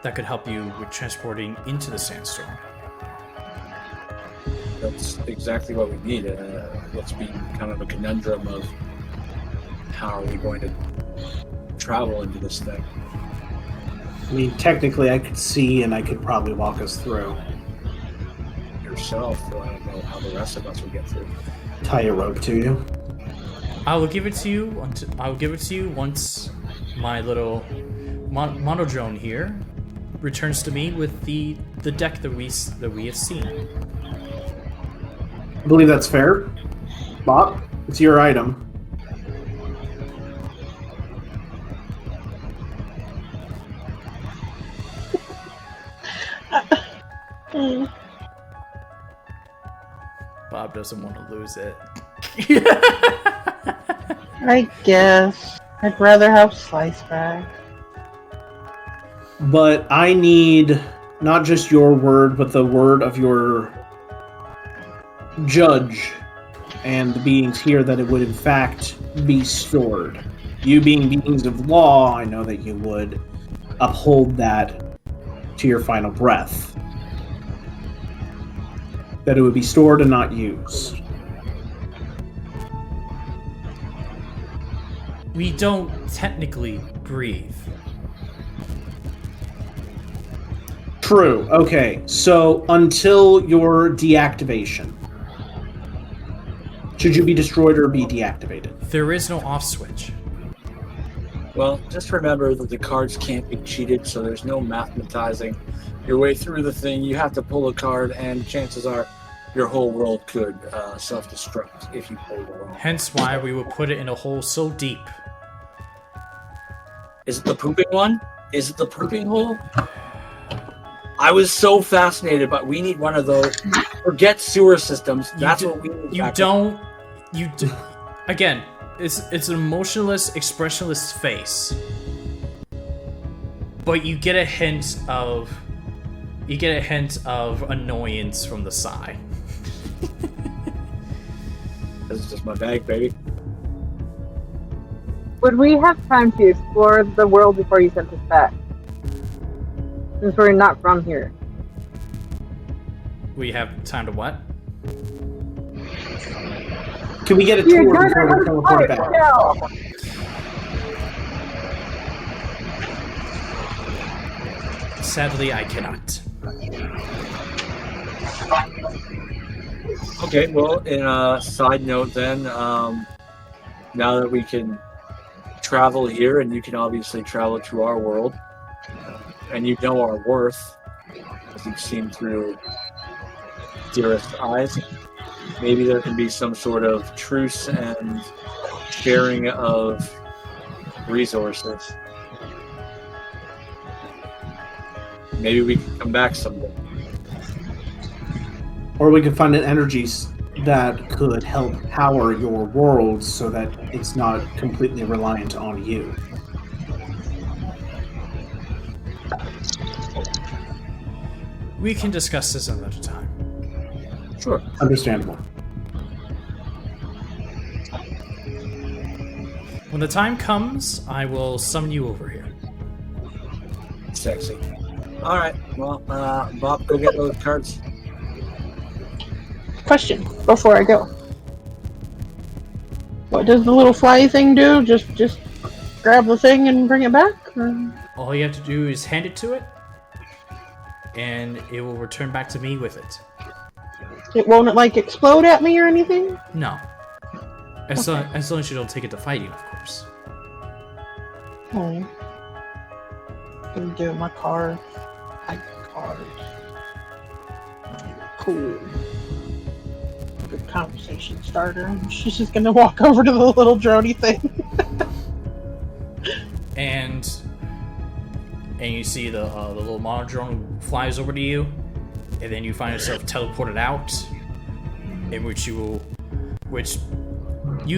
that could help you with transporting into the sandstorm. That's exactly what we need. Let's be kind of a conundrum of how are we going to travel into this thing. I mean, technically, I could see, and I could probably walk us through. Yourself, so I don't know how the rest of us will get through. Tie a rope to you. I will give it to you. I'll give it to you once my little monodrone here returns to me with the deck that we have seen. I believe that's fair. Bob, it's your item. Bob doesn't want to lose it. I guess. I'd rather have Slice back. But I need not just your word, but the word of your judge and the beings here that it would in fact be stored. You being beings of law, I know that you would uphold that to your final breath. That it would be stored and not used. We don't technically breathe. True. Okay. So until your deactivation, should you be destroyed or be deactivated? There is no off switch. Well, just remember that the cards can't be cheated, so there's no mathematizing your way through the thing. You have to pull a card, and chances are your whole world could self-destruct if you pull it wrong. Hence why we would put it in a hole so deep. Is it the pooping one? Is it the pooping hole? I was so fascinated, but we need one of those. Forget sewer systems. That's what we need. Again, it's an emotionless, expressionless face. But you get a hint of annoyance from the sigh. This is just my bag, baby. Would we have time to explore the world before you sent us back? Since we're not from here. We have time to what? Can we get a tour before we teleport back? Sadly, I cannot. Okay, well, in a side note then, now that we can travel here, and you can obviously travel to our world, and you know our worth, as you've seen through Dearest's eyes, maybe there can be some sort of truce and sharing of resources. Maybe we can come back someday. Or we could find an energy that could help power your world so that it's not completely reliant on you. We can discuss this another time. Sure. Understandable. When the time comes, I will summon you over here. Sexy. Alright, well, Bob, go get those cards. Question before I go. What does the little fly thing do? Just grab the thing and bring it back? Or? All you have to do is hand it to it, and it will return back to me with it. It won't like explode at me or anything? No. As long as you don't take it to fighting, of course. Oh. Gonna do my card. My card. Cool. Good conversation starter. She's just gonna walk over to the little droney thing. and you see the little monodrone flies over to you, and then you find yourself teleported out, in which you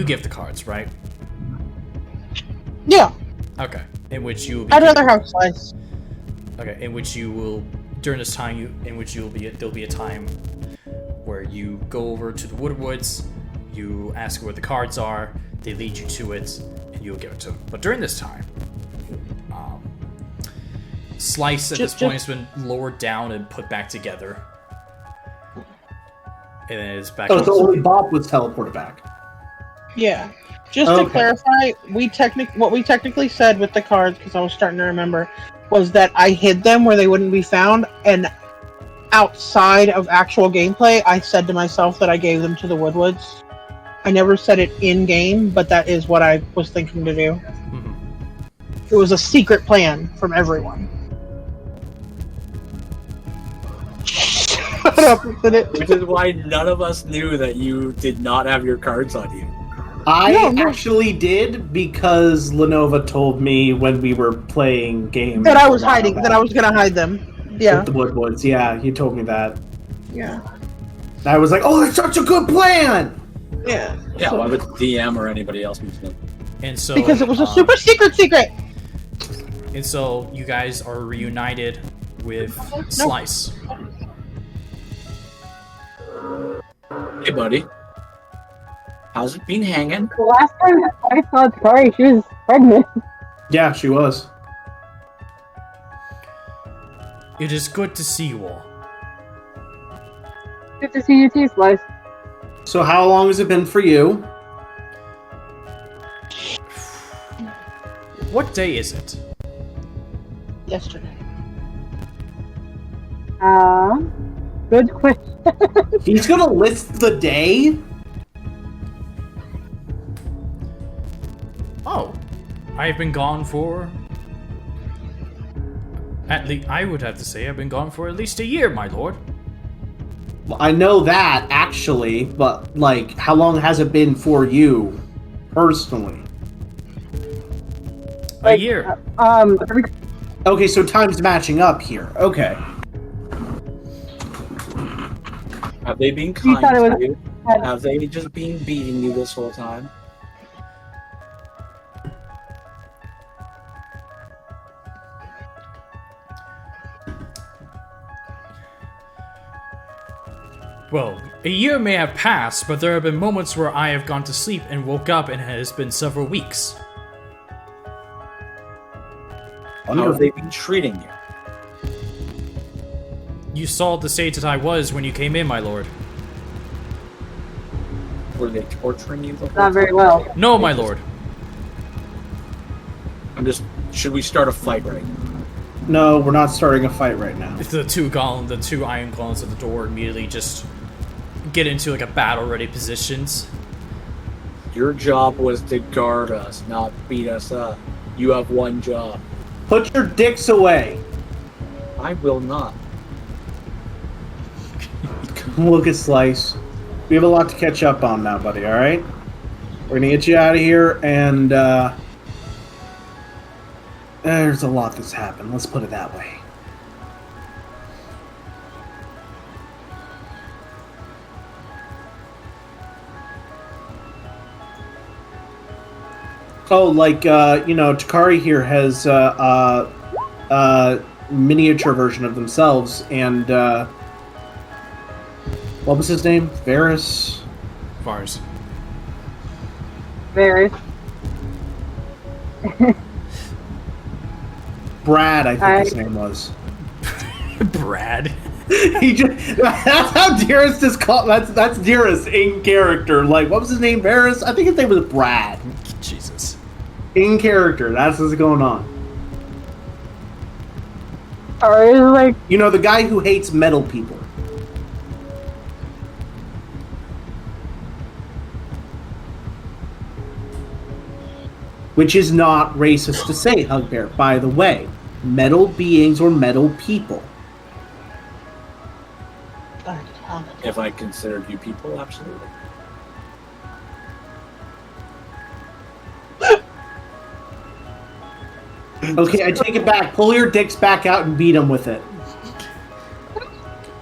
give the cards, right? Yeah. Okay. In which you will be I'd rather have Slice. Okay, in which you will during this time there'll be a time where you go over to the Woodwoods, You ask where the cards are, they lead you to it, and you'll give it to them. But during this time, Slice at this point has been lowered down and put back together. And then it's back. Oh, so only Bob was teleported back. Yeah. Just to clarify, what we technically said with the cards, because I was starting to remember, was that I hid them where they wouldn't be found, and outside of actual gameplay, I said to myself that I gave them to the Woodwoods. I never said it in-game, but that is what I was thinking to do. Mm-hmm. It was a secret plan from everyone. Shut up, Which is why none of us knew that you did not have your cards on you. I actually did because Lynova told me when we were playing games that I was hiding, that I was gonna hide them. Yeah. With the Woodwoods, yeah, he told me that. Yeah. I was like, oh, that's such a good plan! Yeah. Yeah, why would DM or anybody else mention it? And so, because it was a super secret! And so you guys are reunited with Slice. Hey, buddy. How's it been hanging? The last time I saw Takari, she was pregnant. Yeah, she was. It is good to see you all. Good to see you too, Slice. So how long has it been for you? What day is it? Yesterday. Good question. He's gonna list the day? Oh, I've been gone for... At least, I would have to say I've been gone for at least a year, my lord. Well, I know that, actually, but, like, how long has it been for you, personally? A year. Okay, so time's matching up here. Okay. Have they been kind to you? Have they just been beating you this whole time? Well, a year may have passed, but there have been moments where I have gone to sleep and woke up and it has been several weeks. How have they been treating you? You saw the state that I was when you came in, my lord. Were they torturing you the whole Not very time? well. No, my lord. Should we start a fight right now? No, we're not starting a fight right now. The two iron golems at the door immediately just get into like a battle-ready positions. Your job was to guard us, not beat us up. You have one job. Put your dicks away. I will not. Look at Slice. We have a lot to catch up on now, buddy, alright? We're gonna get you out of here, and, there's a lot that's happened, let's put it that way. Oh, like, Takari here has, miniature version of themselves, and, what was his name? Varys? Vars. Very. Brad, I think his name was. Brad. That's how Dearest is called. That's Dearest in character. Like, what was his name? Varys? I think his name was Brad. Jesus. In character. That's what's going on. Or like, You know, the guy who hates metal people. Which is not racist to say, Hugbear, by the way. Metal beings or metal people. If I considered you people, absolutely. Okay, I take it back. Pull your dicks back out and beat them with it.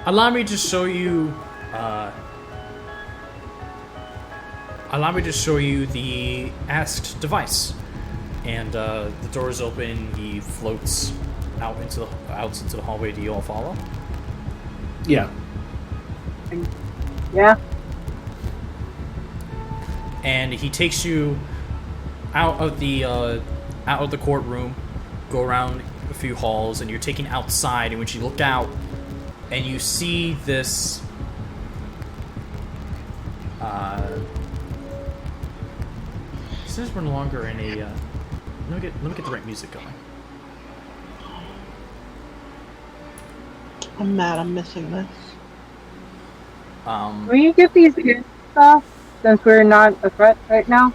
Allow me to show you the asked device. And the doors open, he floats out into the hallway. Do you all follow? Yeah. yeah. and he takes you out of the courtroom, go around a few halls, and you're taken outside. And when you look out, and you see this. Since we're no longer in a. Let me get the right music going. I'm mad I'm missing this. Will you get these kids stuff since we're not a threat right now?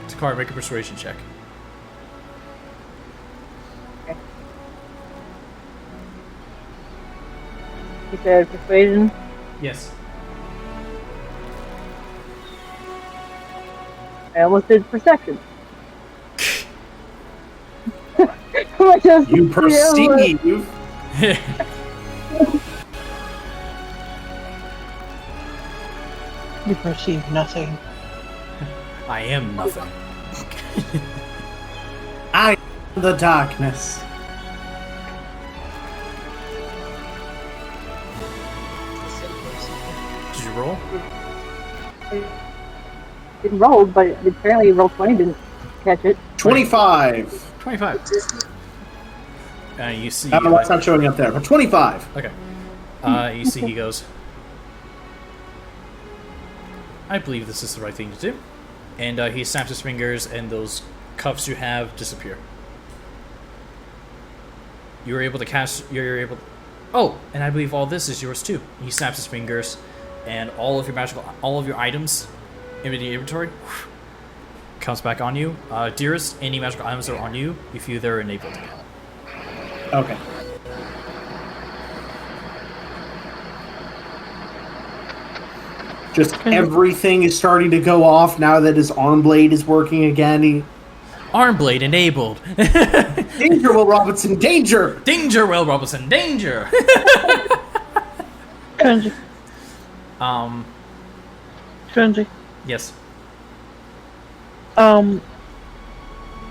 Takari, make a persuasion check. Okay. You said persuasion? Yes. I almost did perception. You perceive. You perceive nothing. I am nothing. I am the darkness. Did you roll? It rolled, but apparently roll 20 didn't catch it. 25. 25. You see. That's not showing up there, but 25. Okay. You see, he goes. I believe this is the right thing to do. And he snaps his fingers, and those cuffs you have disappear. You're able to cast. You're able. Oh, and I believe all this is yours too. He snaps his fingers, and all of your items in the inventory comes back on you. Dearest, any magical items that are on you, if they're enabled again. Okay. Just everything is starting to go off now that his arm blade is working again. Arm blade enabled. Danger, Will Robinson, danger! Danger, Will Robinson, danger! Kenji. Kenji. Yes.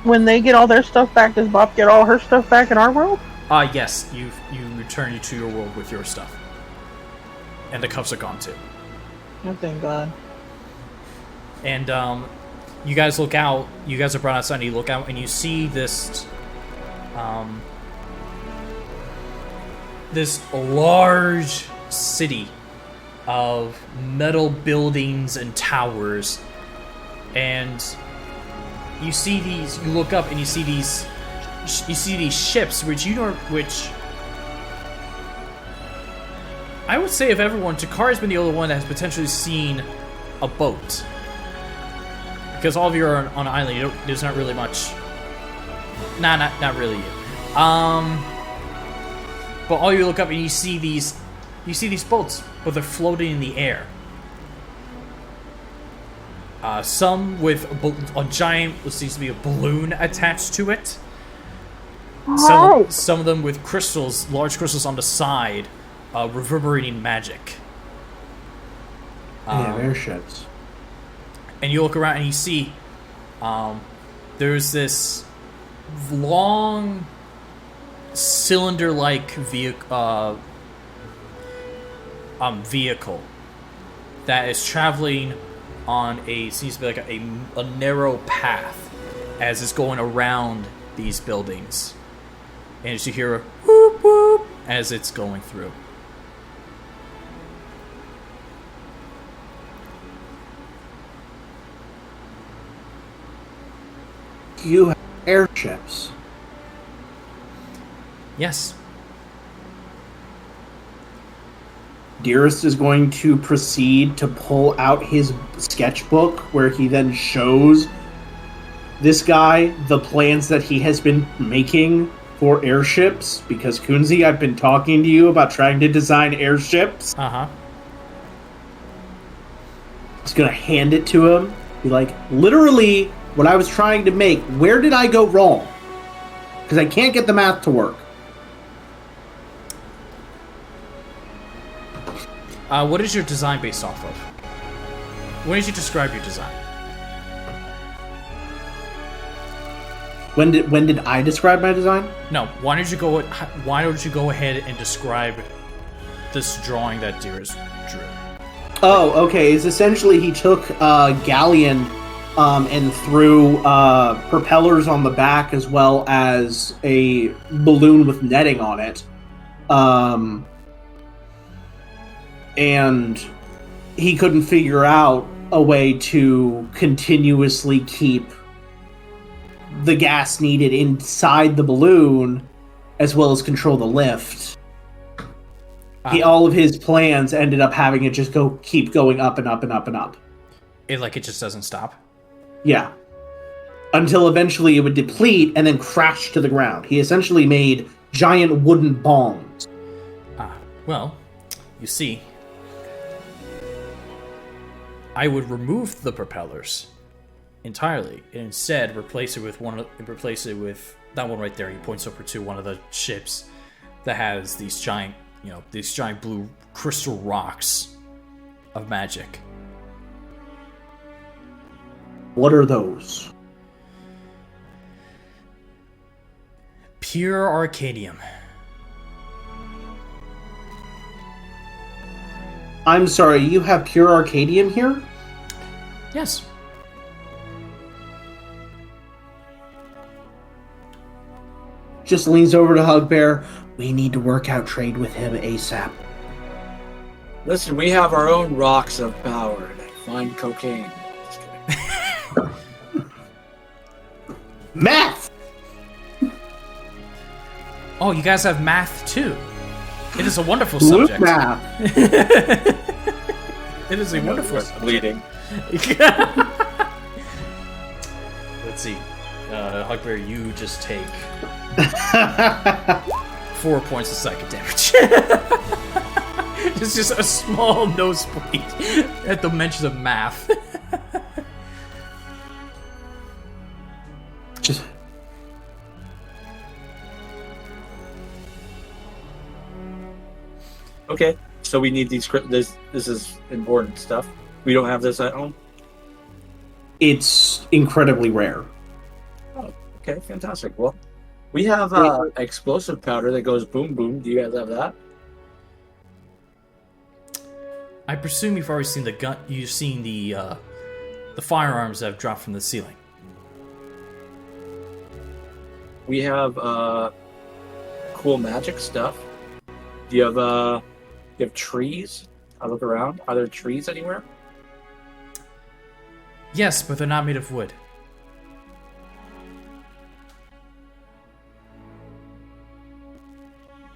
When they get all their stuff back, does Bob get all her stuff back in our world? Yes. You return to your world with your stuff. And the cuffs are gone too. Oh, thank God. And, you guys look out, you guys are brought outside, and you look out, and you see this, this large city of metal buildings and towers, and you see these, you look up and you see these ships, which I would say of everyone, Takari's been the only one that has potentially seen a boat. Because all of you are on an island, there's not really much. Nah, not really you. But all you look up and you see these boats, but they're floating in the air. Some with a giant, what seems to be a balloon attached to it. Some of them with crystals, large crystals on the side, reverberating magic. They have airships. And you look around and you see there's this long cylinder-like vehicle that is traveling on seems to be like a narrow path as it's going around these buildings. And as you hear a whoop whoop as it's going through. You have airships. Yes. Dearest is going to proceed to pull out his sketchbook where he then shows this guy the plans that he has been making for airships, because Kunzi, I've been talking to you about trying to design airships. Uh-huh. He's gonna hand it to him, be like, literally what I was trying to make, where did I go wrong? Because I can't get the math to work. What is your design based off of? When did you describe your design? When did I describe my design? No, why don't you go ahead and describe this drawing that Dearest drew? Oh, okay. It's essentially he took a galleon and threw propellers on the back as well as a balloon with netting on it. And he couldn't figure out a way to continuously keep the gas needed inside the balloon as well as control the lift. All of his plans ended up having it just keep going up and up and up and up. It just doesn't stop? Yeah. Until eventually it would deplete and then crash to the ground. He essentially made giant wooden bombs. Well, you see, I would remove the propellers entirely and instead replace it with that one right there. He points over to one of the ships that has these giant blue crystal rocks of magic. What are those? Pure Arcadium. I'm sorry, you have pure Arcadium here? Yes. Just leans over to Hugbear. We need to work out trade with him ASAP. Listen, we have our own rocks of power and I find cocaine. Just kidding. Math! Oh, you guys have math too. It is a wonderful Look subject. math. It is a wonderful subject. Bleeding. Let's see. Hugbear, you just take 4 points of psychic damage. It's just a small nosebleed at the mention of math. Just... Okay, so we need these. This is important stuff. We don't have this at home. It's incredibly rare. Oh, okay, fantastic. Well, we have explosive powder that goes boom boom. Do you guys have that? I presume you've already seen the gun. You've seen the firearms that have dropped from the ceiling. We have cool magic stuff. Do you have trees? I look around. Are there trees anywhere? Yes, but they're not made of wood.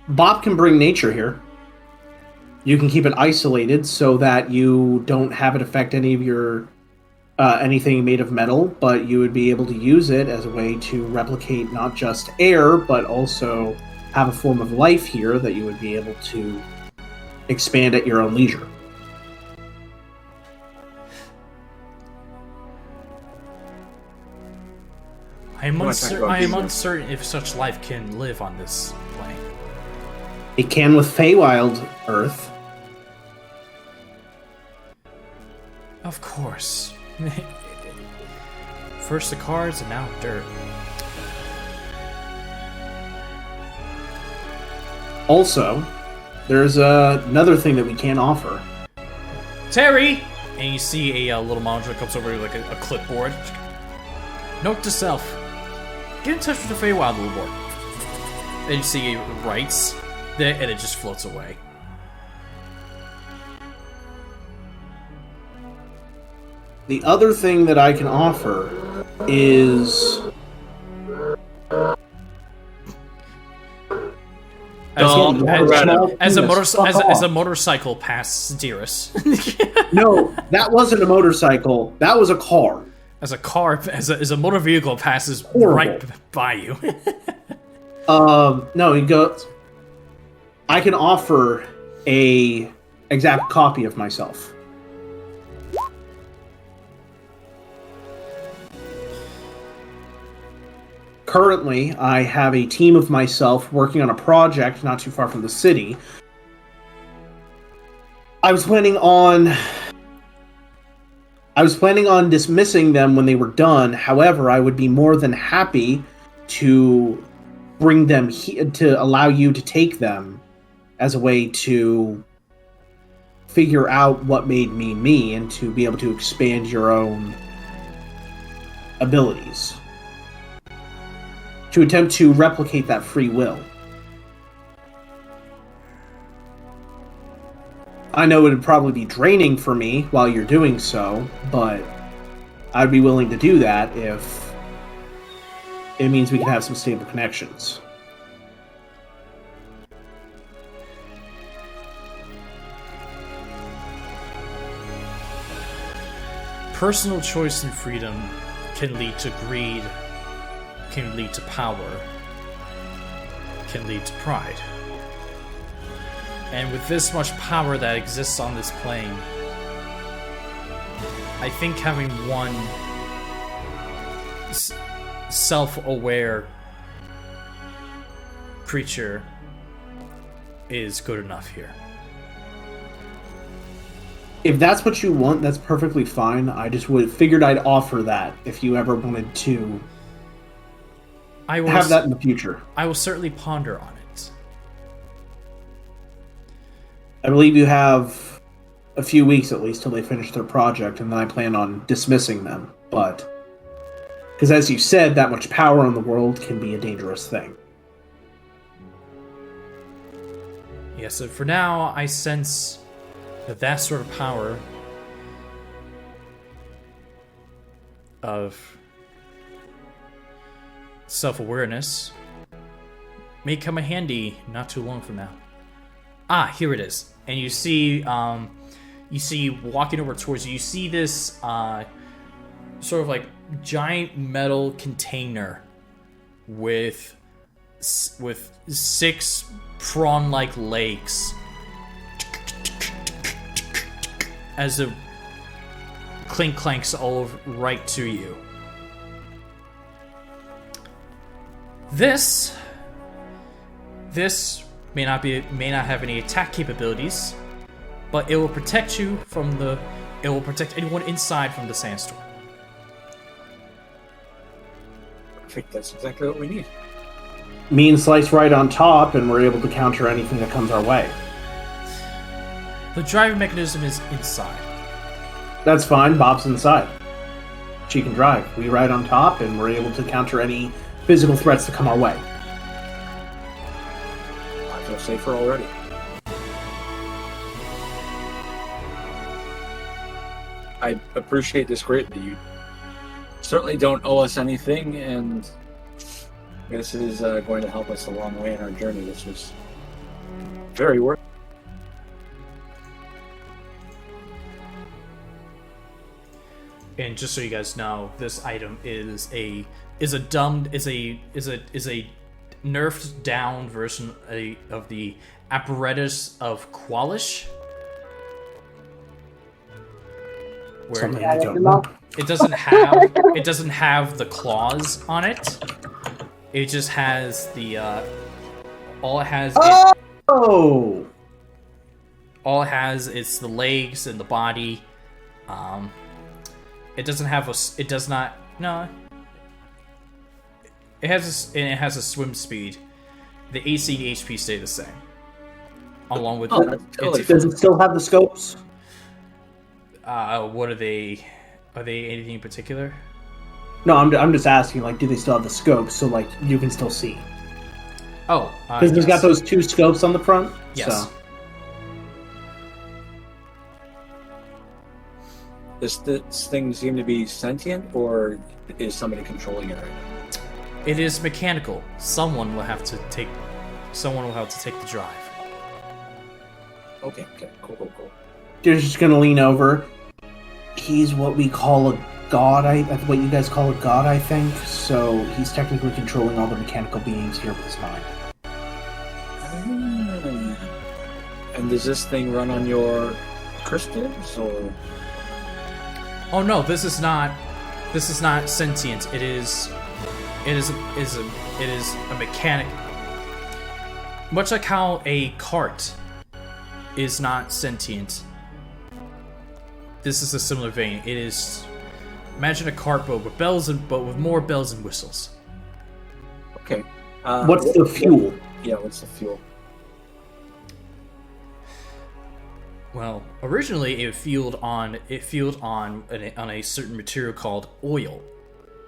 Bob can bring nature here. You can keep it isolated so that you don't have it affect any of your anything made of metal, but you would be able to use it as a way to replicate not just air, but also have a form of life here that you would be able to expand at your own leisure. I am uncertain if such life can live on this plane. It can with Feywild Earth. Of course. First the cards and now dirt. Also, there's another thing that we can offer. Terry! And you see a little monitor that comes over like a clipboard. Note to self. Get in touch with the Feywild little board. And you see it writes there and it just floats away. The other thing that I can offer is... As a motorcycle passes Dearest. No, that wasn't a motorcycle. That was a car. As a motor vehicle passes Horrible. right by you. No, he goes... I can offer a exact copy of myself. Currently, I have a team of myself working on a project not too far from the city. I was planning on dismissing them when they were done. However, I would be more than happy to bring them to allow you to take them as a way to figure out what made me me and to be able to expand your own abilities. To attempt to replicate that free will. I know it would probably be draining for me while you're doing so, but I'd be willing to do that if it means we can have some stable connections. Personal choice and freedom can lead to greed, can lead to power, can lead to pride. And with this much power that exists on this plane, I think having one self-aware creature is good enough here. If that's what you want, that's perfectly fine. I just figured I'd offer that if you ever wanted to have that in the future. I will certainly ponder on it. I believe you have a few weeks at least till they finish their project, and then I plan on dismissing them. But, because as you said, that much power in the world can be a dangerous thing. Yeah, so for now, I sense that sort of power of self-awareness may come in handy not too long from now. Ah, here it is. And you see walking over towards you, you see this sort of like giant metal container with 6 prawn-like legs as it clink clanks all right to you. This may not have any attack capabilities, but it will protect you from it will protect anyone inside from the sandstorm. I think that's exactly what we need. Mean slice right on top, and we're able to counter anything that comes our way. The driving mechanism is inside. That's fine, Bob's inside. She can drive. We ride on top, and we're able to counter any physical threats that come our way. I feel safer already. I appreciate this greatly. You certainly don't owe us anything, and this is going to help us a long way in our journey. This was very worth it. And just so you guys know, this item is a nerfed down version of the apparatus of Qualish. Where it doesn't have the claws on it. It just has the all it has is the legs and the body. It doesn't have a. It does not. No. It has a swim speed. The AC and HP stay the same. Along with. Does it still have the scopes? What are they? Are they anything in particular? No, I'm just asking. Like, do they still have the scopes so like you can still see? Oh, because it's got those 2 scopes on the front. Yes. So. Does this thing seem to be sentient, or is somebody controlling it right now? It is mechanical. Someone will have to take the drive. Okay, cool. You're just gonna lean over. He's what we call a god. What you guys call a god, I think. So he's technically controlling all the mechanical beings here with his mind. And does this thing run on your crystals, or? Oh no, this is not sentient. It is a mechanic. Much like how a cart is not sentient. This is a similar vein. It is, imagine a cart but with more bells and whistles. Okay. What's the fuel? Yeah, what's the fuel? Well, originally it fueled on a certain material called oil,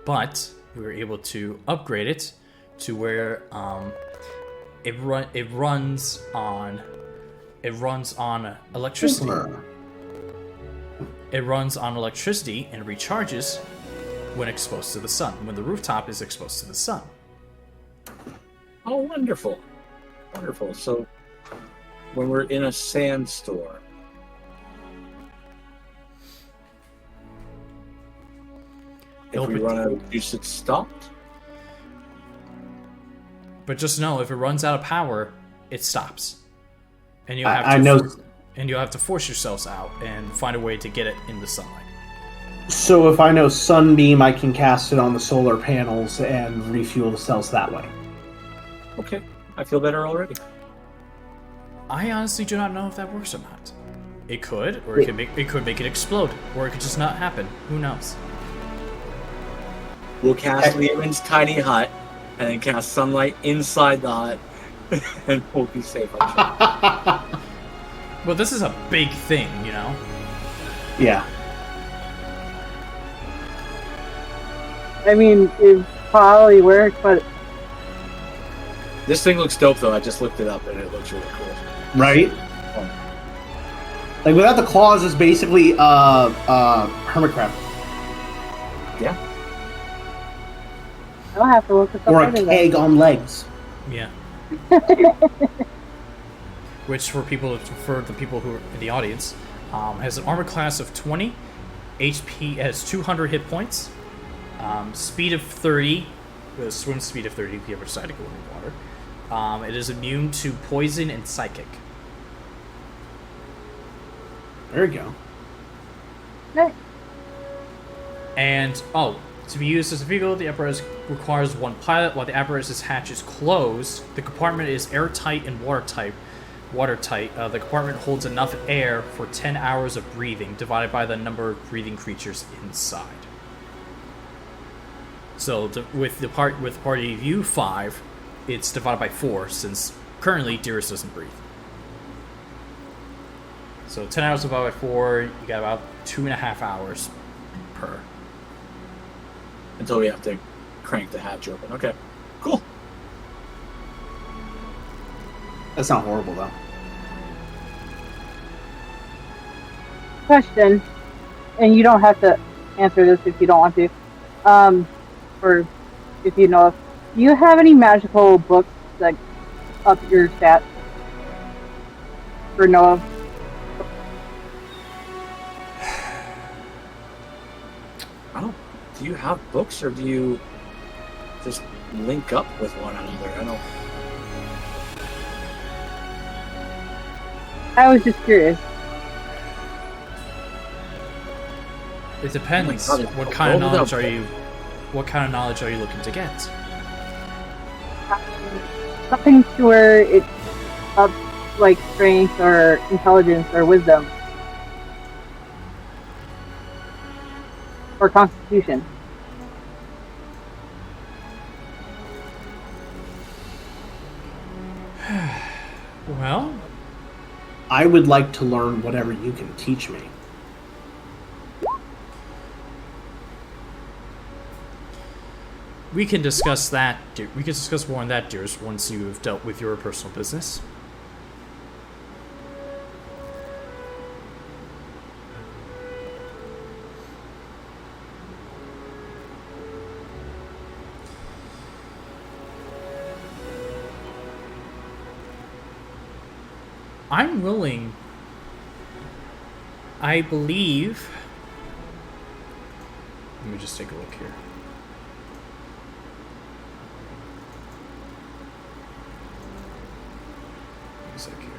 but we were able to upgrade it to where it runs on electricity. It runs on electricity and recharges when exposed to the sun, when the rooftop is exposed to the sun. Oh, wonderful. Wonderful. So, when we're in a sandstorm, if we run out of juice, it's stopped? But just know, if it runs out of power, it stops. And you'll have you'll have to force yourselves out and find a way to get it in the sunlight. So if I know Sunbeam, I can cast it on the solar panels and refuel the cells that way. Okay, I feel better already. I honestly do not know if that works or not. It could, or it could make it explode, or it could just not happen. Who knows? We'll cast Liren's tiny hut, and then cast sunlight inside the hut, and we'll be safe. I'm sure. Well, this is a big thing, you know? Yeah. I mean, it probably works, but This thing looks dope, though. I just looked it up, and it looks really cool. Right? Like, without the claws, it's basically hermit crab. Yeah. I'll have to look at Or a keg on legs. Yeah. Which, for the people who are in the audience, has an armor class of 20, HP has 200 hit points, speed of 30, swim speed of 30 if you ever decide to go in the water. It is immune to poison and psychic. There you go. Nice. And, to be used as a vehicle, the apparatus requires one pilot. While the apparatus's hatch is closed, the compartment is airtight and watertight. The compartment holds enough air for 10 hours of breathing, divided by the number of breathing creatures inside. So, with party of you 5, it's divided by 4, since currently Dearest doesn't breathe. So 10 hours divided by 4, you got about 2.5 hours per. Until we have to crank the hatch open. Okay. Cool. That's not horrible, though. Question, and you don't have to answer this if you don't want to, or if you know. Do you have any magical books that up your stats? Or know of? I don't. Do you have books, or do you just link up with one another? I don't. I was just curious. It depends. Oh my God, What kind of knowledge are you? What kind of knowledge are you looking to get? Something to where it's up, like strength or intelligence or wisdom. Or constitution. Well, I would like to learn whatever you can teach me. we can discuss that. We can discuss more on that, Dearest, once you've dealt with your personal business. I'm willing. I believe. Let me just take a look here. One sec here.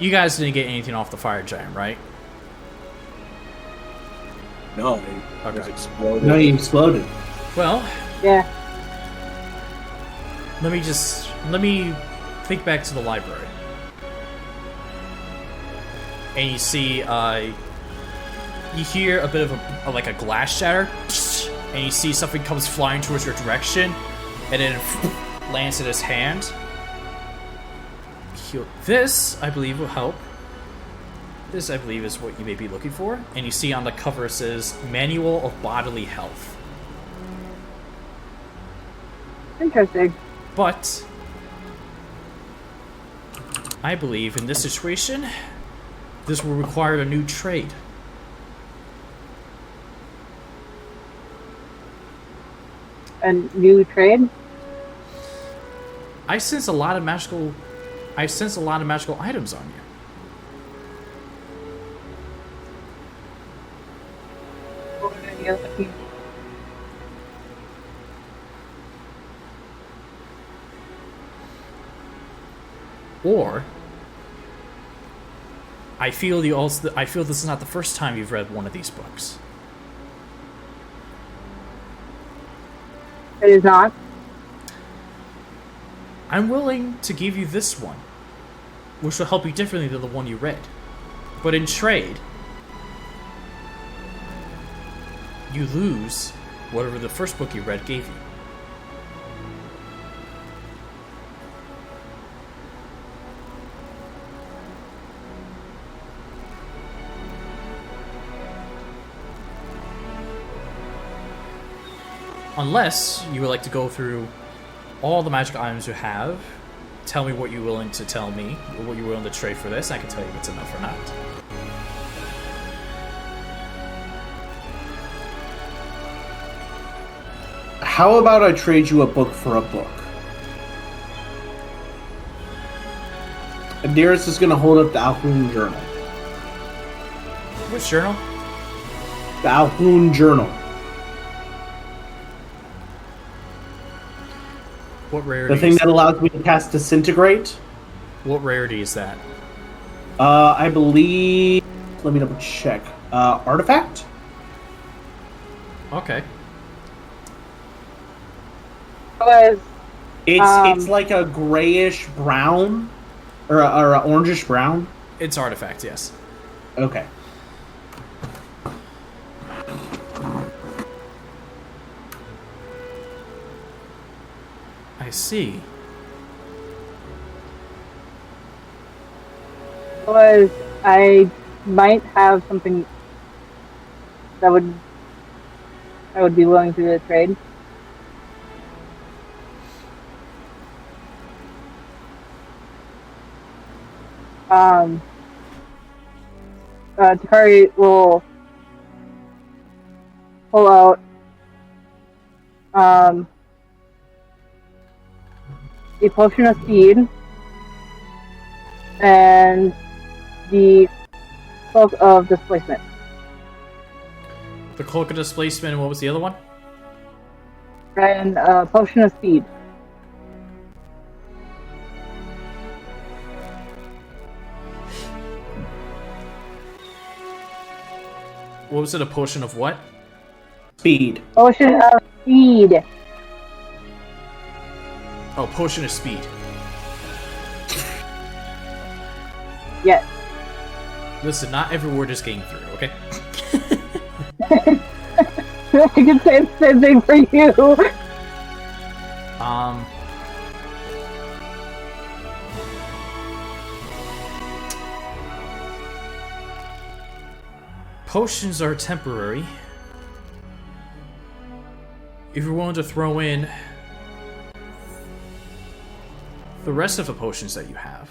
You guys didn't get anything off the fire giant, right? No, it was Okay. exploded. No, he exploded. Well, Yeah. let me think back to the library. And you see, you hear a bit of like a glass shatter, and you see something comes flying towards your direction, and then it lands in his hand. This, I believe, will help. This, I believe, is what you may be looking for. And you see on the cover it says, Manual of Bodily Health. Interesting. But I believe in this situation, this will require a new trade. A new trade? I sense a lot of magical items on you. What are you looking- Or I feel this is not the first time you've read one of these books. It is not. I'm willing to give you this one, which will help you differently than the one you read. But in trade, you lose whatever the first book you read gave you. Unless you would like to go through all the magic items you have, tell me what you're willing to tell me, or what you're willing to trade for this, I can tell you if it's enough or not. How about I trade you a book for a book? And Dearest is going to hold up the Alhoun Journal. Which journal? The Alhoun Journal. What rarity? The thing that allows me to cast Disintegrate. What rarity is that? I believe... Let me double check. Artifact? Okay. Was It's like a grayish brown. Or a orangish brown. It's artifact, yes. Okay. I see. was I might have something that I would be willing to do a trade. Takari will pull out a potion of speed and the cloak of displacement. The cloak of displacement, and what was the other one? And a potion of speed. What was it? A potion of what? Speed. Potion of speed. Oh, potion of speed. Yes. Listen, not every word is getting through, okay? I can say the same thing for you. Potions are temporary. If you're willing to throw in the rest of the potions that you have.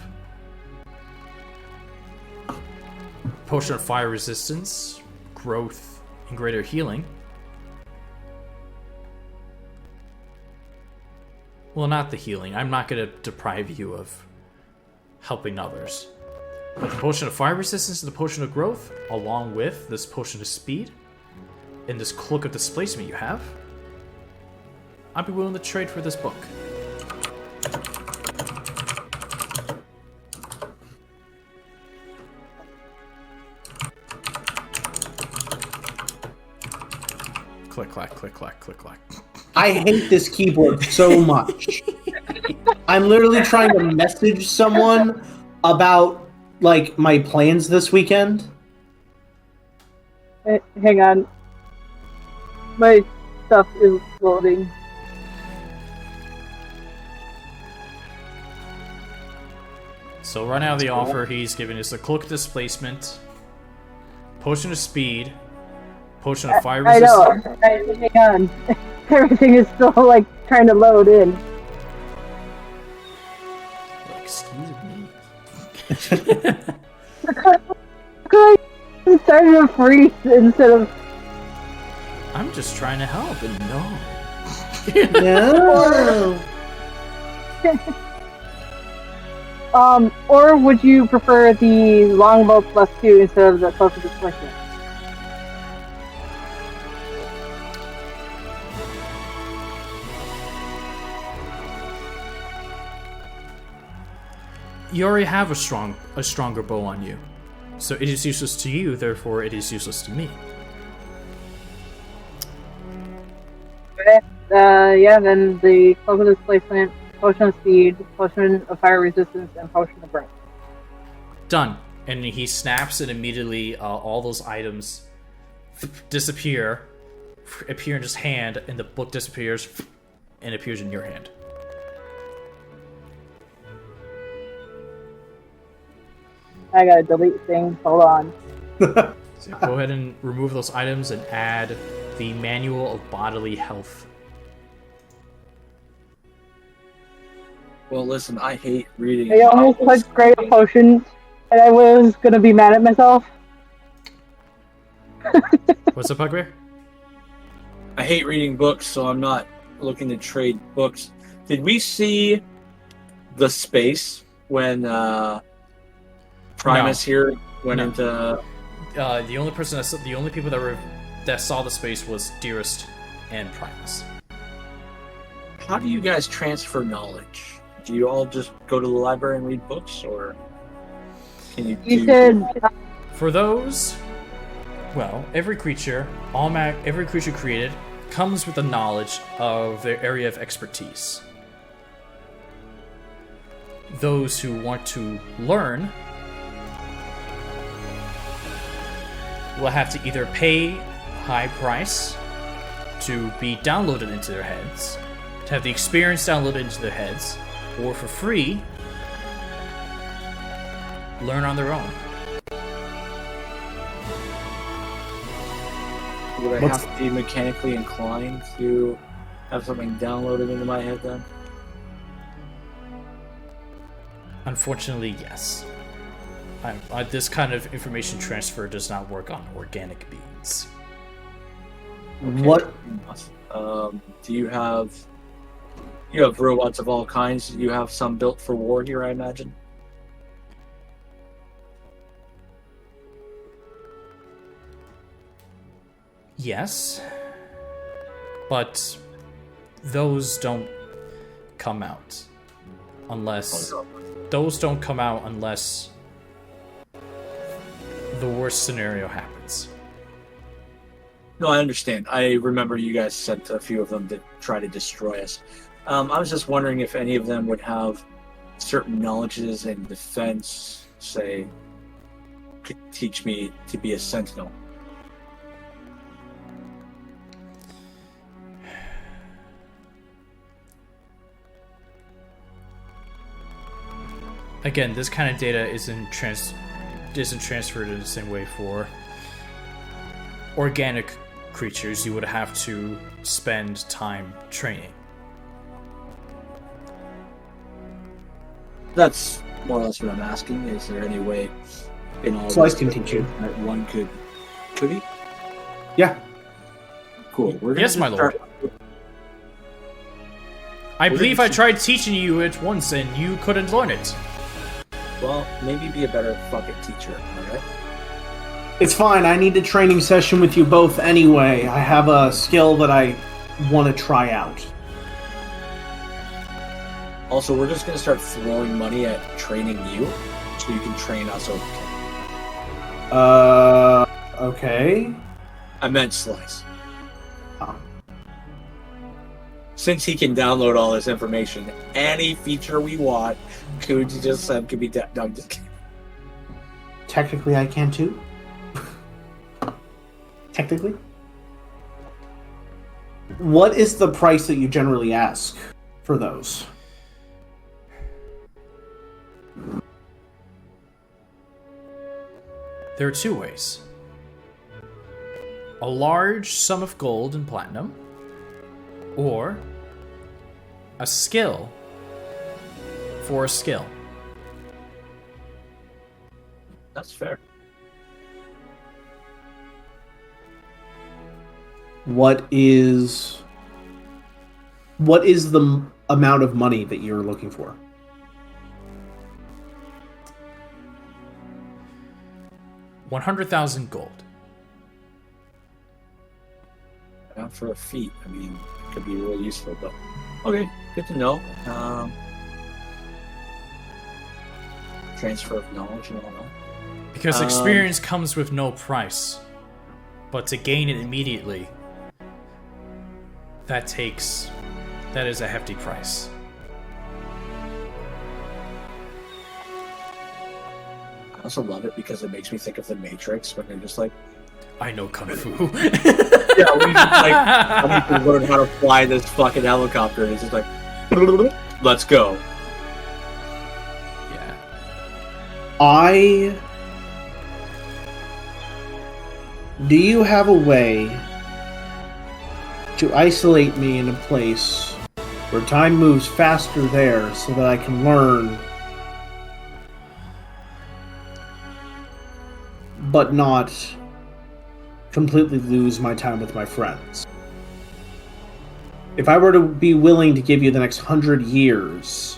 Potion of fire resistance, growth, and greater healing. Well, not the healing. I'm not going to deprive you of helping others. But the potion of fire resistance and the potion of growth, along with this potion of speed and this cloak of displacement you have, I'd be willing to trade for this book. click clack, click clack, click clack. I hate this keyboard so much. I'm literally trying to message someone about like my plans this weekend. Hang on. My stuff is loading. So right now the offer he's giving us a cloak displacement, potion of speed, potion of fire I resistance. know. Hang on. Everything is still like trying to load in. Excuse me. It started to freeze instead of. I'm just trying to help, and No. Or would you prefer the longbow +2 instead of the cloak of displacement? You already have a stronger bow on you. So it is useless to you, therefore it is useless to me. Yeah, then the cloak of displacement, potion of speed, potion of fire resistance, and potion of burn. Done. And he snaps, and immediately all those items disappear, appear in his hand, and the book disappears, and appears in your hand. I gotta delete things. Hold on. So go ahead and remove those items and add the Manual of Bodily Health. Well, listen, I hate reading. I almost clicked Great Potion, and I was gonna be mad at myself. What's up, Hugbear? I hate reading books, so I'm not looking to trade books. Did we see the space when Primus here went into? The only people that saw the space was Dearest and Primus. How do you guys transfer knowledge? Do you all just go to the library and read books, or can you? You said For those, well, every creature created comes with the knowledge of their area of expertise. Those who want to learn will have to either pay a high price to be downloaded into their heads, to have the experience downloaded into their heads, or for free, learn on their own. Would I have to be mechanically inclined to have something downloaded into my head then? Unfortunately, yes. This kind of information transfer does not work on organic beings. Okay. What? Do you have robots of all kinds? You have some built for war here, I imagine? Yes, but those don't come out unless the worst scenario happens. No, I understand. I remember you guys sent a few of them to try to destroy us. I was just wondering if any of them would have certain knowledges in defense, say, could teach me to be a sentinel. Again, this kind of data isn't transferred in the same way for organic creatures. You would have to spend time training. That's more or less what I'm asking. Is there any way in all Slice this can teach you. that one could he? Yeah. Cool. Yes, my lord. I believe I tried teaching you it once and you couldn't learn it. Well, maybe be a better fucking teacher, alright? It's fine. I need a training session with you both anyway. I have a skill that I want to try out. Also, we're just gonna start throwing money at training you, so you can train us over. Okay. I meant Slice. Since he can download all this information, any feature we want, could just said could be done. Just kidding. Technically, I can too. Technically. What is the price that you generally ask for those? There are two ways. A large sum of gold and platinum, or a skill for a skill. That's fair. What is the amount of money that you're looking for? $100,000 gold. Not for a feat. I mean, it could be really useful, but okay, good to know. Transfer of knowledge and all that. Because experience comes with no price. But to gain it immediately, that is a hefty price. I also love it because it makes me think of the Matrix when they're just like, I know Kung Fu. yeah, we just like, I need to learn how to fly this fucking helicopter. And it's just like, let's go. Yeah. Do you have a way to isolate me in a place where time moves faster there so that I can learn, but not completely lose my time with my friends? If I were to be willing to give you the next 100 years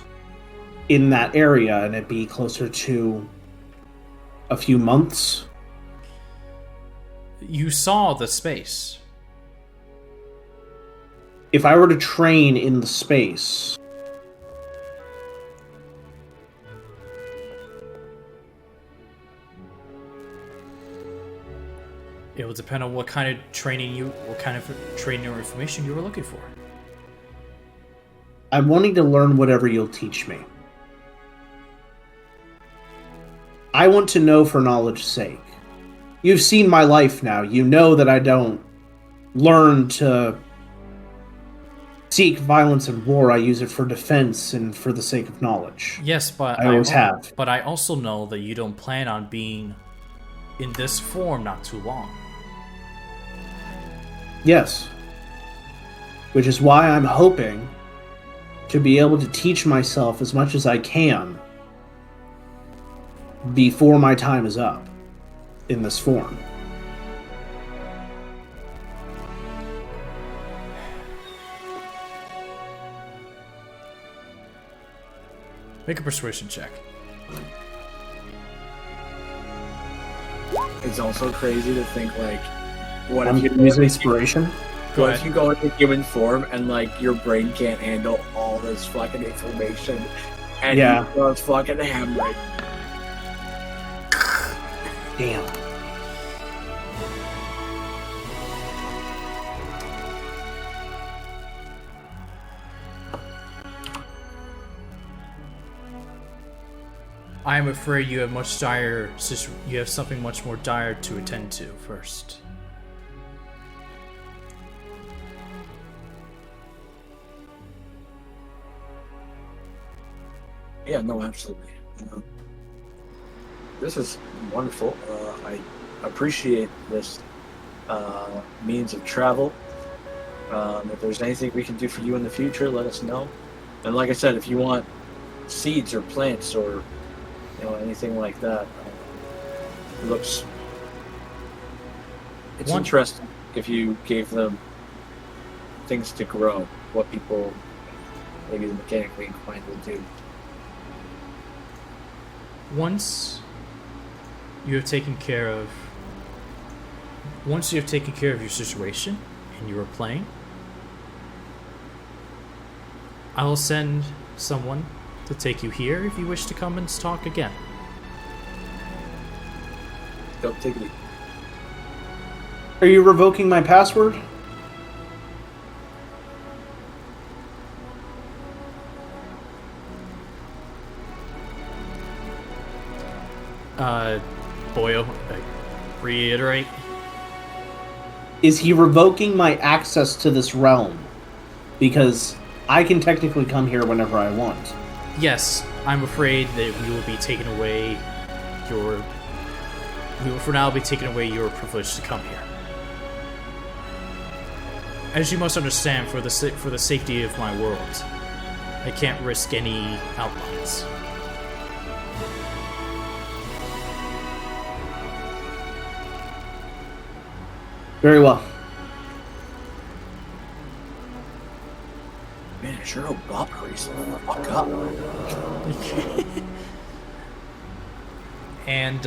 in that area, and it'd be closer to a few months. You saw the space. If I were to train in the space, it will depend on what kind of training or information you were looking for. I'm wanting to learn whatever you'll teach me. I want to know for knowledge's sake. You've seen my life now. You know that I don't learn to seek violence and war. I use it for defense and for the sake of knowledge. Yes, but I always have. But I also know that you don't plan on being in this form not too long. Yes. Which is why I'm hoping to be able to teach myself as much as I can before my time is up in this form. Make a persuasion check. It's also crazy to think, like, what I'm if you using inspiration? What if you go into human form and, like, your brain can't handle all this fucking information and Yeah. you just fucking hammering? Damn. I am afraid you have something much more dire to attend to first. Yeah, no, absolutely. This is wonderful. I appreciate this means of travel. If there's anything we can do for you in the future, let us know. And like I said, if you want seeds or plants or anything like that, it's interesting if you gave them things to grow, what people maybe the mechanically inclined would do. Once you have taken care of your situation and you are playing, I will send someone to take you here if you wish to come and talk again. Don't take me. Are you revoking my password? Boyo, reiterate. Is he revoking my access to this realm? Because I can technically come here whenever I want. Yes, I'm afraid that we will be taking away your... We will for now be taking away your privilege to come here. As you must understand, for the safety of my world, I can't risk any outlines. Very well. Man, I sure hope Bob hurries the fuck up. And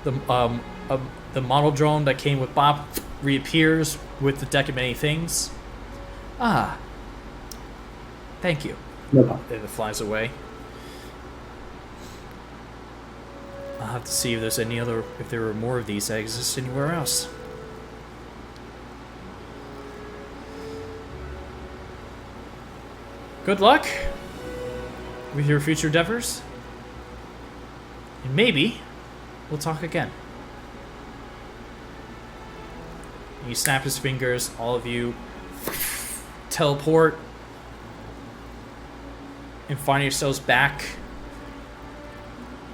the model drone that came with Bob reappears with the deck of many things. Ah, thank you. No problem. And it flies away. I'll have to see if there's any other, if there are more of these that exist anywhere else. Good luck with your future endeavors. And maybe we'll talk again. You snap his fingers, all of you teleport and find yourselves back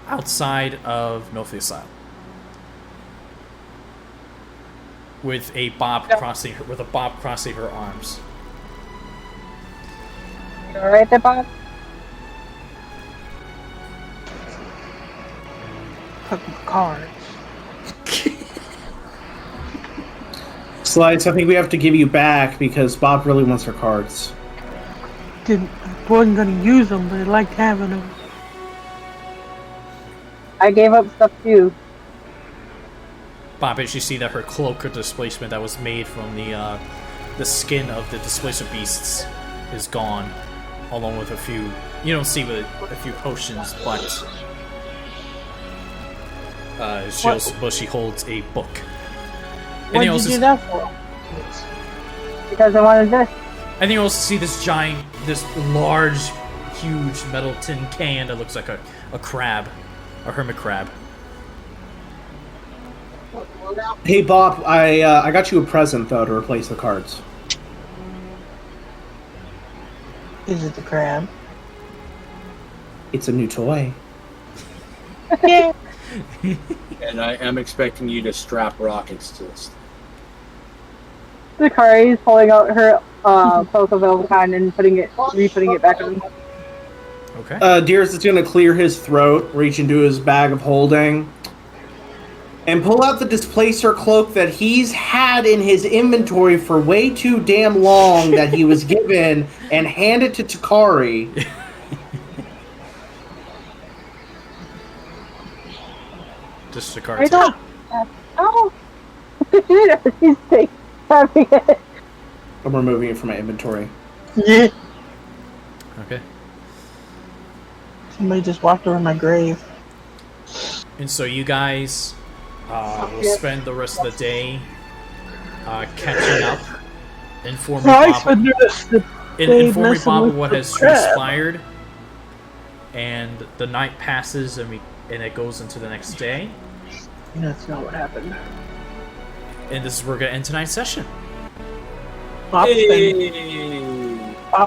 outside of Nothing Asylum. With a Bob crossing her arms. You alright there, Bob? Took my cards. Slice, I think we have to give you back because Bob really wants her cards. Wasn't gonna use them, but I liked having them. I gave up stuff too. Bob, as you see that her cloak of displacement that was made from the skin of the displacer beasts is gone, along with a few. You don't see with a few potions, but she holds a book. What did you do that for? Because I wanted this. And you also see this large, huge metal tin can that looks like a crab, a hermit crab. Hey Bob, I got you a present though to replace the cards. Is it the crab? It's a new toy. Yeah. And I am expecting you to strap rockets to this. Takari is pulling out her cloak of Elwig and re-putting it back on. Okay. Dearest is gonna clear his throat, reach into his bag of holding, and pull out the displacer cloak that he's had in his inventory for way too damn long that he was given, and hand it to Takari. Just Takari. Oh! He's having it. I'm removing it from my inventory. Yeah. Okay. Somebody just walked over my grave. And so you guys will spend the rest of the day catching up, informing Bob of what has transpired, and the night passes and it goes into the next day. That's not what happened. And this is where we're gonna end tonight's session. Bob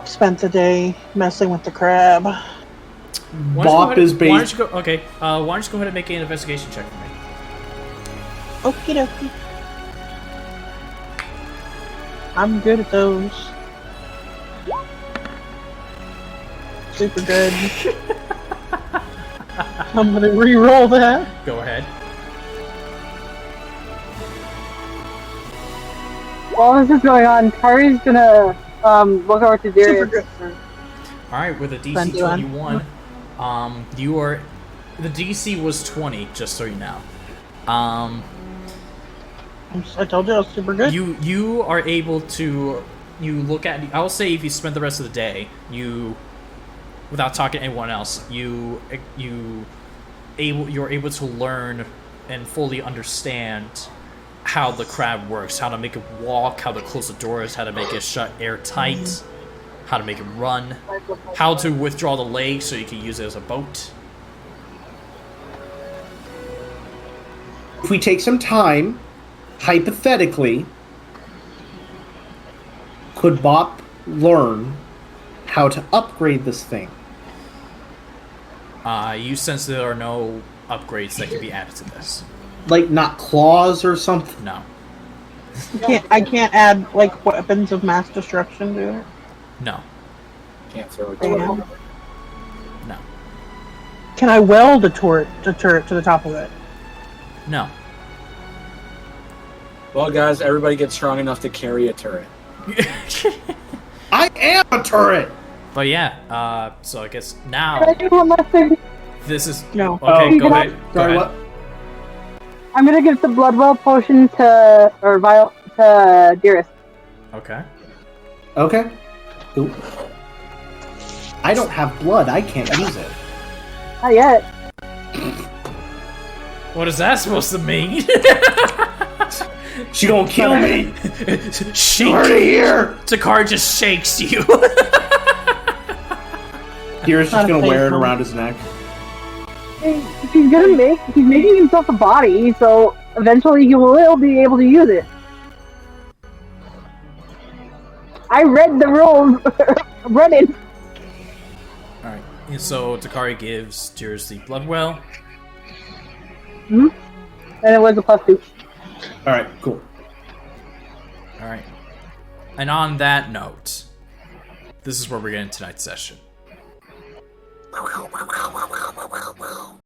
spent the day messing with the crab. Bob is based. Why don't you go? Okay. Why don't you go ahead and make an investigation check for me? Okie dokie. I'm good at those. Super good. I'm gonna re-roll that. Go ahead. While this is going on, Kari's gonna look over to Dearest. All right, with a DC 21, you are. The DC was 20, just so you know. I told you I was super good. You are able to. You look at. I'll say if you spend the rest of the day, without talking to anyone else, you're able to learn and fully understand how the crab works, how to make it walk, how to close the doors, how to make it shut airtight, how to make it run, how to withdraw the leg so you can use it as a boat. if we take some time, hypothetically, could Bop learn how to upgrade this thing? You sense there are no upgrades that can be added to this. Like, not claws or something? No. I can't add like weapons of mass destruction to it. No. Can't throw it. Damn. No. Can I weld a turret to the top of it? No. Well, guys, everybody gets strong enough to carry a turret. I am a turret! But yeah, so I guess Can I now do one last thing? this is No. okay. Oh, Go ahead. Go Sorry, ahead. what? I'm gonna give the Bloodwell potion to vial to Dearest. Okay. Okay. Ooh. I don't have blood. I can't use it. Not yet. What is that supposed to mean? She gonna kill me! Shake. Already here! Takari just shakes you. Dearest Not just a gonna wear it faithful. around his neck. He's making himself a body, so eventually he will be able to use it. I read the rules. Read it. Alright. So Takari gives Dearest the Bloodwell. And it was a +2. Alright, cool. Alright. And on that note, this is where we're getting tonight's session.